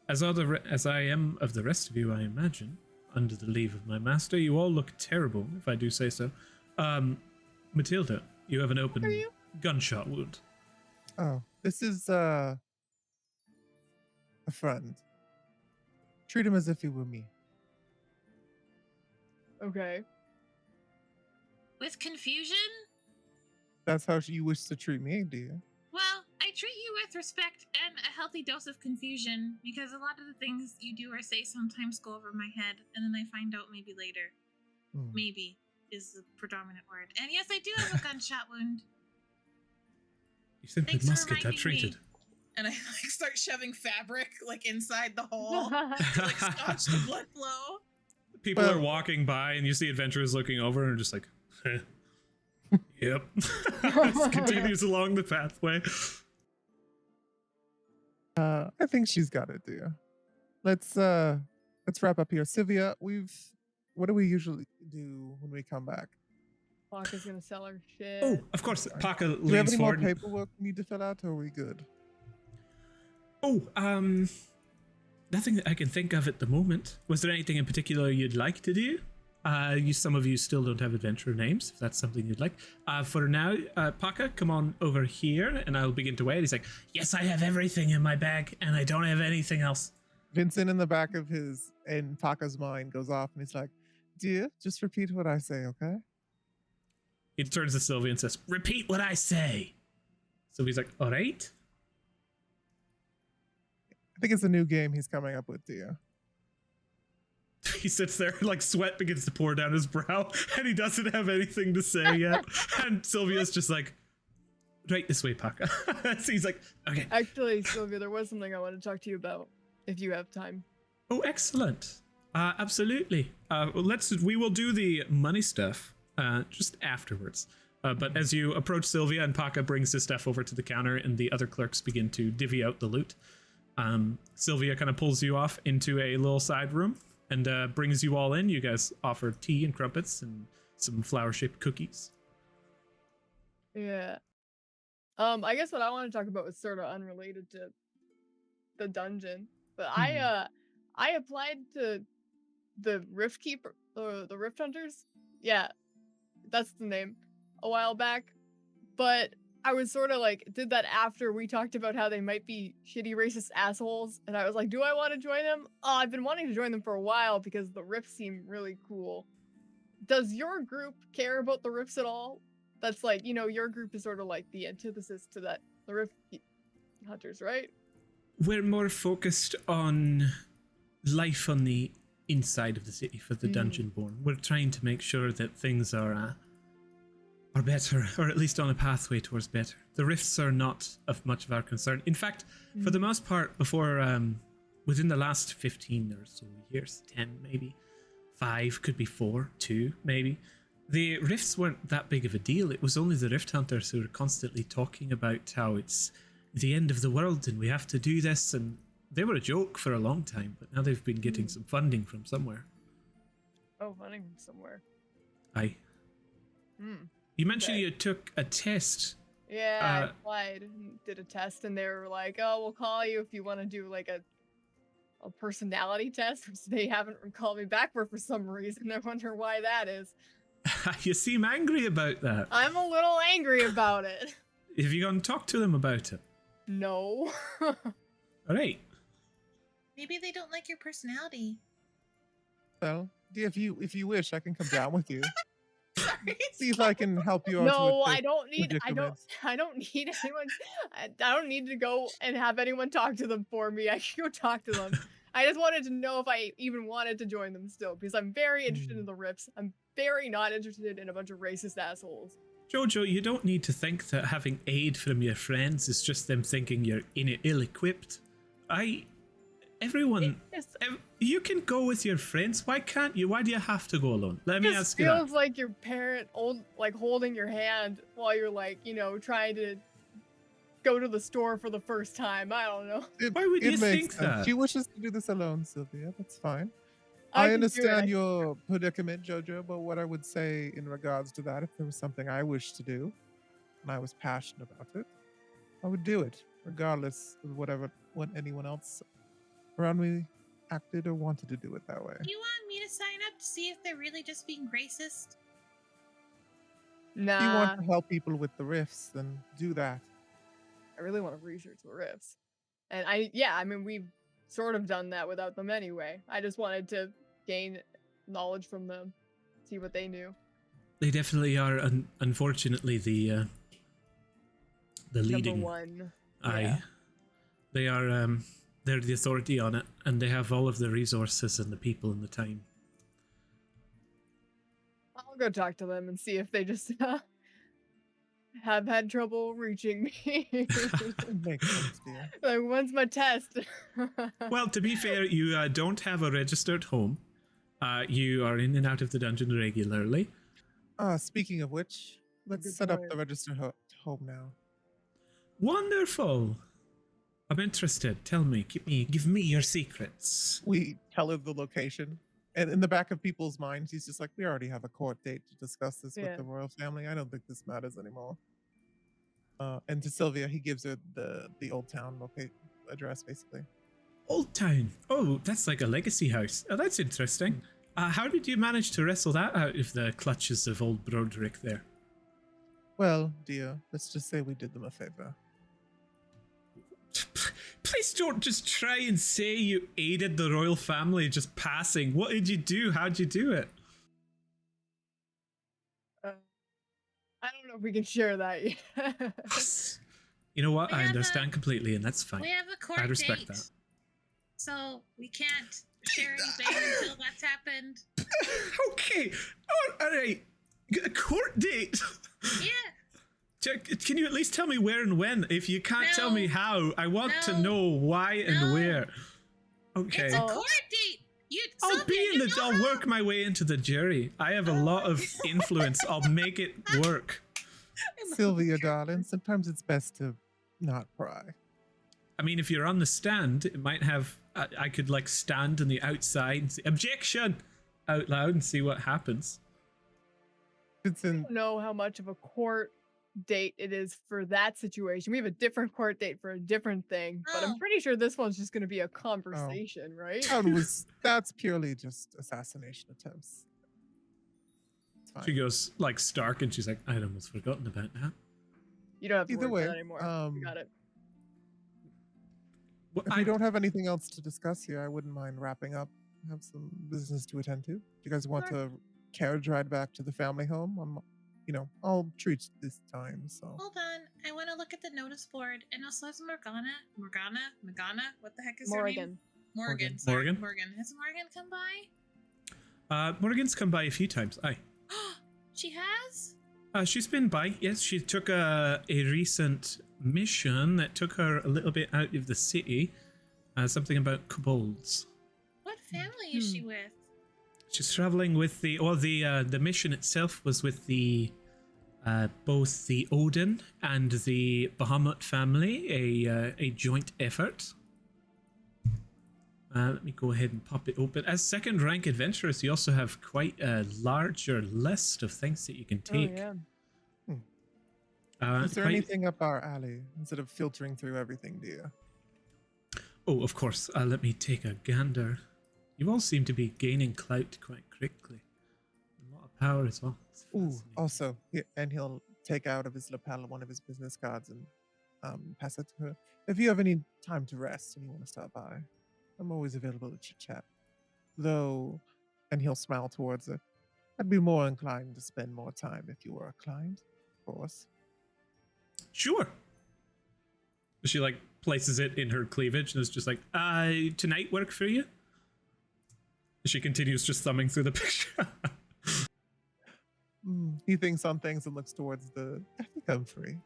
As I am of the rest of you, I imagine, under the leave of my master. You all look terrible, if I do say so. Matilda, you have an open gunshot wound. Oh, this is a friend. Treat him as if he were me. Okay. With confusion? That's how you wish to treat me, do you? Well, I treat you with respect and a healthy dose of confusion because a lot of the things you do or say sometimes go over my head and then I find out maybe later. Maybe is the predominant word. And yes, I do have a gunshot wound. You simply Thanks for must get that reminding me. treated. And I like start shoving fabric like inside the hole to like staunch the blood flow. People Well- are walking by and you see adventurers looking over and are just like, yep. Just continues along the pathway. I think she's got it, dear. Let's wrap up here. Sylvia, what do we usually do when we come back? Blanca's gonna sell her shit. Oh, of course. Paka Do we have leans any more forward. paperwork we need to fill out, or are we good? Oh, nothing that I can think of at the moment. Was there anything in particular you'd like to do? Some of you still don't have adventurer names, if that's something you'd like. For now, Paka, come on over here, and I'll begin to wait. He's like, yes, I have everything in my bag, and I don't have anything else. Vincent in the back of his and Paka's mind goes off, and he's like, "Dear, just repeat what I say, okay?" He turns to Sylvia and says, repeat what I say. Sylvia's like, all right. I think it's a new game he's coming up with, dear. He sits there, like sweat begins to pour down his brow, and he doesn't have anything to say yet. And Sylvia's just like, right this way, Paka. So he's like, okay. Actually, Sylvia, there was something I want to talk to you about, if you have time. Oh, excellent. Absolutely. We will do the money stuff just afterwards. But as you approach Sylvia, and Paka brings his stuff over to the counter, and the other clerks begin to divvy out the loot, Sylvia kind of pulls you off into a little side room and brings you all in. You guys offer tea and crumpets and some flower-shaped cookies. Yeah. I guess what I want to talk about was sort of unrelated to the dungeon, but I applied to the Rift Keeper, the Rift Hunters. Yeah, that's the name. A while back, but I was sort of like, did that after we talked about how they might be shitty racist assholes, and I was like, do I want to join them? I've been wanting to join them for a while because the Rifts seem really cool. Does your group care about the Rifts at all? That's like, you know, your group is sort of like the antithesis to that, the Rift Hunters, right? We're more focused on life on the inside of the city for the Dungeonborn. We're trying to make sure that things are better, or at least on a pathway towards better. The rifts are not of much of our concern. In fact, for the most part, before, within the last 15 or so years, 10 maybe, 5, could be 4, 2 maybe, the rifts weren't that big of a deal. It was only the Rift Hunters who were constantly talking about how it's the end of the world and we have to do this, and they were a joke for a long time, but now they've been getting some funding from somewhere. Oh, funding from somewhere. Aye. You mentioned you took a test. Yeah, I applied and did a test, and they were like, oh, we'll call you if you want to do like a personality test, which they haven't called me back for some reason. I wonder why that is. You seem angry about that. I'm a little angry about it. Have you gone and talked to them about it? No. All right. Maybe they don't like your personality. Well, if you wish, I can come down with you. Sorry. See if I can help you out. No, I don't need anyone. I don't need to go and have anyone talk to them for me. I can go talk to them. I just wanted to know if I even wanted to join them still, because I'm very interested in the Rips. I'm very not interested in a bunch of racist assholes. Jojo, you don't need to think that having aid from your friends is just them thinking you're ill-equipped. You can go with your friends. Why can't you? Why do you have to go alone? Let me ask you that. It feels like your parent holding your hand while you're like, you know, trying to go to the store for the first time. I don't know. Why would you think that? She wishes to do this alone, Sylvia. That's fine. I understand your predicament, Jojo, but what I would say in regards to that, if there was something I wished to do and I was passionate about it, I would do it, regardless of what anyone else around me acted or wanted to do it that way. Do you want me to sign up to see if they're really just being racist? Nah. If you want to help people with the rifts, then do that. I really want to research the rifts. And I mean, we've sort of done that without them anyway. I just wanted to gain knowledge from them, see what they knew. They definitely are, unfortunately, the leading Number one. Aye. Yeah. They are, they're the authority on it, and they have all of the resources and the people and the time. I'll go talk to them and see if they just have had trouble reaching me. Makes sense, dear. Like, when's my test? Well, to be fair, you don't have a registered home. You are in and out of the dungeon regularly. Speaking of which, let's set up the registered home now. Wonderful. I'm interested. Tell me, give me your secrets. We tell her the location. And in the back of people's minds, he's just like, we already have a court date to discuss this with the royal family. I don't think this matters anymore. And to Sylvia, he gives her the old town address, basically. Old Town. Oh, that's like a legacy house. Oh, that's interesting. How did you manage to wrestle that out of the clutches of old Broderick there? Well, dear, let's just say we did them a favor. Please don't just try and say you aided the royal family just passing. What did you do? How'd you do it? I don't know if we can share that yet. You know what? We I have understand completely, and that's fine. We have a court I respect date, that. so we can't share anything until that's happened. Okay. All right. A court date. Yeah. Can you at least tell me where and when? If you can't tell me No. how, I want to No. know why and No. where. Okay. It's a court date. I'll Sylvia, be in you the. know I'll how- work my way into the jury. I have a lot of influence. I'll make it work. Sylvia, darling, sometimes it's best to not pry. I mean, if you're on the stand, it might have. I could like stand on the outside and say objection out loud and see what happens. It's in. I don't know how much of a court date it is for that situation. We have a different court date for a different thing, but I'm Oh. pretty sure this one's just going to be a conversation, right? That's purely just assassination attempts. It's fine. She goes like stark, and she's like, "I'd almost forgotten about that." You don't have to Either worry about way, that anymore. We got it. Well, If we don't have anything else to discuss here, I wouldn't mind wrapping up. I have some business to attend to. Do you guys want Sure. to carriage ride back to the family home? I'll treat this time. So Hold on. I want to look at the notice board. And also has Morgana. What the heck is her name? Morgan. Morgan. Sorry, Morgan. Morgan. Has Morgan come by? Morgan's come by a few times. Aye. She has? She's been by. Yes, she took a recent mission that took her a little bit out of the city. Something about kobolds. What family is she with? She's traveling with the mission itself was with the both the Odin and the Bahamut family, a joint effort. Let me go ahead and pop it open. As second rank adventurers, you also have quite a larger list of things that you can take. Oh, is there quite- anything up our alley instead of filtering through everything, dear? Oh, of course. Let me take a gander. You all seem to be gaining clout quite quickly. A lot of power as well. It's Ooh, fascinating. also, and he'll take out of his lapel one of his business cards and pass it to her. If you have any time to rest and you want to stop by, I'm always available to chit chat. Though, and he'll smile towards her, I'd be more inclined to spend more time if you were inclined, of course. Sure. She like places it in her cleavage and is just like, tonight work for you? She continues just thumbing through the picture. He thinks on things and looks towards I think I'm free,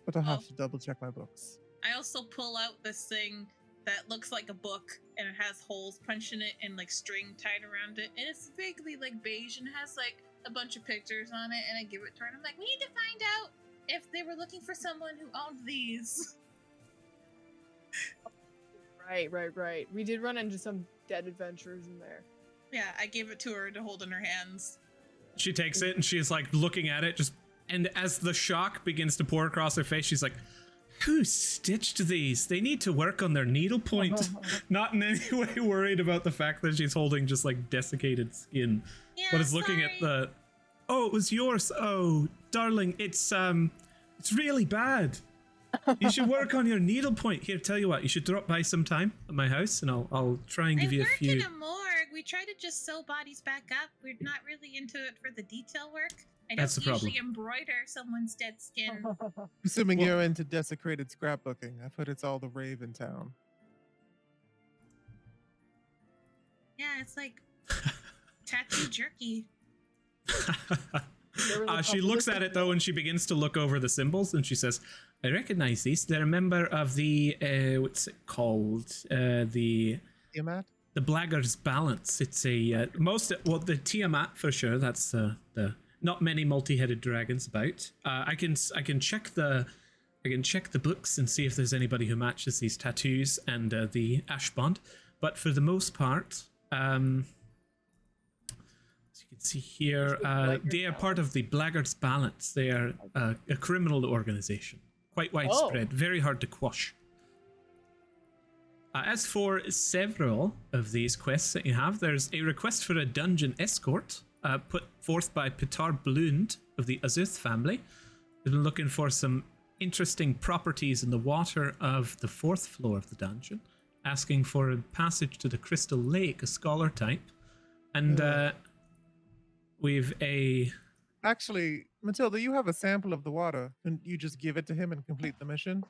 but I'll have to double check my books. I also pull out this thing that looks like a book and it has holes punched in it and like string tied around it. And it's vaguely like beige and has like a bunch of pictures on it. And I give it to her and I'm like, we need to find out if they were looking for someone who owned these. Right. We did run into some dead adventurers in there. Yeah, I gave it to her to hold in her hands. She takes it and she's like looking at it, and as the shock begins to pour across her face, she's like, who stitched these? They need to work on their needlepoint. Not in any way worried about the fact that she's holding just like desiccated skin. Yeah, But is looking at sorry. oh, it was yours. Oh, darling, it's really bad. You should work on your needlepoint. Here, tell you what, you should drop by sometime at my house and I'll try and give you a work few. in a morgue. We try to just sew bodies back up. We're not really into it for the detail work. I That's don't the problem. usually embroider someone's dead skin. Assuming Well- you're into desecrated scrapbooking, I've heard it's all the rave in town. Yeah, it's like tattoo jerky. There was a She couple looks of at it though, and she begins to look over the symbols, and she says, "I recognize these. They're a member of the what's it called? The Tiamat? Blagger's Balance. It's a the Tiamat for sure. That's the not many multi-headed dragons about. I can check the books and see if there's anybody who matches these tattoos and the ash bond. But for the most part, as you can see here, they are part of the Blackguard's Balance. They are a criminal organization, quite widespread, very hard to quash. As for several of these quests that you have, there's a request for a dungeon escort put forth by Pitar Blund of the Azuth family. They've been looking for some interesting properties in the water of the 4th floor of the dungeon, asking for a passage to the Crystal Lake, a scholar type. And we've a... Actually, Matilda, you have a sample of the water, and you just give it to him and complete the mission.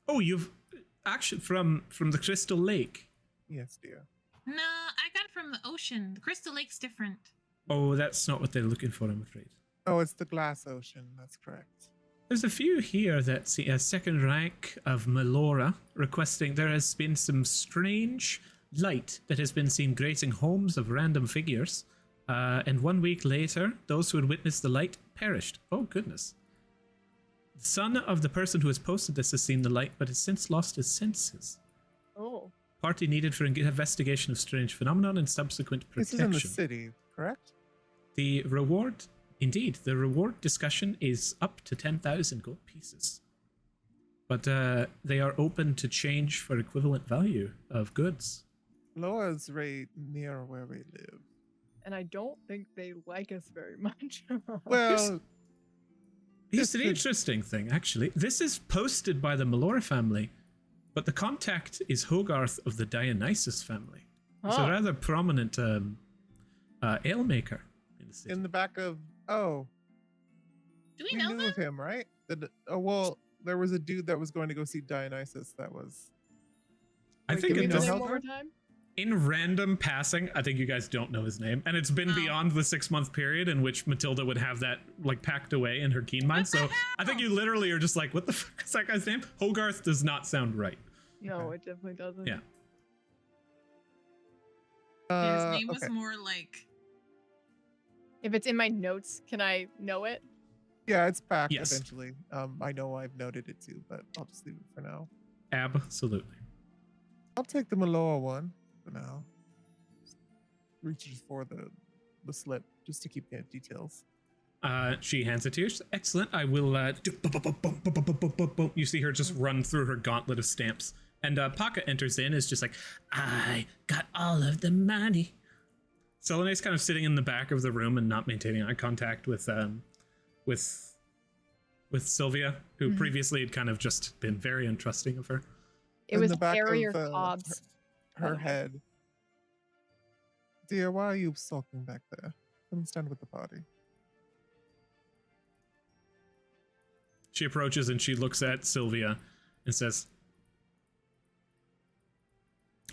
Oh, you've actually from the Crystal Lake. Yes, dear. No, I got it from the ocean. The Crystal Lake's different. Oh, that's not what they're looking for, I'm afraid. Oh, it's the glass ocean. That's correct. There's a few here that see a second rank of Melora requesting there has been some strange light that has been seen gracing homes of random figures. And 1 week later, those who had witnessed the light perished. Oh, goodness. The son of the person who has posted this has seen the light, but has since lost his senses. Oh. Party needed for investigation of strange phenomenon and subsequent protection. This is in the city, correct? The reward, indeed, the reward discussion is up to 10,000 gold pieces. But they are open to change for equivalent value of goods. Loa's right near where we live. And I don't think they like us very much. Well, Here's an interesting thing, actually. This is posted by the Melora family, but the contact is Hogarth of the Dionysus family. He's a rather prominent ale maker in the city. in the back of Do we know knew that? of him, right? Well, there was a dude that was going to go see Dionysus. That was. I think Give it me does. the One help more there? time? In random passing, I think you guys don't know his name, and it's been Oh. beyond the 6-month period in which Matilda would have that like packed away in her keen mind. What the So I think hell? you literally are just like, what the fuck is that guy's name? Hogarth does not sound right. No, it definitely doesn't. Yeah. His name was Okay. more like. If it's in my notes, can I know it? Yeah, it's back Yes. eventually. I know I've noted it too, but I'll just leave it for now. Absolutely. I'll take the Maloa one for now. Just reaches for the slip just to keep the details. She hands it to you. She's, excellent. I will. You see her just run through her gauntlet of stamps, and Paka enters in. Is just like, I got all of the money. Selene's kind of sitting in the back of the room and not maintaining eye contact with Sylvia, who previously had kind of just been very untrusting of her. It In was the back Barrier of, Cobbs. Her head. Dear, why are you sulking back there? Come stand with the party. She approaches and she looks at Sylvia and says,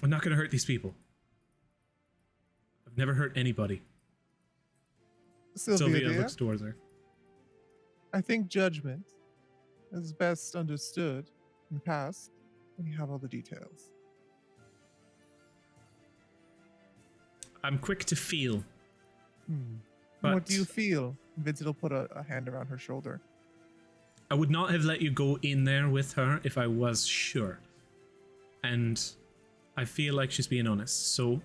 I'm not going to hurt these people. I've never hurt anybody. Sylvia, dear, looks towards her. I think judgment is best understood and passed when you have all the details. I'm quick to feel. What But- do you feel? Vincent will put a hand around her shoulder. I would not have let you go in there with her if I was sure. And I feel like she's being honest. So,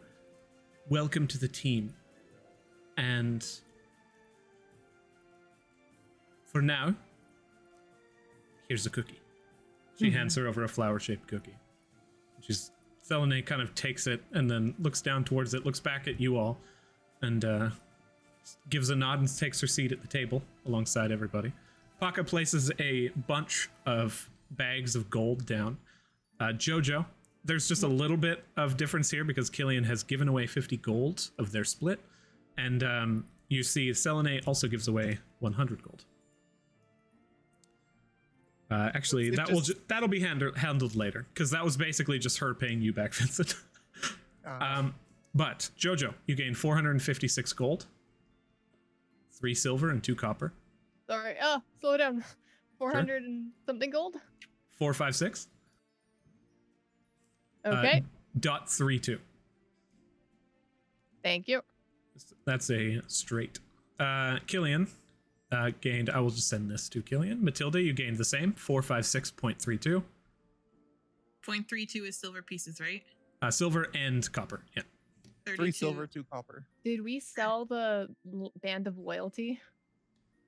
welcome to the team. And for now, here's a cookie. She hands her over a flower-shaped cookie. Selene kind of takes it and then looks down towards it, looks back at you all, and gives a nod and takes her seat at the table alongside everybody. Paka places a bunch of bags of gold down. Jojo, there's just a little bit of difference here because Killian has given away 50 gold of their split, and you see Selene also gives away 100 gold. Actually, that'll be handled later because that was basically just her paying you back, Vincent. But Jojo, you gain 456 gold, 3 silver, and 2 copper. Sorry. Oh, slow down. 400 and something gold? 456. Okay. .32. Thank you. That's a straight. Killian gained. I will just send this to Killian. Matilda, you gained the same. 456.32. 0.32 is silver pieces, right? Silver and copper. Yeah. 32. 3 silver, 2 copper. Did we sell the Band of Loyalty?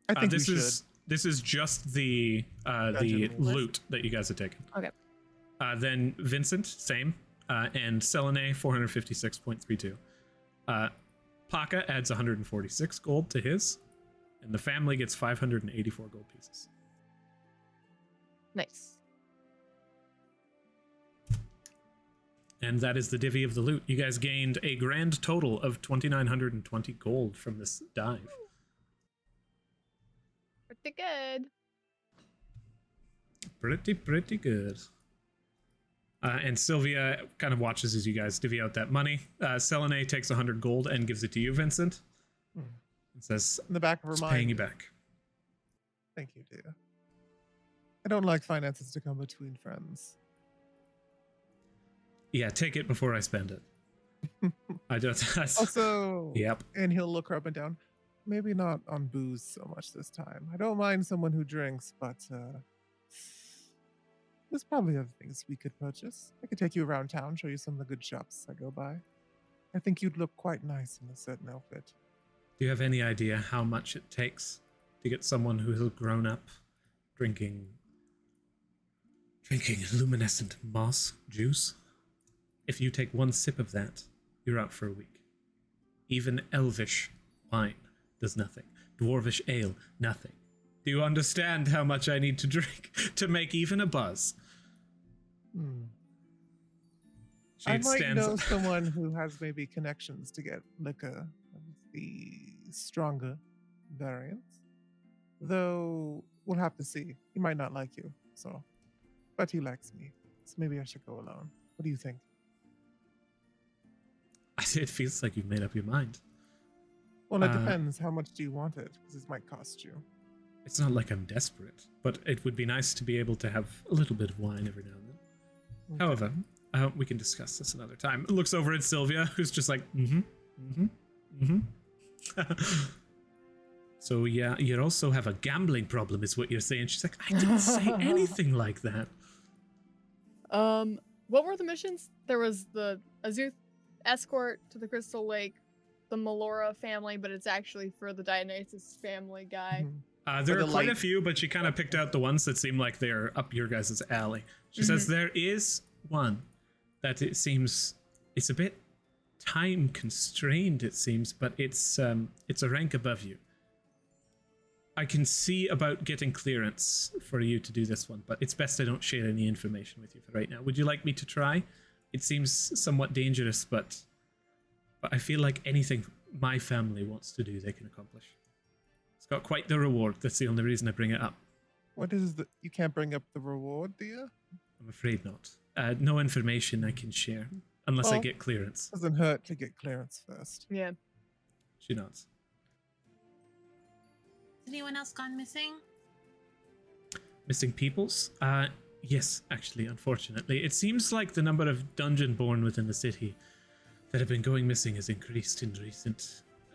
I think we this should. is just the Dungeon loot that you guys have taken. Okay. Then Vincent, same. And Selene, 456.32. Paka adds 146 gold to his. And the family gets 584 gold pieces. Nice. And that is the divvy of the loot. You guys gained a grand total of 2,920 gold from this dive. Pretty good. Pretty good. And Sylvia kind of watches as you guys divvy out that money. Selene takes 100 gold and gives it to you, Vincent. And says, In the back of her "It's mind. paying you back." Thank you, dear. I don't like finances to come between friends. Yeah, take it before I spend it. I don't. Also, Yep. and he'll look her up and down. Maybe not on booze so much this time. I don't mind someone who drinks, but there's probably other things we could purchase. I could take you around town, show you some of the good shops I go by. I think you'd look quite nice in a certain outfit. Do you have any idea how much it takes to get someone who has grown up drinking luminescent moss juice? If you take one sip of that, you're out for a week. Even elvish wine does nothing. Dwarvish ale, nothing. Do you understand how much I need to drink to make even a buzz? She I might stands know up. someone who has maybe connections to get liquor of the stronger variants. Though we'll have to see. He might not like you, but he likes me. So maybe I should go alone. What do you think? It feels like you've made up your mind. Well, it depends. How much do you want it? Because this might cost you. It's not like I'm desperate, but it would be nice to be able to have a little bit of wine every now and then. Okay. However, we can discuss this another time. Looks over at Sylvia, who's just like, So yeah, you also have a gambling problem, is what you're saying. She's like, I didn't say anything like that. What were the missions? There was the Azuth escort to the Crystal Lake, the Melora family, but it's actually for the Dionysus family guy. There are quite a few, but she kind of picked out the ones that seem like they're up your guys' alley. She says there is one that it seems it's a bit time constrained, it seems, but it's a rank above you. I can see about getting clearance for you to do this one, but it's best I don't share any information with you for right now. Would you like me to try? It seems somewhat dangerous, but I feel like anything my family wants to do, they can accomplish. It's got quite the reward. That's the only reason I bring it up. What is you can't bring up the reward, do you? I'm afraid not. No information I can share unless I get clearance. Doesn't hurt to get clearance first. Yeah. She nods. Has anyone else gone missing? Missing peoples? Yes, actually, unfortunately. It seems like the number of dungeon-born within the city that have been going missing has increased in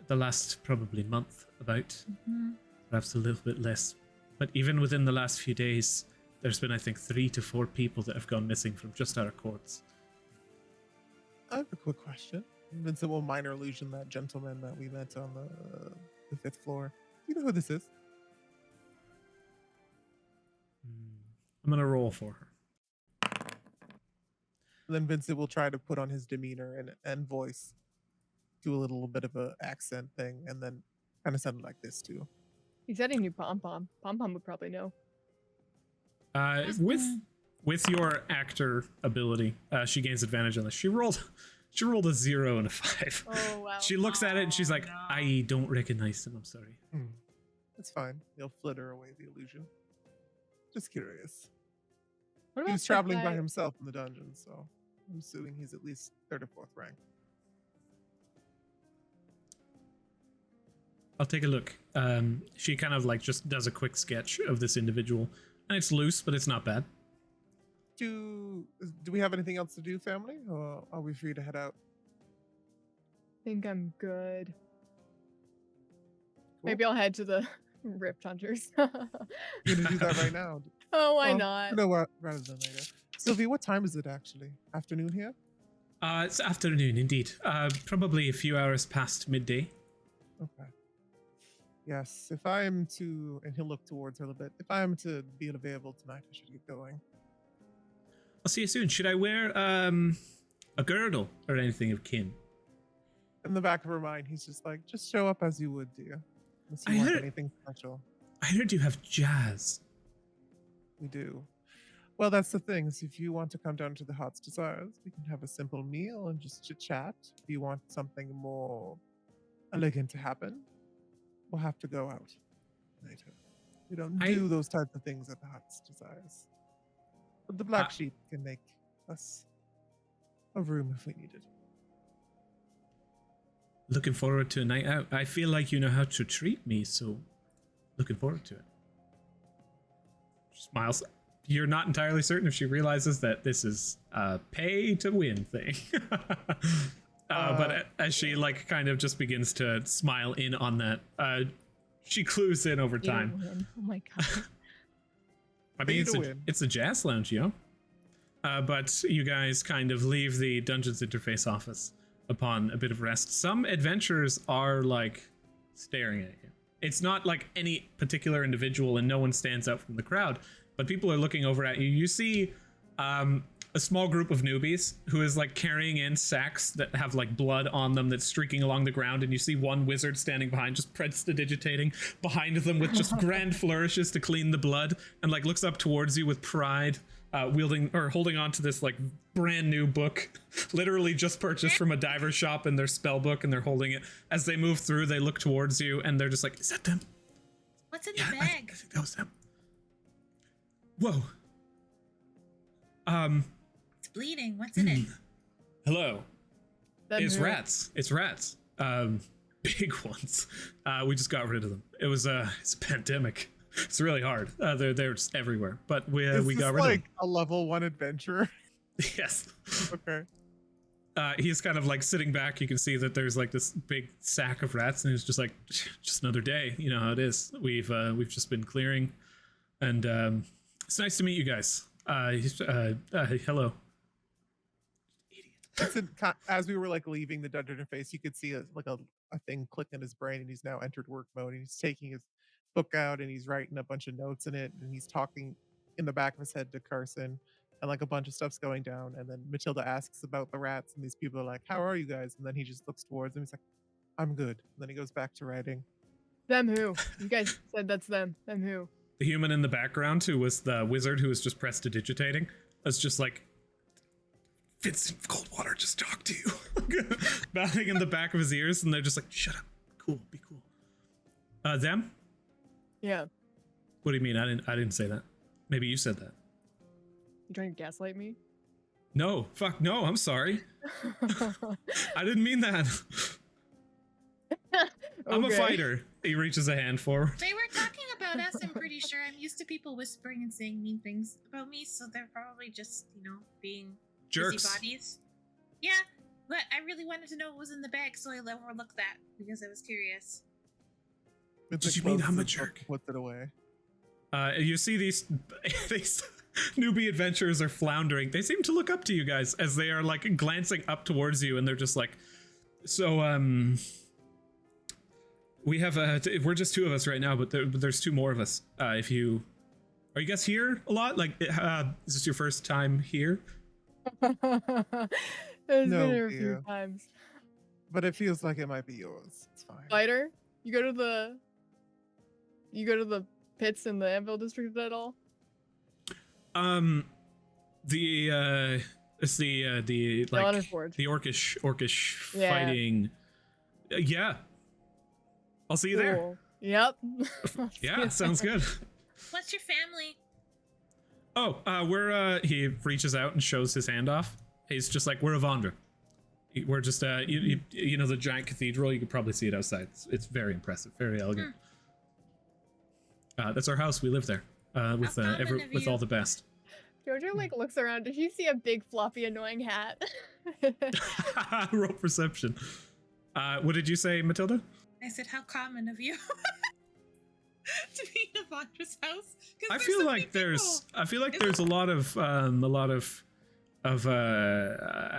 the last probably month, about. Perhaps a little bit less. But even within the last few days, there's been, I think, 3 to 4 people that have gone missing from just our courts. I have a quick question. Vincent will minor illusion that gentleman that we met on the 5th floor. Do you know who this is? I'm going to roll for her. Then Vincent will try to put on his demeanor and voice, do a little bit of a accent thing, and then kind of sound like this too. He said he knew Pom Pom. Pom Pom would probably know. With your actor ability, she gains advantage on this. She rolled a 0 and a 5. Oh wow. She looks at it and she's like, no. I don't recognize him. I'm sorry. It's fine. He'll flitter away the illusion. Just curious. What He about was the traveling by guy- himself in the dungeon, so I'm assuming he's at least 3rd or 4th rank. I'll take a look. She kind of like just does a quick sketch of this individual, and it's loose, but it's not bad. Do we have anything else to do, family? Or are we free to head out? Think I'm good. Cool. Maybe I'll head to the Rift Hunters. You're gonna do that right now. Oh, why Well, not? No, rather than later. Sylvie, what time is it actually? Afternoon here? It's afternoon, indeed. Probably a few hours past midday. Okay. Yes, if I am to, and he'll look towards her a little bit, if I am to be available tonight, I should get going. I'll see you soon. Should I wear a girdle or anything of kin? In the back of her mind, he's just like, just show up as you would, dear. Unless you I want heard- anything special. I heard you have jazz. We do. Well, that's the thing, is if you want to come down to the Heart's Desires, we can have a simple meal and just chit-chat. If you want something more elegant to happen, we'll have to go out later. We don't do those types of things at the Heart's Desires. But the Black Sheep can make us a room if we need it. Looking forward to a night out. I feel like you know how to treat me, so looking forward to it. She smiles. You're not entirely certain if she realizes that this is a pay to win thing. But as she like kind of just begins to smile in on that, she clues in over time. Oh my god. I mean, it's a jazz lounge, yo. But you guys kind of leave the Dungeons interface office upon a bit of rest. Some adventurers are like staring at you. It's not like any particular individual and no one stands out from the crowd, but people are looking over at you. You see a small group of newbies who is like carrying in sacks that have like blood on them that's streaking along the ground, and you see one wizard standing behind, just prestidigitating behind them with just grand flourishes to clean the blood, and like looks up towards you with pride, wielding or holding on to this like brand new book, literally just purchased from a diver shop in their spell book, and they're holding it. As they move through, they look towards you and they're just like, is that them? What's in the bag? I think that was them. Whoa. It's bleeding. What's in it? Hello. It's who? rats. It's rats. Big ones. We just got rid of them. It's a pandemic. It's really hard. They're just everywhere. But we got rid of them. A level 1 adventure. Yes. Okay. He's kind of like sitting back. You can see that there's like this big sack of rats, and he's just like, just another day. You know how it is. We've just been clearing, and it's nice to meet you guys. Hello. As we were like leaving the dungeon interface, you could see a thing click in his brain, and he's now entered work mode, and he's taking his book out and he's writing a bunch of notes in it, and he's talking in the back of his head to Carson, and like a bunch of stuff's going down. And then Matilda asks about the rats, and these people are like, how are you guys? And then he just looks towards them. He's like, I'm good. And then he goes back to writing. Them who? You guys said that's them. Them who? The human in the background, who was the wizard who was just prestidigitating, was just like, Vincent Coldwater just talked to you. Bowing in the back of his ears, and they're just like, shut up. Cool, be cool. Them? Yeah. What do you mean? I didn't say that. Maybe you said that. You trying to gaslight me? No, fuck no, I'm sorry. I didn't mean that. I'm a fighter. He reaches a hand forward. They were talking about us, I'm pretty sure. I'm used to people whispering and saying mean things about me, so they're probably just, being Jerks. busybodies. Yeah, but I really wanted to know what was in the bag, so I overlooked that because I was curious. Did you mean I'm a jerk? Puts it away. You see these newbie adventurers are floundering. They seem to look up to you guys as they are like glancing up towards you, and they're just like, so we have we're just 2 of us right now, but there's 2 more of us. Are you guys here a lot? Like, is this your first time here? There's been here a few times. But it feels like it might be yours. It's fine. Fighter, you go to the pits in the Anvil district at all? It's the like the orcish fighting. Yeah. I'll see you there. Yep. Yeah, sounds good. What's your family? Oh, he reaches out and shows his hand off. He's just like, we're Avandra. We're just you know the giant cathedral. You could probably see it outside. It's very impressive, very elegant. That's our house. We live there with all the best. Jojo like looks around. Does she see a big fluffy annoying hat? Roll perception. What did you say, Matilda? I said, how common of you to be in Avandra's house. I feel like there's a lot of I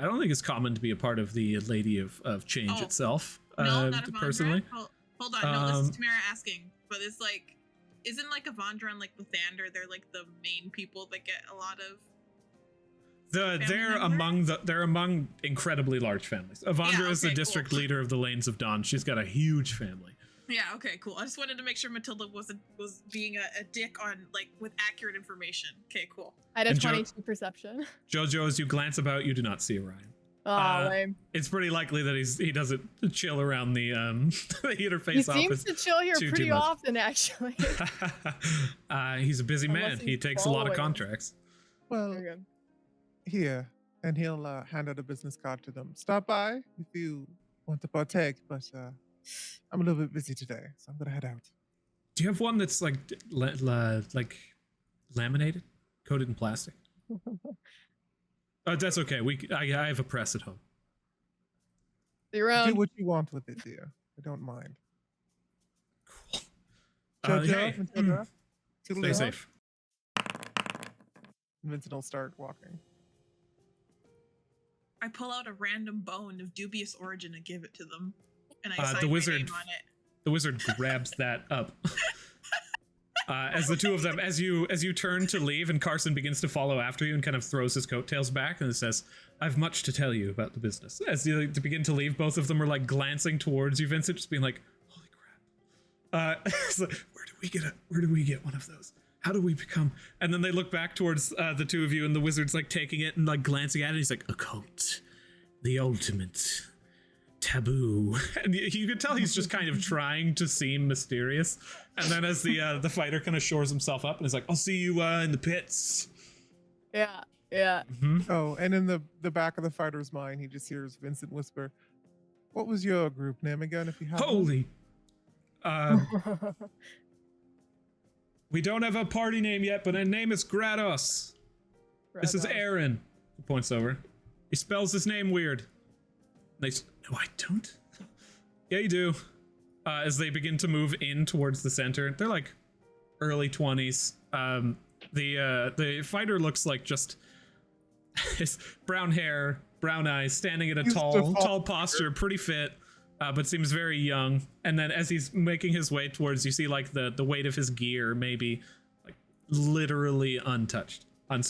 don't think it's common to be a part of the Lady of Change itself. No, not personally. Hold on, no, this is Tamara asking, but it's like, isn't like Avandra and like Lathander, they're like the main people that get a lot of. They're among incredibly large families. Avandra is the district leader of the Lanes of Dawn. She's got a huge family. Yeah, okay, cool. I just wanted to make sure Matilda was being a dick on, like, with accurate information. Okay, cool. I had a 22 perception. Jojo, as you glance about, you do not see Orion. Oh, lame. It's pretty likely that he doesn't chill around the the interface office. He seems to chill here pretty often, actually. He's a busy man. He takes a lot of contracts. Well, here, and he'll hand out a business card to them. Stop by if you want to partake, but I'm a little bit busy today, so I'm gonna head out. Do you have one that's like like laminated, coated in plastic? That's okay. I have a press at home. You're around. Do what you want with it, dear. I don't mind. Cool. Hey. Stay safe. Vincent will start walking. I pull out a random bone of dubious origin and give it to them, and I sign the my wizard. name on it. The wizard grabs that up. As the two of them, as you turn to leave, and Carson begins to follow after you and kind of throws his coattails back and says, "I've much to tell you about the business." As you begin to leave, both of them are like glancing towards you, Vincent, just being like, "Holy crap!" It's like, where do we get one of those? How do we become? And then they look back towards the two of you, and the wizard's like taking it and like glancing at it. He's like, "A cult, the ultimate taboo," and you could tell he's just kind of trying to seem mysterious. And then as the fighter kind of shores himself up and is like, "I'll see you in the pits." Yeah. Mm-hmm. Oh, and in the back of the fighter's mind, he just hears Vincent whisper, "What was your group name again, if you have Holy. We don't have a party name yet, but our name is Grados. This is Aaron. He points over. He spells his name weird. No, I don't. Yeah, you do. As they begin to move in towards the center, they're like early 20s. The fighter looks like just his brown hair, brown eyes, standing at a tall posture, pretty fit, but seems very young. And then as he's making his way towards, you see like the weight of his gear maybe like literally untouched.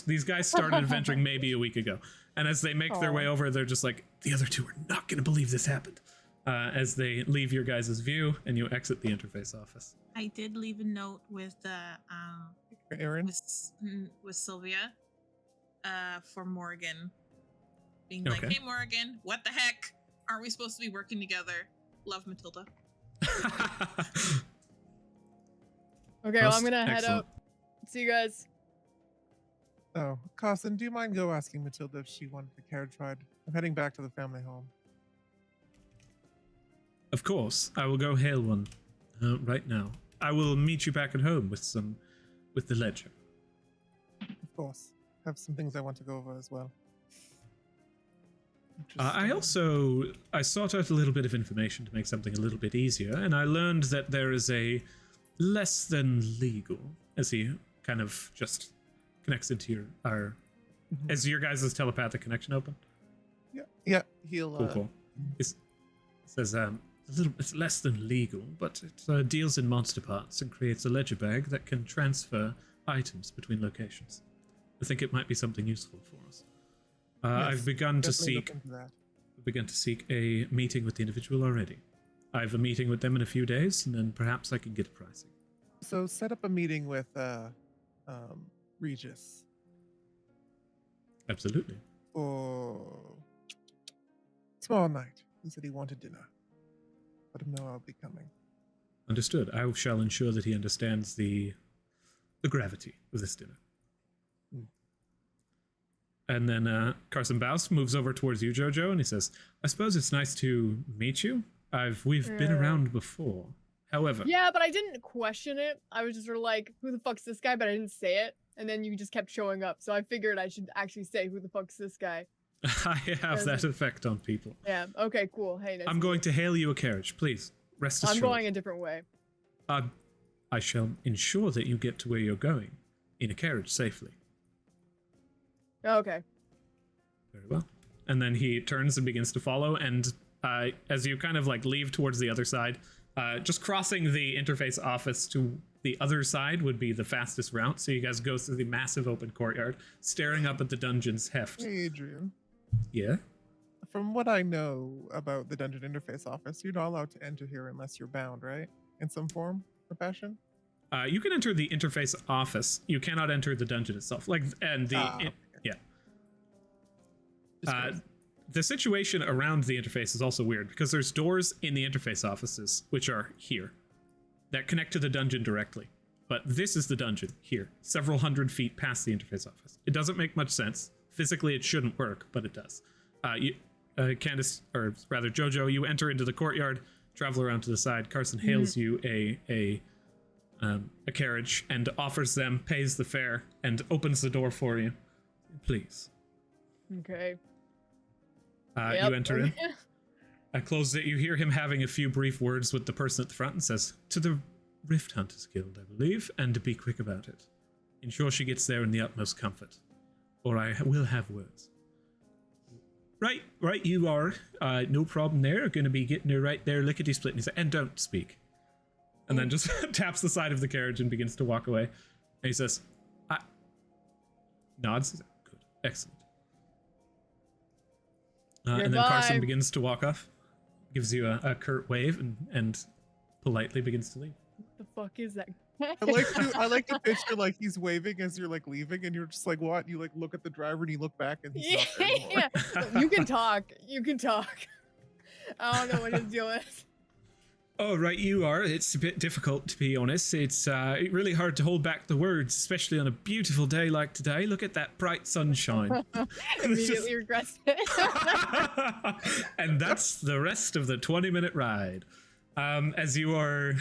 These guys started adventuring maybe a week ago. And as they make their way over, they're just like, the other two are not going to believe this happened. As they leave your guys' view and you exit the interface office. I did leave a note with Aaron? with Sylvia for Morgan. Being like, "Hey Morgan, what the heck? Aren't we supposed to be working together? Love, Matilda." Okay, well, I'm gonna head out. See you guys. Oh, Carson, do you mind go asking Matilda if she wanted the carriage ride? I'm heading back to the family home. Of course, I will go hail one right now. I will meet you back at home with the ledger. Of course. Have some things I want to go over as well. I sought out a little bit of information to make something a little bit easier, and I learned that there is a less than legal, as he kind of just connects into as your guys' telepathic connection open. Yeah, he'll cool. It says it's less than legal, but it deals in monster parts and creates a ledger bag that can transfer items between locations. I think it might be something useful for us. Yes, I've begun to seek a meeting with the individual already. I have a meeting with them in a few days, and then perhaps I can get a pricing. So set up a meeting with Regis. Absolutely. For tomorrow night. He said he wanted dinner. Let him know I'll be coming. Understood. I shall ensure that he understands the gravity of this dinner. And then Carson Baus moves over towards you, Jojo, and he says, "I suppose it's nice to meet you. We've been around before. However..." Yeah, but I didn't question it. I was just sort of like, who the fuck's this guy? But I didn't say it. And then you just kept showing up. So I figured I should actually say, who the fuck's this guy? I have that effect on people. Yeah, okay, cool. Hey, nice I'm going to hail you a carriage. Please, rest assured. I'm going a different way. I shall ensure that you get to where you're going in a carriage safely. Okay. Very well. And then he turns and begins to follow, and as you kind of like leave towards the other side, Just crossing the interface office to the other side would be the fastest route. So you guys go through the massive open courtyard, staring up at the dungeon's heft. Hey, Adrian. Yeah? From what I know about the dungeon interface office, you're not allowed to enter here unless you're bound, right? In some form or fashion? You can enter the interface office. You cannot enter the dungeon itself. Yeah. The situation around the interface is also weird because there's doors in the interface offices, which are here, that connect to the dungeon directly. But this is the dungeon here, several hundred feet past the interface office. It doesn't make much sense. Physically, it shouldn't work, but it does. Candace, or rather Jojo, you enter into the courtyard, travel around to the side. Carson hails you a carriage and offers them, pays the fare, and opens the door for you. Please. Okay. You enter in. I close it. You hear him having a few brief words with the person at the front and says, "To the Rift Hunters Guild, I believe, and to be quick about it. Ensure she gets there in the utmost comfort, or I will have words." Right, you are. No problem there. Going to be getting her right there, lickety-split. And don't speak. And then just taps the side of the carriage and begins to walk away. And he says, nods. Good, excellent. And then Carson begins to walk off, gives you a curt wave, and politely begins to leave. What the fuck is that? I like to picture like he's waving as you're like leaving, and you're just like, what? You like look at the driver and you look back, and he's not there anymore. Yeah. You can talk. I don't know what his deal is. Oh, right, you are. It's a bit difficult, to be honest. It's really hard to hold back the words, especially on a beautiful day like today. Look at that bright sunshine. Immediately regrets it. And that's the rest of the 20-minute ride. As you are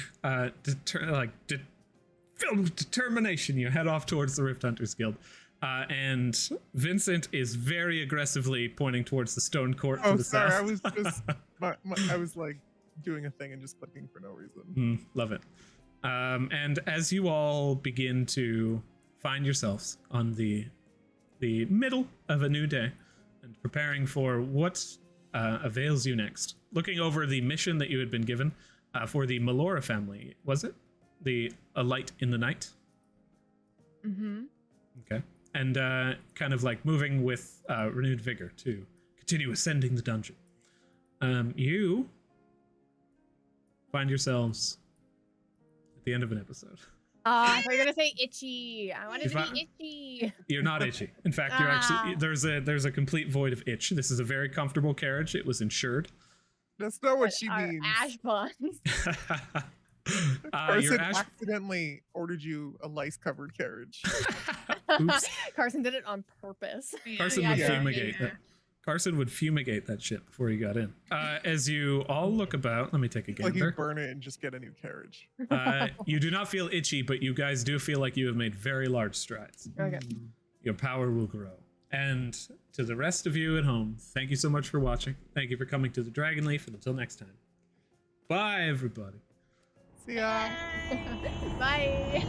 filled with determination, you head off towards the Rift Hunters Guild. And Vincent is very aggressively pointing towards the stone court to the south. I was just, I was like doing a thing and just clicking for no reason. Love it. And as you all begin to find yourselves on the middle of a new day and preparing for what avails you next, looking over the mission that you had been given for the Melora family, was it? A Light in the Night? Mm-hmm. Okay. And kind of like moving with renewed vigor to continue ascending the dungeon. You find yourselves at the end of an episode. I thought you were gonna say itchy. I wanted to be itchy. You're not itchy. In fact, you're actually there's a complete void of itch. This is a very comfortable carriage. It was insured. That's not what she means. Ash buns. Carson accidentally ordered you a lice-covered carriage. Oops. Carson did it on purpose. Carson would fumigate that. Carson would fumigate that shit before you got in. As you all look about, let me take a gander. Like you burn it and just get a new carriage. You do not feel itchy, but you guys do feel like you have made very large strides. Okay. Your power will grow. And to the rest of you at home, thank you so much for watching. Thank you for coming to the Dragonleaf, and until next time. Bye, everybody. See ya. Bye.